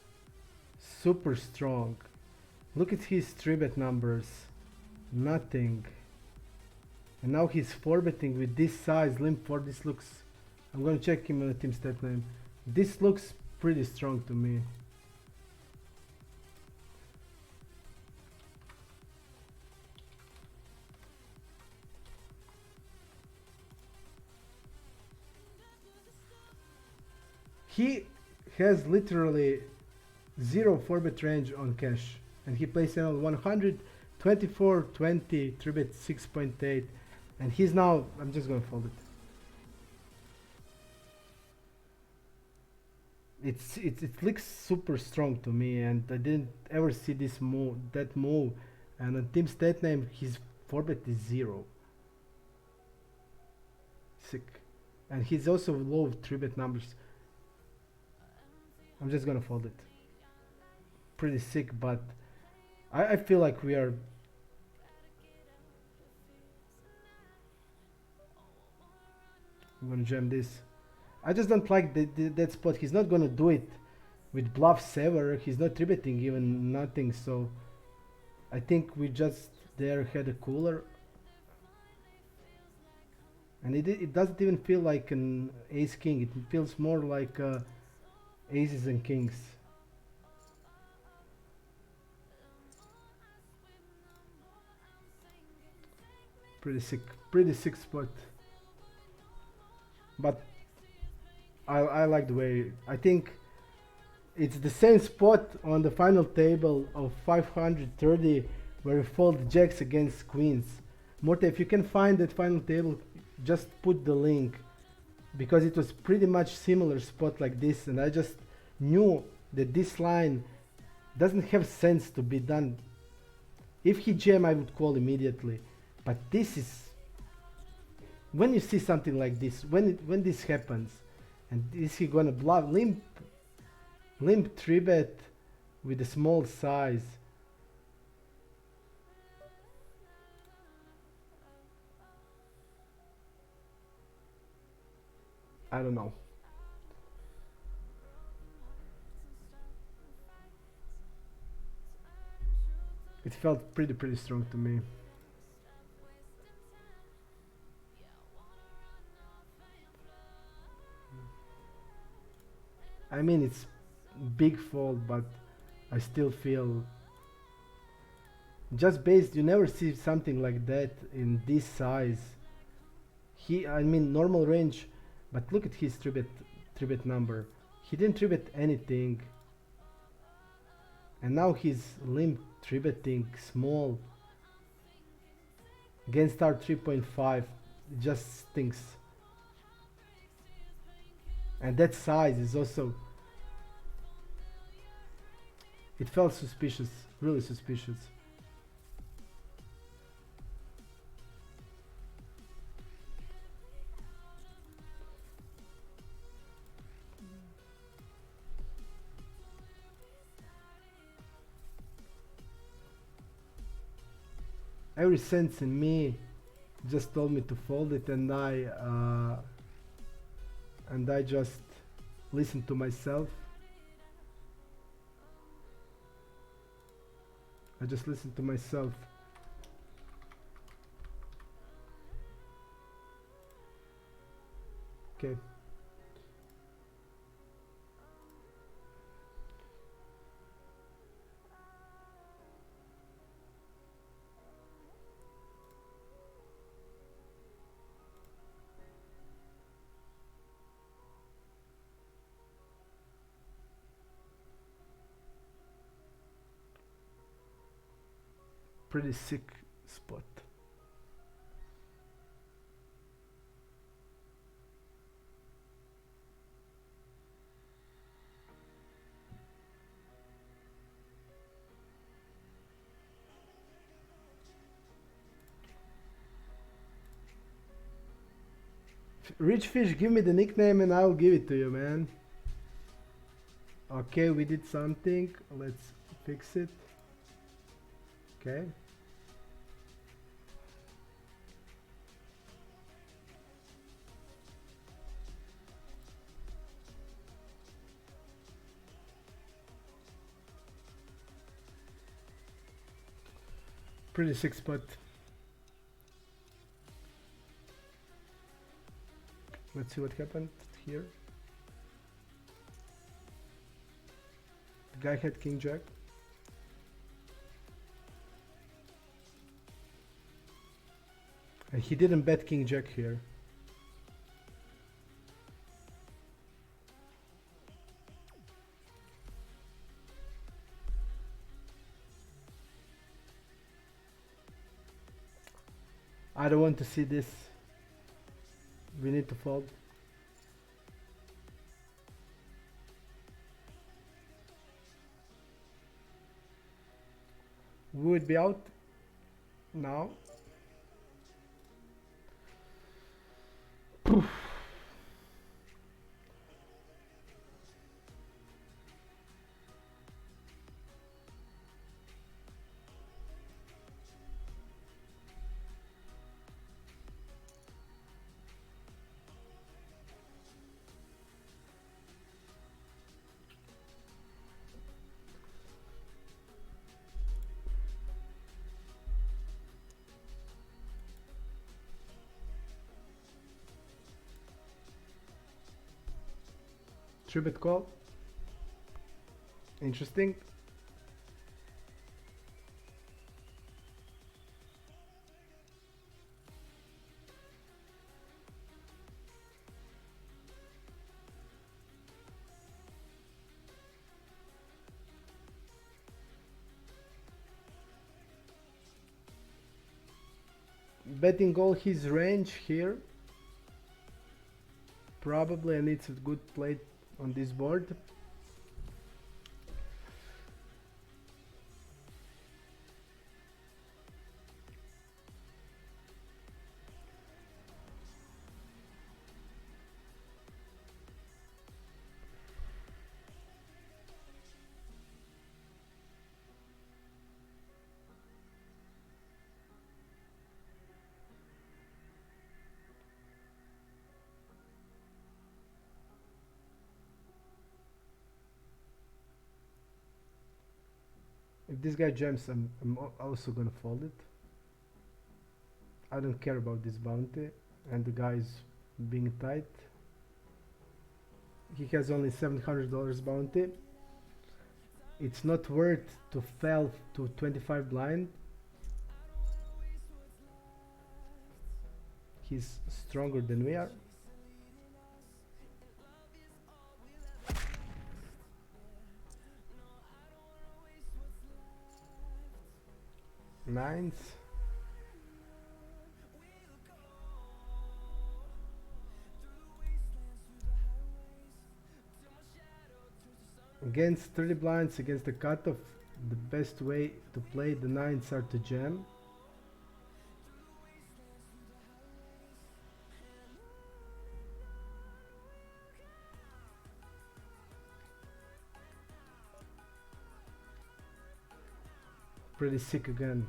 super strong. Look at his 3-bet numbers. Nothing. And now he's 4-betting with this size, limp 4. This looks... I'm gonna check him on the team stat name. This looks pretty strong to me. He has literally 0 4-bet range on cash, and he plays around 124, 20, 3-bet 6.8, and he's now... I'm just gonna fold it. It looks super strong to me, and I didn't ever see this move, that move. And on team stat name, his 4-bet is 0. Sick. And he's also low 3-bet numbers. I'm just gonna fold it. Pretty sick, but I feel like we are... I'm gonna jam this. I just don't like that spot. He's not gonna do it with bluffs ever. He's not 3-betting even nothing, so I think we just there had a cooler. And it doesn't even feel like an ace king. It feels more like aces and kings. Pretty sick spot. But I like the way... I think it's the same spot on the final table of 530 where we fold jacks against queens. Morte, if you can find that final table, just put the link, because it was pretty much similar spot like this, and I just knew that this line doesn't have sense to be done. If he jam, I would call immediately, but this is... when you see something like this, when this happens, and is he gonna bluff limp 3-bet with a small size? I don't know. It felt pretty strong to me. I mean, it's big fold, but I still feel just based, you never see something like that in this size. I mean, normal range, but look at his 3-bet number. He didn't 3-bet anything, and now he's limp 3-betting small against our 3.5. It just stinks. And that size is also... it felt suspicious, really suspicious. Every sense in me just told me to fold it, and I just listened to myself. I just listened to myself. Okay. Pretty sick spot. Rich Fish, give me the nickname and I'll give it to you, man. Okay, we did something. Let's fix it. Okay. Pretty sick spot. Let's see what happened here. The guy had King Jack. And he didn't bet King Jack here. I don't want to see this. We need to fold. We would be out now. Poof. Tribute call. Interesting. Betting all his range here. Probably, and it's a good play on this board. If this guy jumps, I'm also gonna fold it. I don't care about this bounty, and the guy is being tight. He has only $700 bounty. It's not worth to fail to 25 blind. He's stronger than we are. Nines. Against 30 blinds, against the cutoff, the best way to play the nines are to jam. Pretty sick again.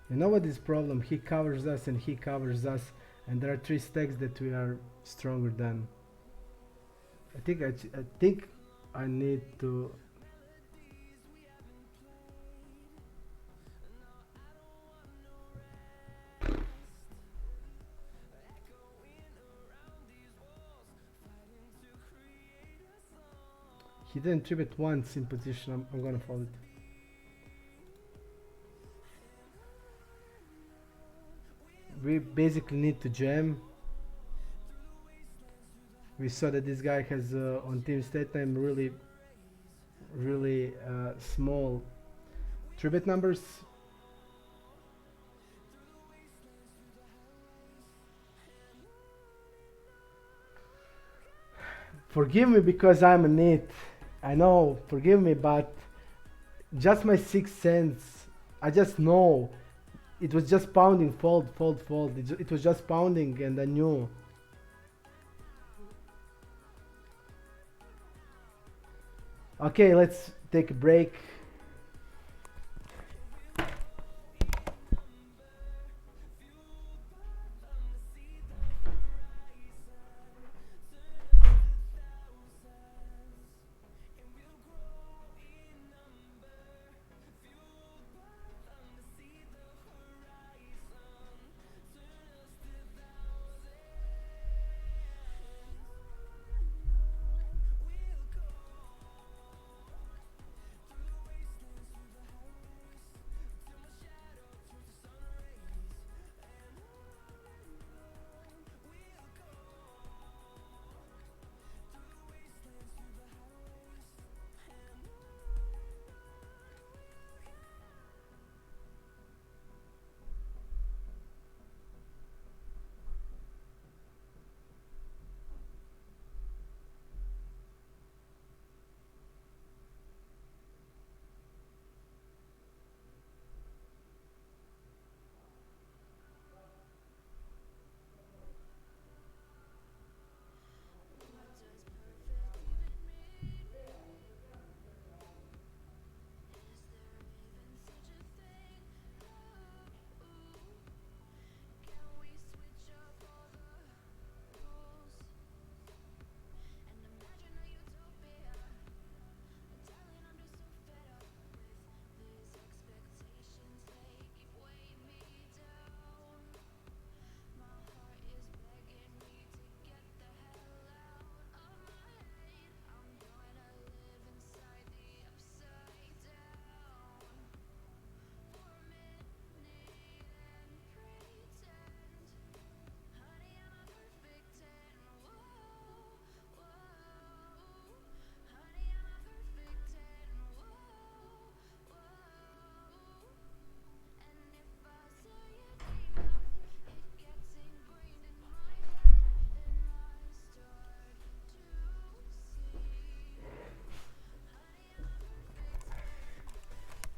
You know what is problem? He covers us and he covers us, and there are 3 stacks that we are stronger than. I think I need to. He didn't tribute once in position. I'm gonna fold it. we basically need to jam. We saw that this guy has on team state time really small 3-bit numbers. Forgive me because I'm a nit. I know, forgive me, but just my sixth sense. I just know. It was just pounding, fold, fold, fold. It was just pounding, and I knew. Okay, let's take a break.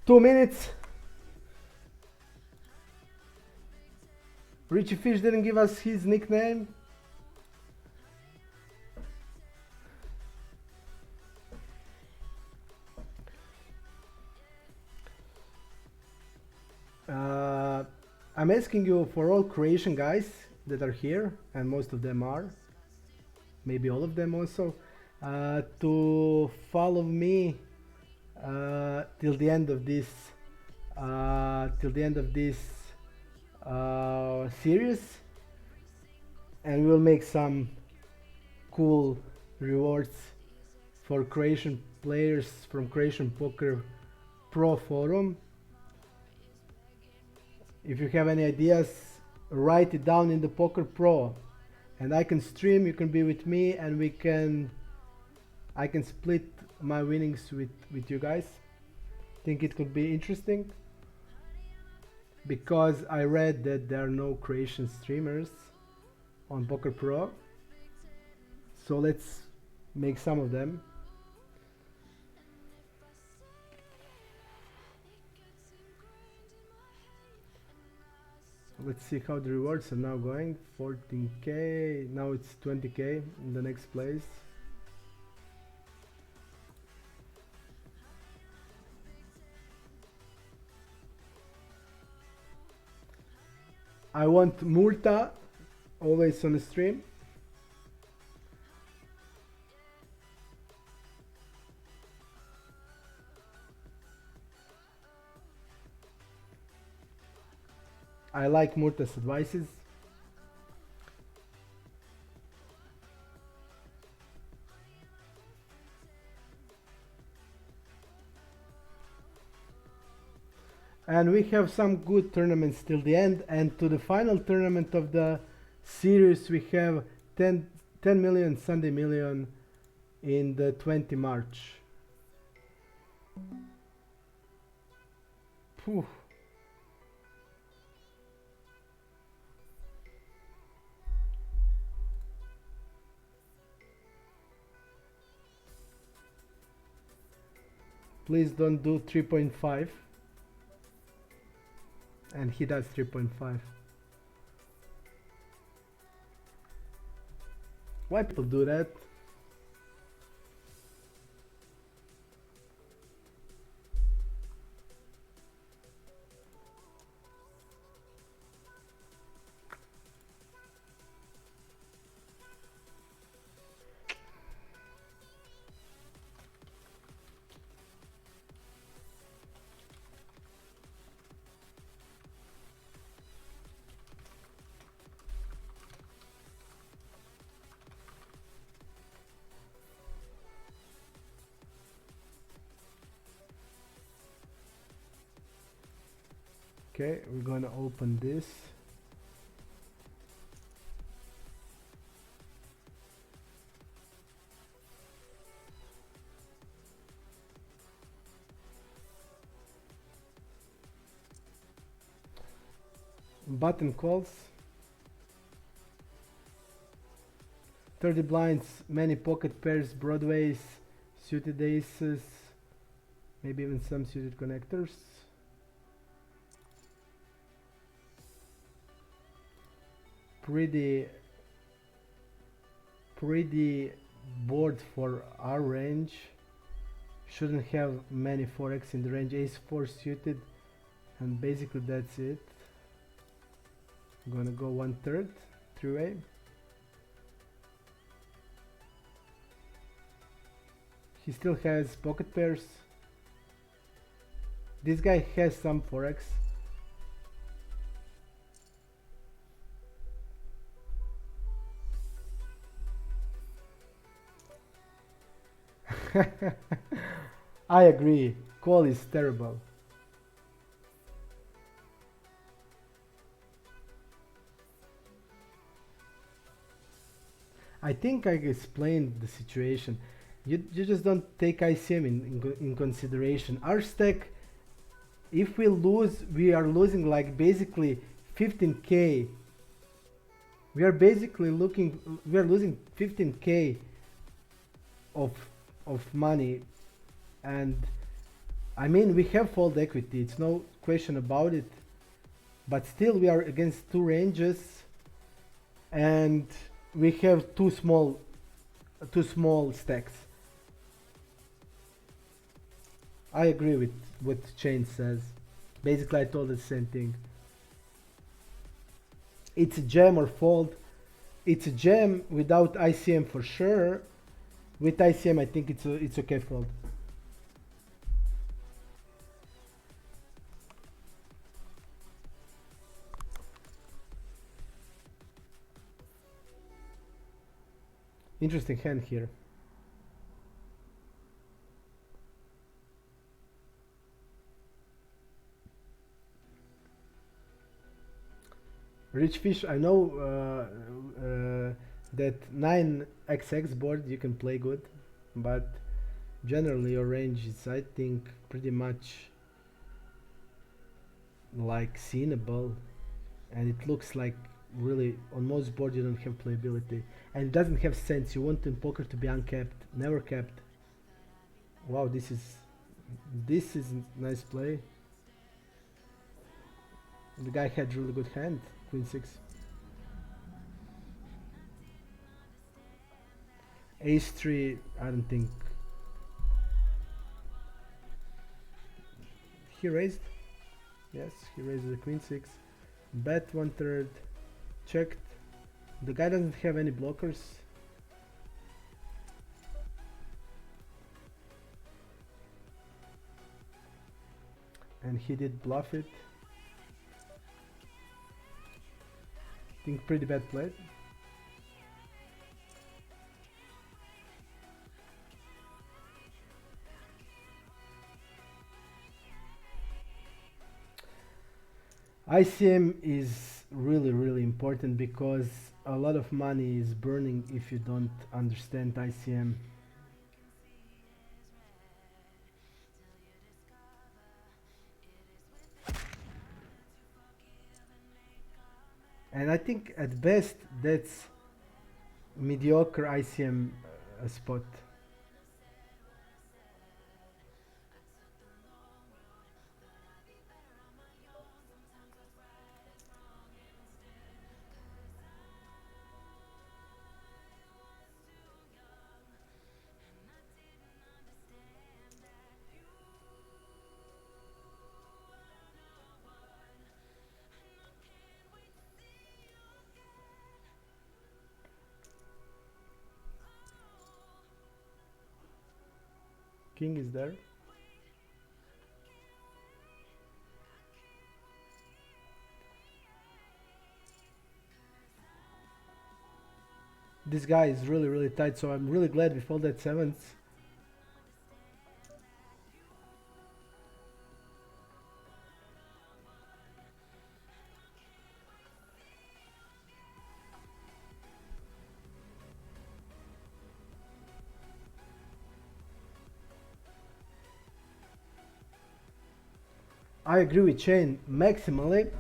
Two minutes. Richie Fish didn't give us his nickname. I'm asking you for all Croatian guys that are here, and most of them are, maybe all of them also, to follow me till the end of this series, and we'll make some cool rewards for Croatian players from Croatian Poker Pro Forum. If you have any ideas, write it down in the Poker Pro, and I can stream. You can be with me, and I can split my winnings with you guys. Think it could be interesting, because I read that there are no Croatian streamers on Poker Pro, so let's make some of them. Let's see how the rewards are now going. 14k, now it's 20k in the next place. I want Murta always on the stream. I like Murta's advices. And we have some good tournaments till the end, and to the final tournament of the series we have 10 million Sunday Million in the 20 March. Phew. Please don't do 3.5. And he does 3.5. Why people do that? Okay, we're gonna open this. Button calls. 30 blinds, many pocket pairs, broadways, suited aces, maybe even some suited connectors. Pretty board for our range. Shouldn't have many 4x in the range. Ace 4 suited, and basically that's it. I'm gonna go 1/3 3-way. He still has pocket pairs. This guy has some 4x. I agree. Call is terrible. I think I explained the situation. You just don't take ICM in consideration. Our stack, if we lose, we are losing like basically 15k. We are losing 15k of money, and I mean we have fold equity, it's no question about it, but still we are against two ranges and we have two small stacks. I agree with what Chain says. Basically I told the same thing. It's a jam or fold. It's a jam without ICM for sure. With ICM, I think it's okay fold. Interesting hand here. Rich Fish, I know that 9xx board you can play good, but generally your range is, I think, pretty much like seenable, and it looks like really on most boards you don't have playability, and it doesn't have sense. You want in poker to be uncapped, never capped. Wow, this is nice play. The guy had really good hand, Queen 6. Ace 3, I don't think. He raised? Yes, he raised the Queen 6. Bet 1/3. Checked. The guy doesn't have any blockers. And he did bluff it. I think pretty bad play. ICM is really important because a lot of money is burning if you don't understand ICM. And I think at best that's mediocre ICM spot. King is there. This guy is really tight, so I'm really glad we folded sevens. I agree with Shane maximally.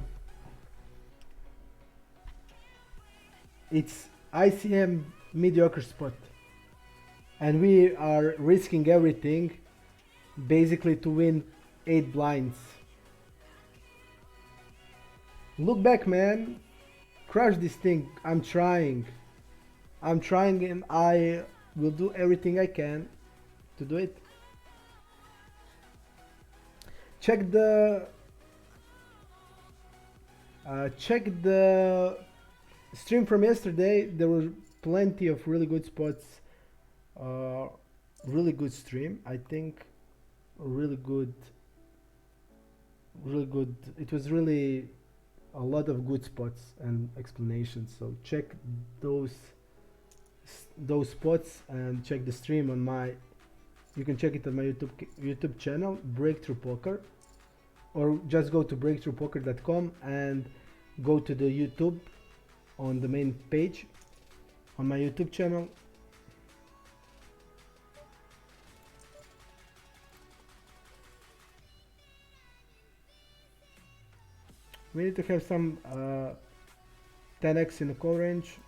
It's ICM mediocre spot. And we are risking everything basically to win 8 blinds. Look back, man. Crush this thing. I'm trying. I'm trying and I will do everything I can to do it. Check the stream from yesterday. There were plenty of really good spots. Really good stream. I think really good. Really good. It was really a lot of good spots and explanations. So check those spots and check the stream on my. You can check it on my YouTube channel, Breakthrough Poker, or just go to breakthroughpoker.com and go to the YouTube on the main page on my YouTube channel. We need to have some 10x in the call range.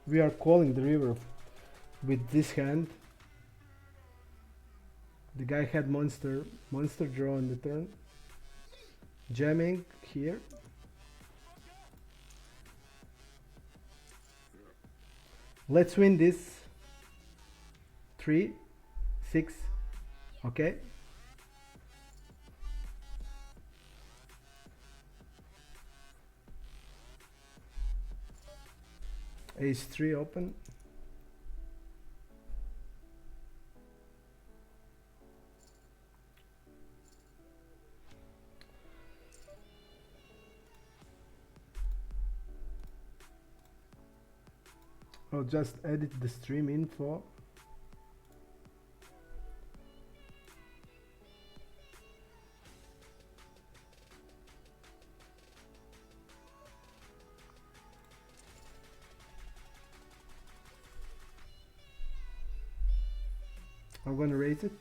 We are calling the river with this hand. The guy had monster draw on the turn. Jamming here. Let's win this. 3, 6, okay. Ace 3 open. I'll just edit the stream info. I'm gonna raise it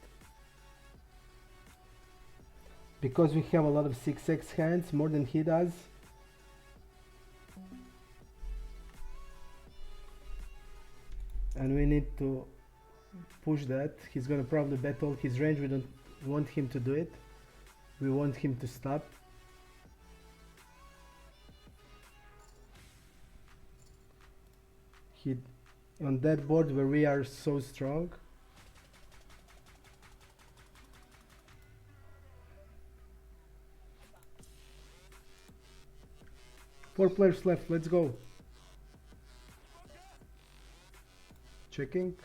because we have a lot of 6x hands, more than he does. And we need to push that. He's gonna probably bet all his range. We don't want him to do it. We want him to stop. He on that board where we are so strong. Four players left, let's go. Checking.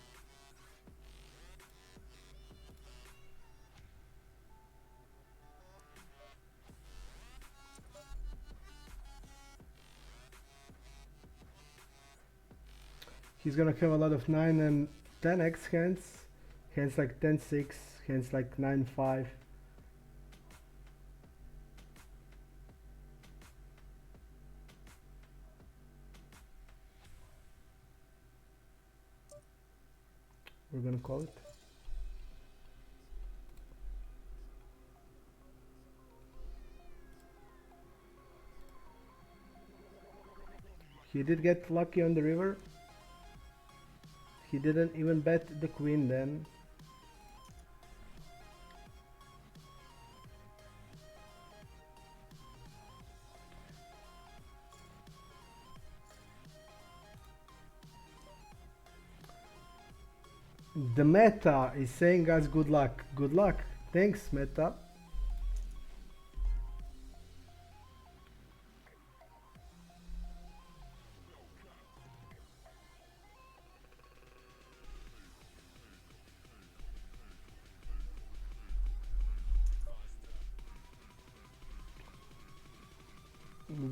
He's gonna have a lot of 9 and 10x hands. Hands like 10-6, hands like 9-5. We're gonna call it. He did get lucky on the river. He didn't even bet the queen then. The meta is saying us good luck. Good luck. Thanks, meta.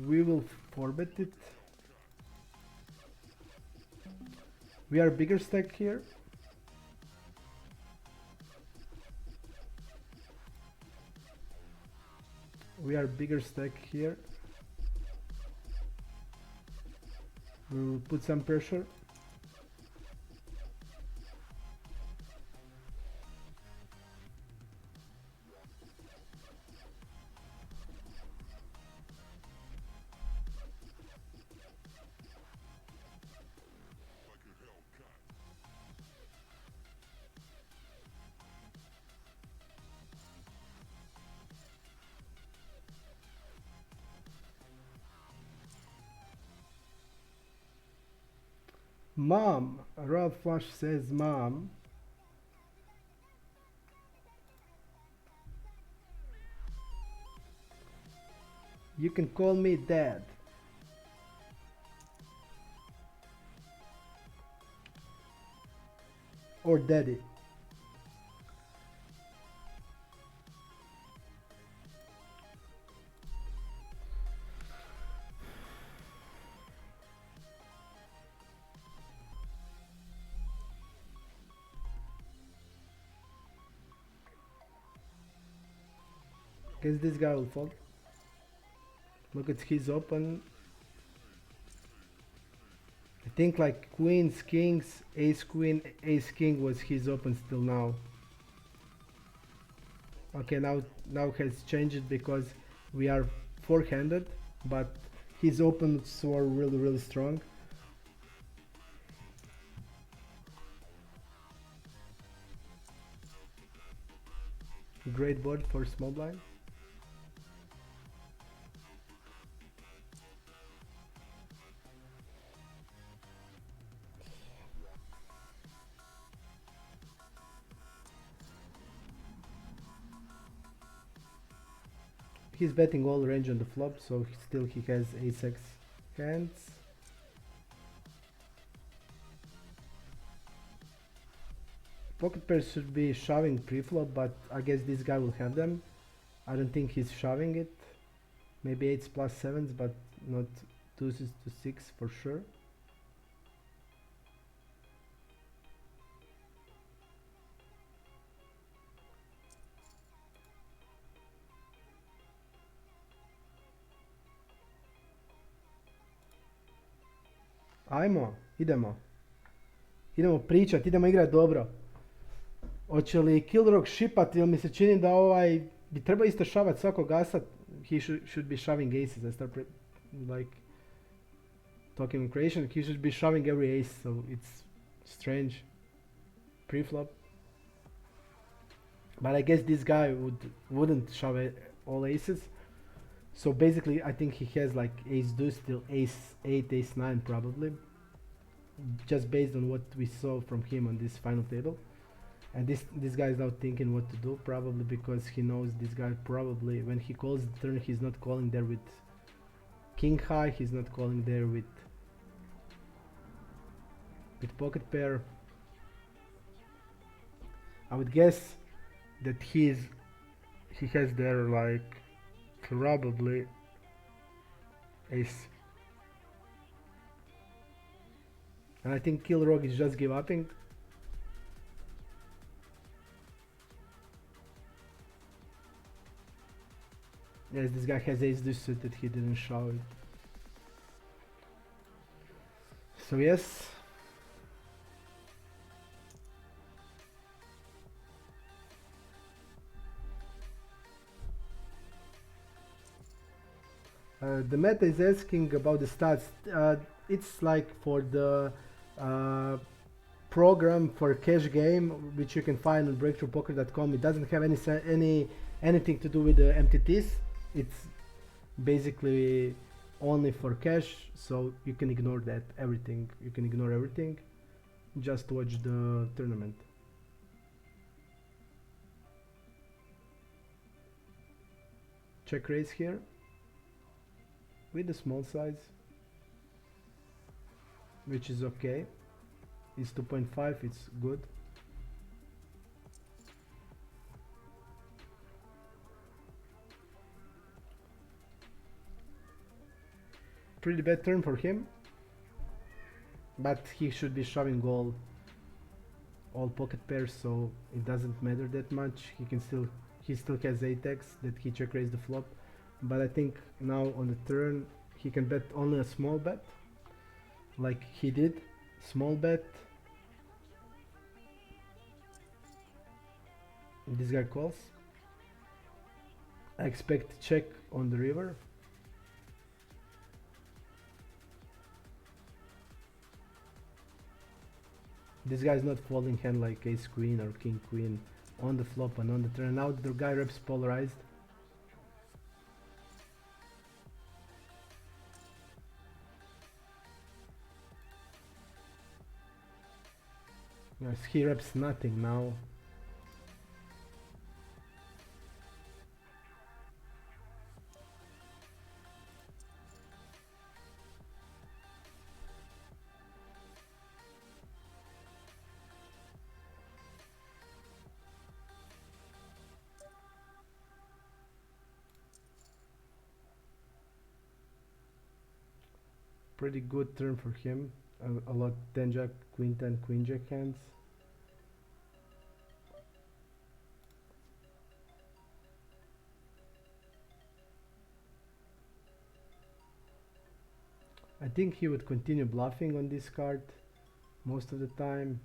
We will forbet it. We are bigger stack here. We are bigger stack here. We will put some pressure. Mom, Ralph Flush says mom. You can call me dad. Or daddy. Guess this guy will fold. Look at his open. I think like queens, kings, ace queen, ace king was his open still now. Okay, now has changed because we are four-handed, but his opens were really strong. Great board for small blind. He's betting all range on the flop, so still he has ace-x hands. Pocket pairs should be shoving pre-flop, but I guess this guy will have them. I don't think he's shoving it. Maybe 8s plus 7s, but not 2s to 6 for sure. Ajmo, idemo. Idemo pričat, idemo igrat dobro. Hoće li Kilrock šipat ili mi se čini da ovaj bi trebao isto šavat svakog asa. He should be shoving aces. I start like talking in Croatian. He should be shoving every ace, so it's strange. Pre-flop. But I guess this guy wouldn't shove all aces. So basically I think he has like ace deuce till ace 8, ace 9 probably. Just based on what we saw from him on this final table. And this guy is now thinking what to do, probably because he knows this guy probably when he calls the turn he's not calling there with king high, he's not calling there with pocket pair. I would guess that he has there like probably ace. And I think Kilrock is just give upping. Yes, this guy has ace deuce suited, he didn't show it. So yes. The meta is asking about the stats. It's like for the uh, program for cash game, which you can find on breakthroughpoker.com. It doesn't have anything to do with the MTTs. It's basically only for cash, so you can ignore that everything. You can ignore everything. Just watch the tournament. Check raise here with the small size, which is okay. It's 2.5, it's good. Pretty bad turn for him, but he should be shoving all pocket pairs, so it doesn't matter that much. He still has 8x that he check raised the flop, but I think now on the turn he can bet only a small bet, like he did. Small bet. This guy calls. I expect check on the river. This guy is not folding hand like ace queen or king queen on the flop and on the turn. Now the guy reps polarized. Yes, he reps nothing now. Pretty good turn for him. A lot 10 jack, queen 10, queen jack hands. I think he would continue bluffing on this card most of the time.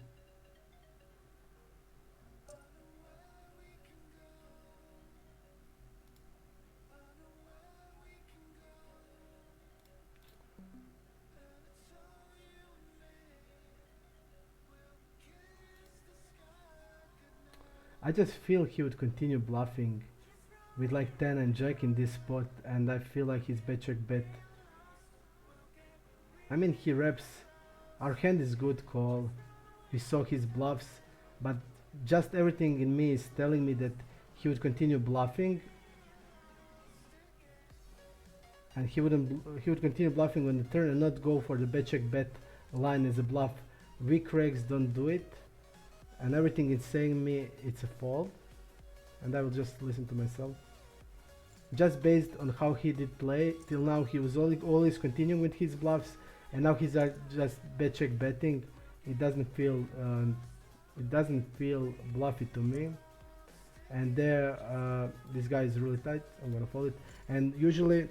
I just feel he would continue bluffing with like 10 and jack in this spot, and I feel like his bet check bet. I mean, he reps. Our hand is good call. We saw his bluffs, but just everything in me is telling me that he would continue bluffing, and he would continue bluffing on the turn and not go for the bet check bet line as a bluff. Weak regs don't do it, and everything is saying me it's a fold, and I will just listen to myself. Just based on how he did play till now, he was always continuing with his bluffs, and now he's just bet check betting. It doesn't feel bluffy to me. And there, this guy is really tight. I'm gonna fold it. And usually,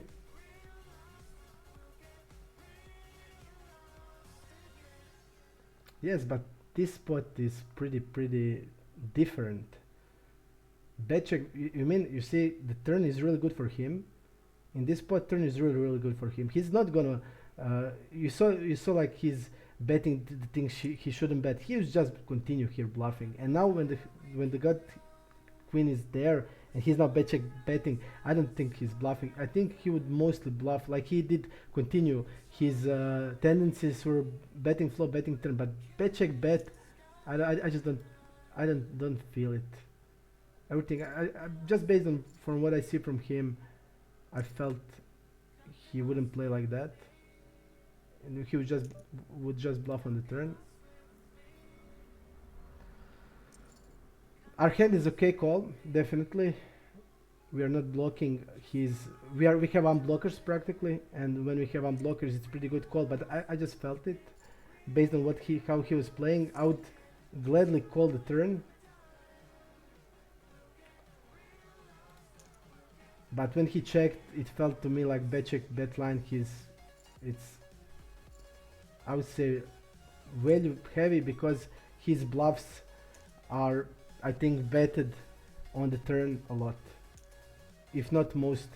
yes, but this spot is pretty different. Bet check. You mean you see the turn is really good for him. In this spot, turn is really good for him. He's not gonna. You saw like he's betting the things he shouldn't bet. He was just continue here bluffing. And now when the gut queen is there and he's not bet check betting, I don't think he's bluffing. I think he would mostly bluff like he did continue. His tendencies were betting flop, betting turn, but bet check bet. I just don't feel it. Everything I just based on from what I see from him, I felt he wouldn't play like that, and he would just bluff on the turn. Our hand is okay call, definitely. We are not blocking his. We have unblockers practically, and when we have unblockers, it's pretty good call. But I just felt it based on what how he was playing. I would gladly call the turn, but when he checked, it felt to me like bet check bet line. It's, I would say, value heavy because his bluffs are, I think, betted on the turn a lot, if not most.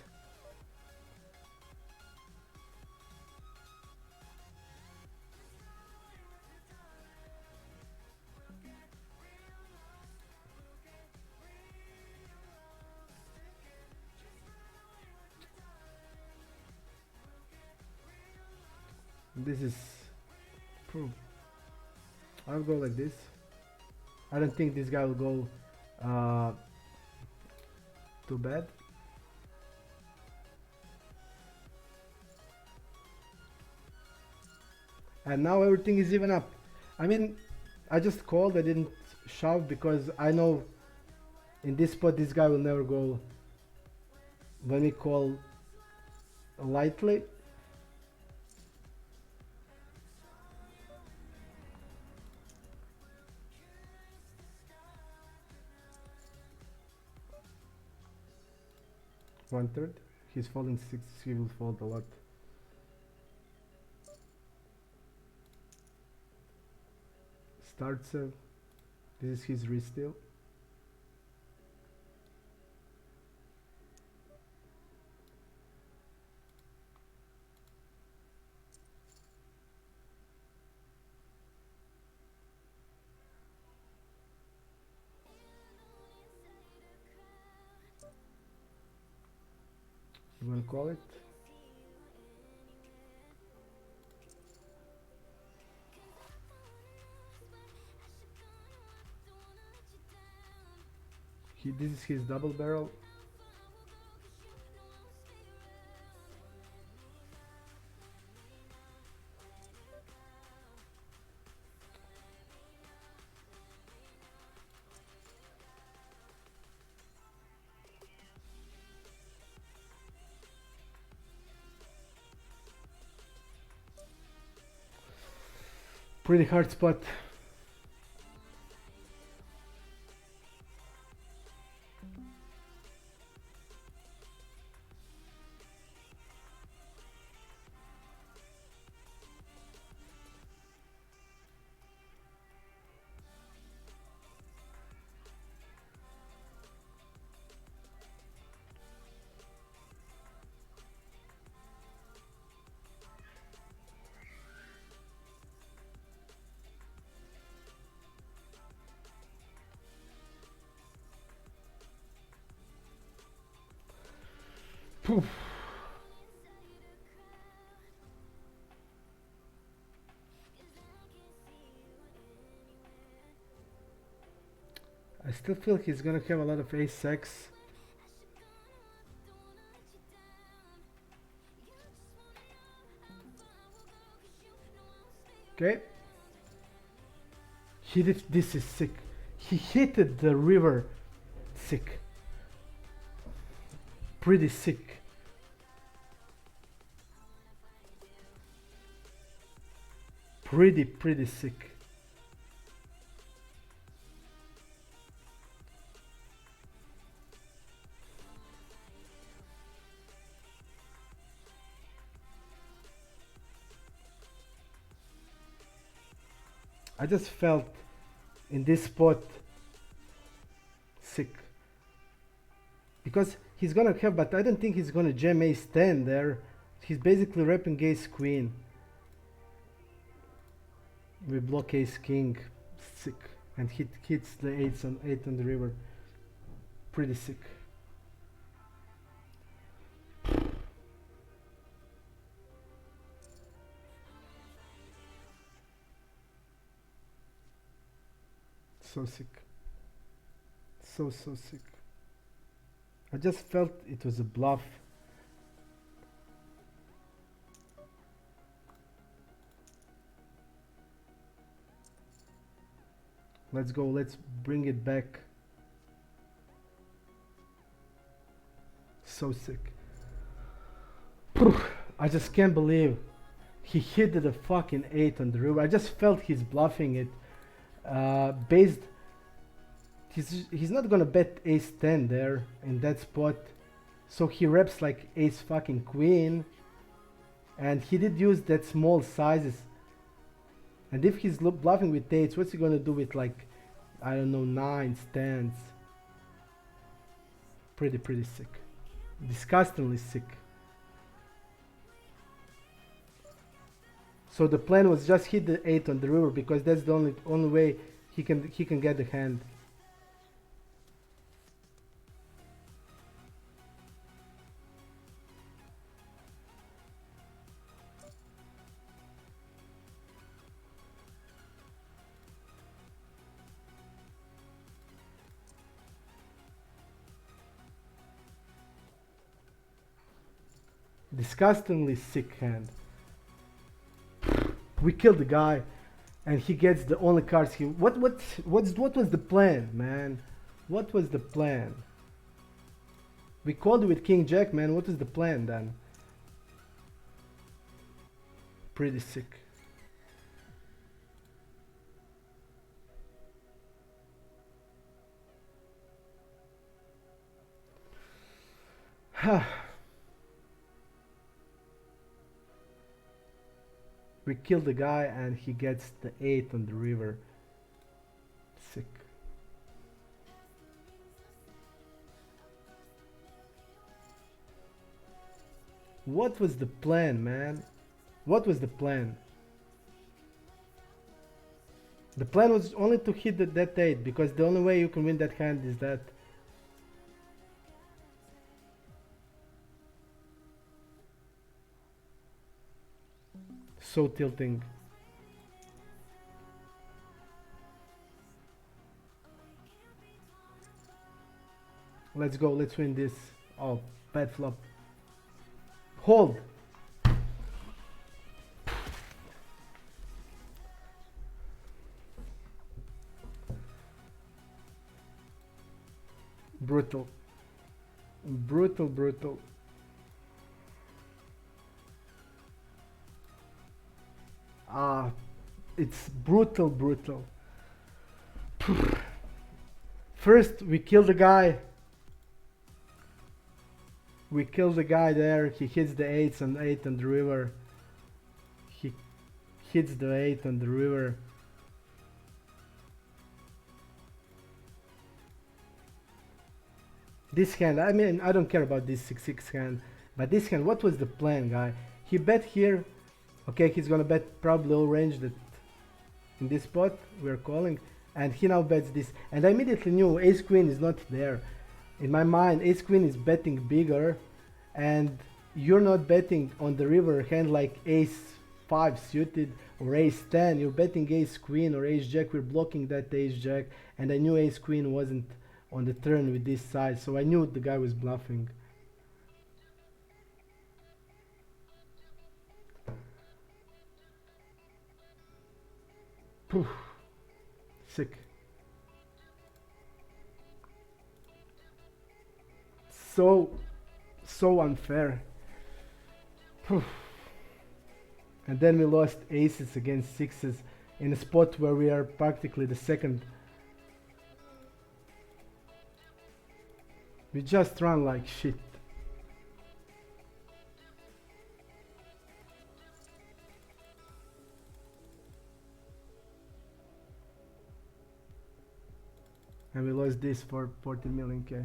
This is, I'll go like this. I don't think this guy will go too bad. And now everything is even up. I mean, I just called, I didn't shove because I know in this spot this guy will never go when we call lightly. One third. He's folding six, he will fold a lot. Starts, this is his re-steal. You wanna call it? This is his double barrel. Pretty hard spot. Poof. I still feel he's gonna have a lot of ace-x. Okay. This is sick. He hit the river. Sick. Pretty sick. Pretty sick. I just felt in this spot sick because he's gonna have, but I don't think he's gonna jam ace 10 there. He's basically repping ace queen. We block ace king, sick, and hits the 8 on the river. Pretty sick. So sick. So sick. I just felt it was a bluff. Let's go, let's bring it back So sick. I just can't believe he hit the fucking 8 on the river. I just felt he's bluffing it. Based, he's not gonna bet ace 10 there in that spot. So he reps like ace fucking queen. And he did use that small sizes. And if he's bluffing with eights, what's he gonna do with like, I don't know, 9s, 10s? Pretty sick. Disgustingly sick. So the plan was just hit the 8 on the river because that's the only way he can get the hand. Disgustingly sick hand. We killed the guy, and he gets the only cards he. What was the plan, man? What was the plan? We called it with King Jack, man. What is the plan then? Pretty sick. We kill the guy and he gets the 8 on the river. Sick. What was the plan, man? What was the plan? The plan was only to hit that 8 because the only way you can win that hand is that. So tilting. Let's go, let's win this. Oh, bad flop. Hold. Brutal. Brutal. It's brutal. First, we kill the guy. We kill the guy there. He hits the 8s and 8 on the river. He hits the 8 on the river. This hand, I mean, I don't care about this 6-6 hand, but this hand, what was the plan, guy? He bet here. Okay, he's gonna bet probably all range that in this spot we're calling, and he now bets this, and I immediately knew ace queen is not there. In my mind, ace queen is betting bigger, and you're not betting on the river hand like ace 5 suited or ace 10. You're betting ace queen or ace jack. We're blocking that ace jack, and I knew ace queen wasn't on the turn with this side, so I knew the guy was bluffing. Poof. Sick. So unfair. Poof. And then we lost aces against sixes in a spot where we are practically the second. We just run like shit. And we lost this for 40 million K.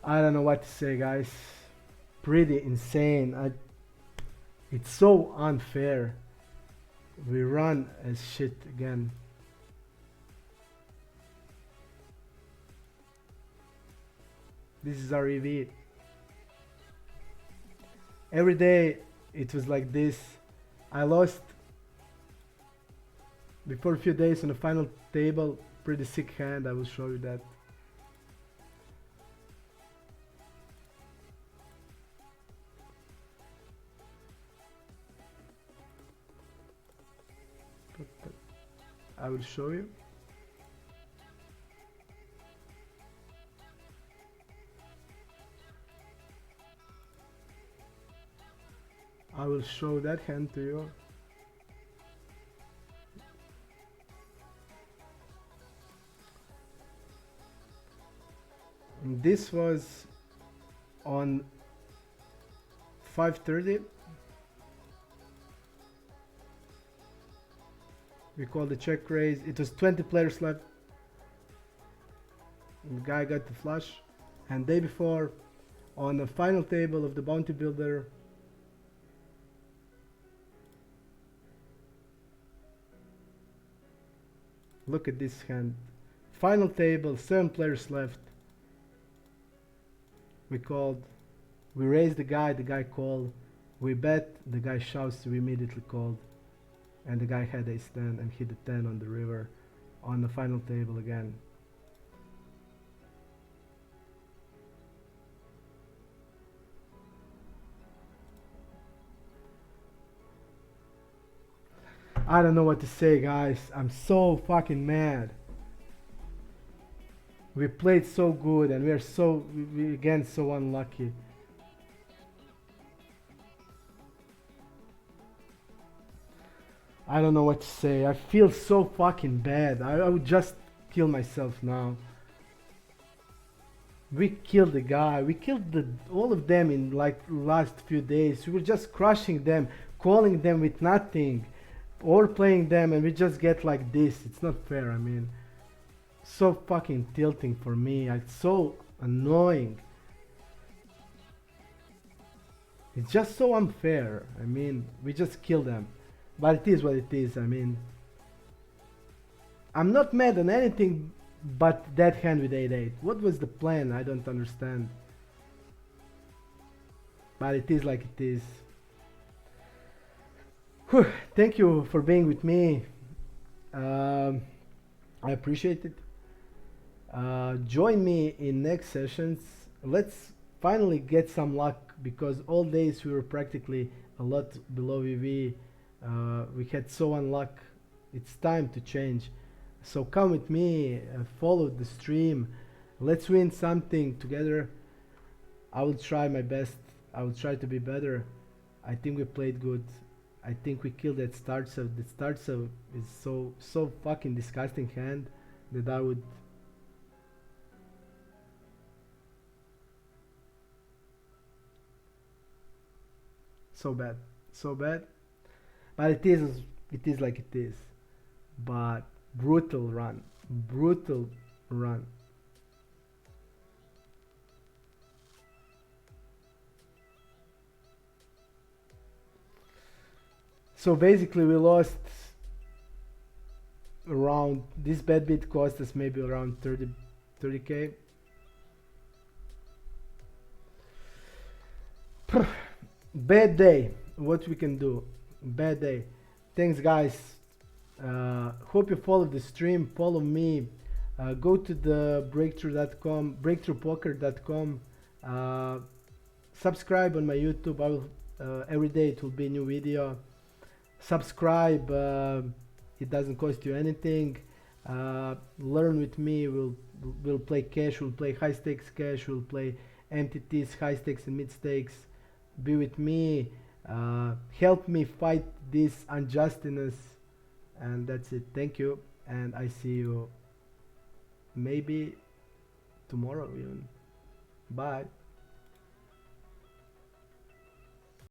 I don't know what to say, guys. Pretty insane. It's so unfair. We run as shit again. This is our EV. Every day it was like this. I lost before a few days on the final table. Pretty sick hand, I will show you that. I will show you. I will show that hand to you. And this was on 5:30. We call the check raise. It was 20 players left. The guy got the flush. And day before, on the final table of the bounty builder, look at this hand. Final table, 7 players left. We called. We raised the guy called. We bet, the guy shouts, we immediately called. And the guy had ace 10 and hit the 10 on the river on the final table again. I don't know what to say, guys. I'm so fucking mad. We played so good and we again so unlucky. I don't know what to say. I feel so fucking bad. I would just kill myself now. We killed the guy. We killed all of them in like last few days. We were just crushing them, calling them with nothing, or playing them, and we just get like this. It's not fair. I mean, so fucking tilting for me. It's so annoying. It's just so unfair. I mean, we just killed them. But it is what it is. I mean, I'm not mad on anything but that hand with 8-8. What was the plan? I don't understand. But it is like it is. Whew, thank you for being with me. I appreciate it. Join me in next sessions. Let's finally get some luck, because all days we were practically a lot below VV. We had so unluck. It's time to change. So come with me, follow the stream. Let's win something together. I will try my best. I will try to be better. I think we played good. I think we killed that Startsev. The Startsev is so fucking disgusting hand that I would. So bad, so bad. But it is like it is. But brutal run, brutal run. So basically we lost around, this bad bid cost us maybe around 30k. Bad day. What we can do? Bad day. Thanks, guys. Hope you follow the stream. Follow me. Go to the breakthrough.com, breakthroughpoker.com. Subscribe on my YouTube. I will every day it will be a new video. Subscribe. It doesn't cost you anything. Learn with me. We'll play cash. We'll play high stakes cash. We'll play MTTs, high stakes and mid stakes. Be with me. Help me fight this unjustness. And that's it. Thank you. And I see you maybe tomorrow even. Bye.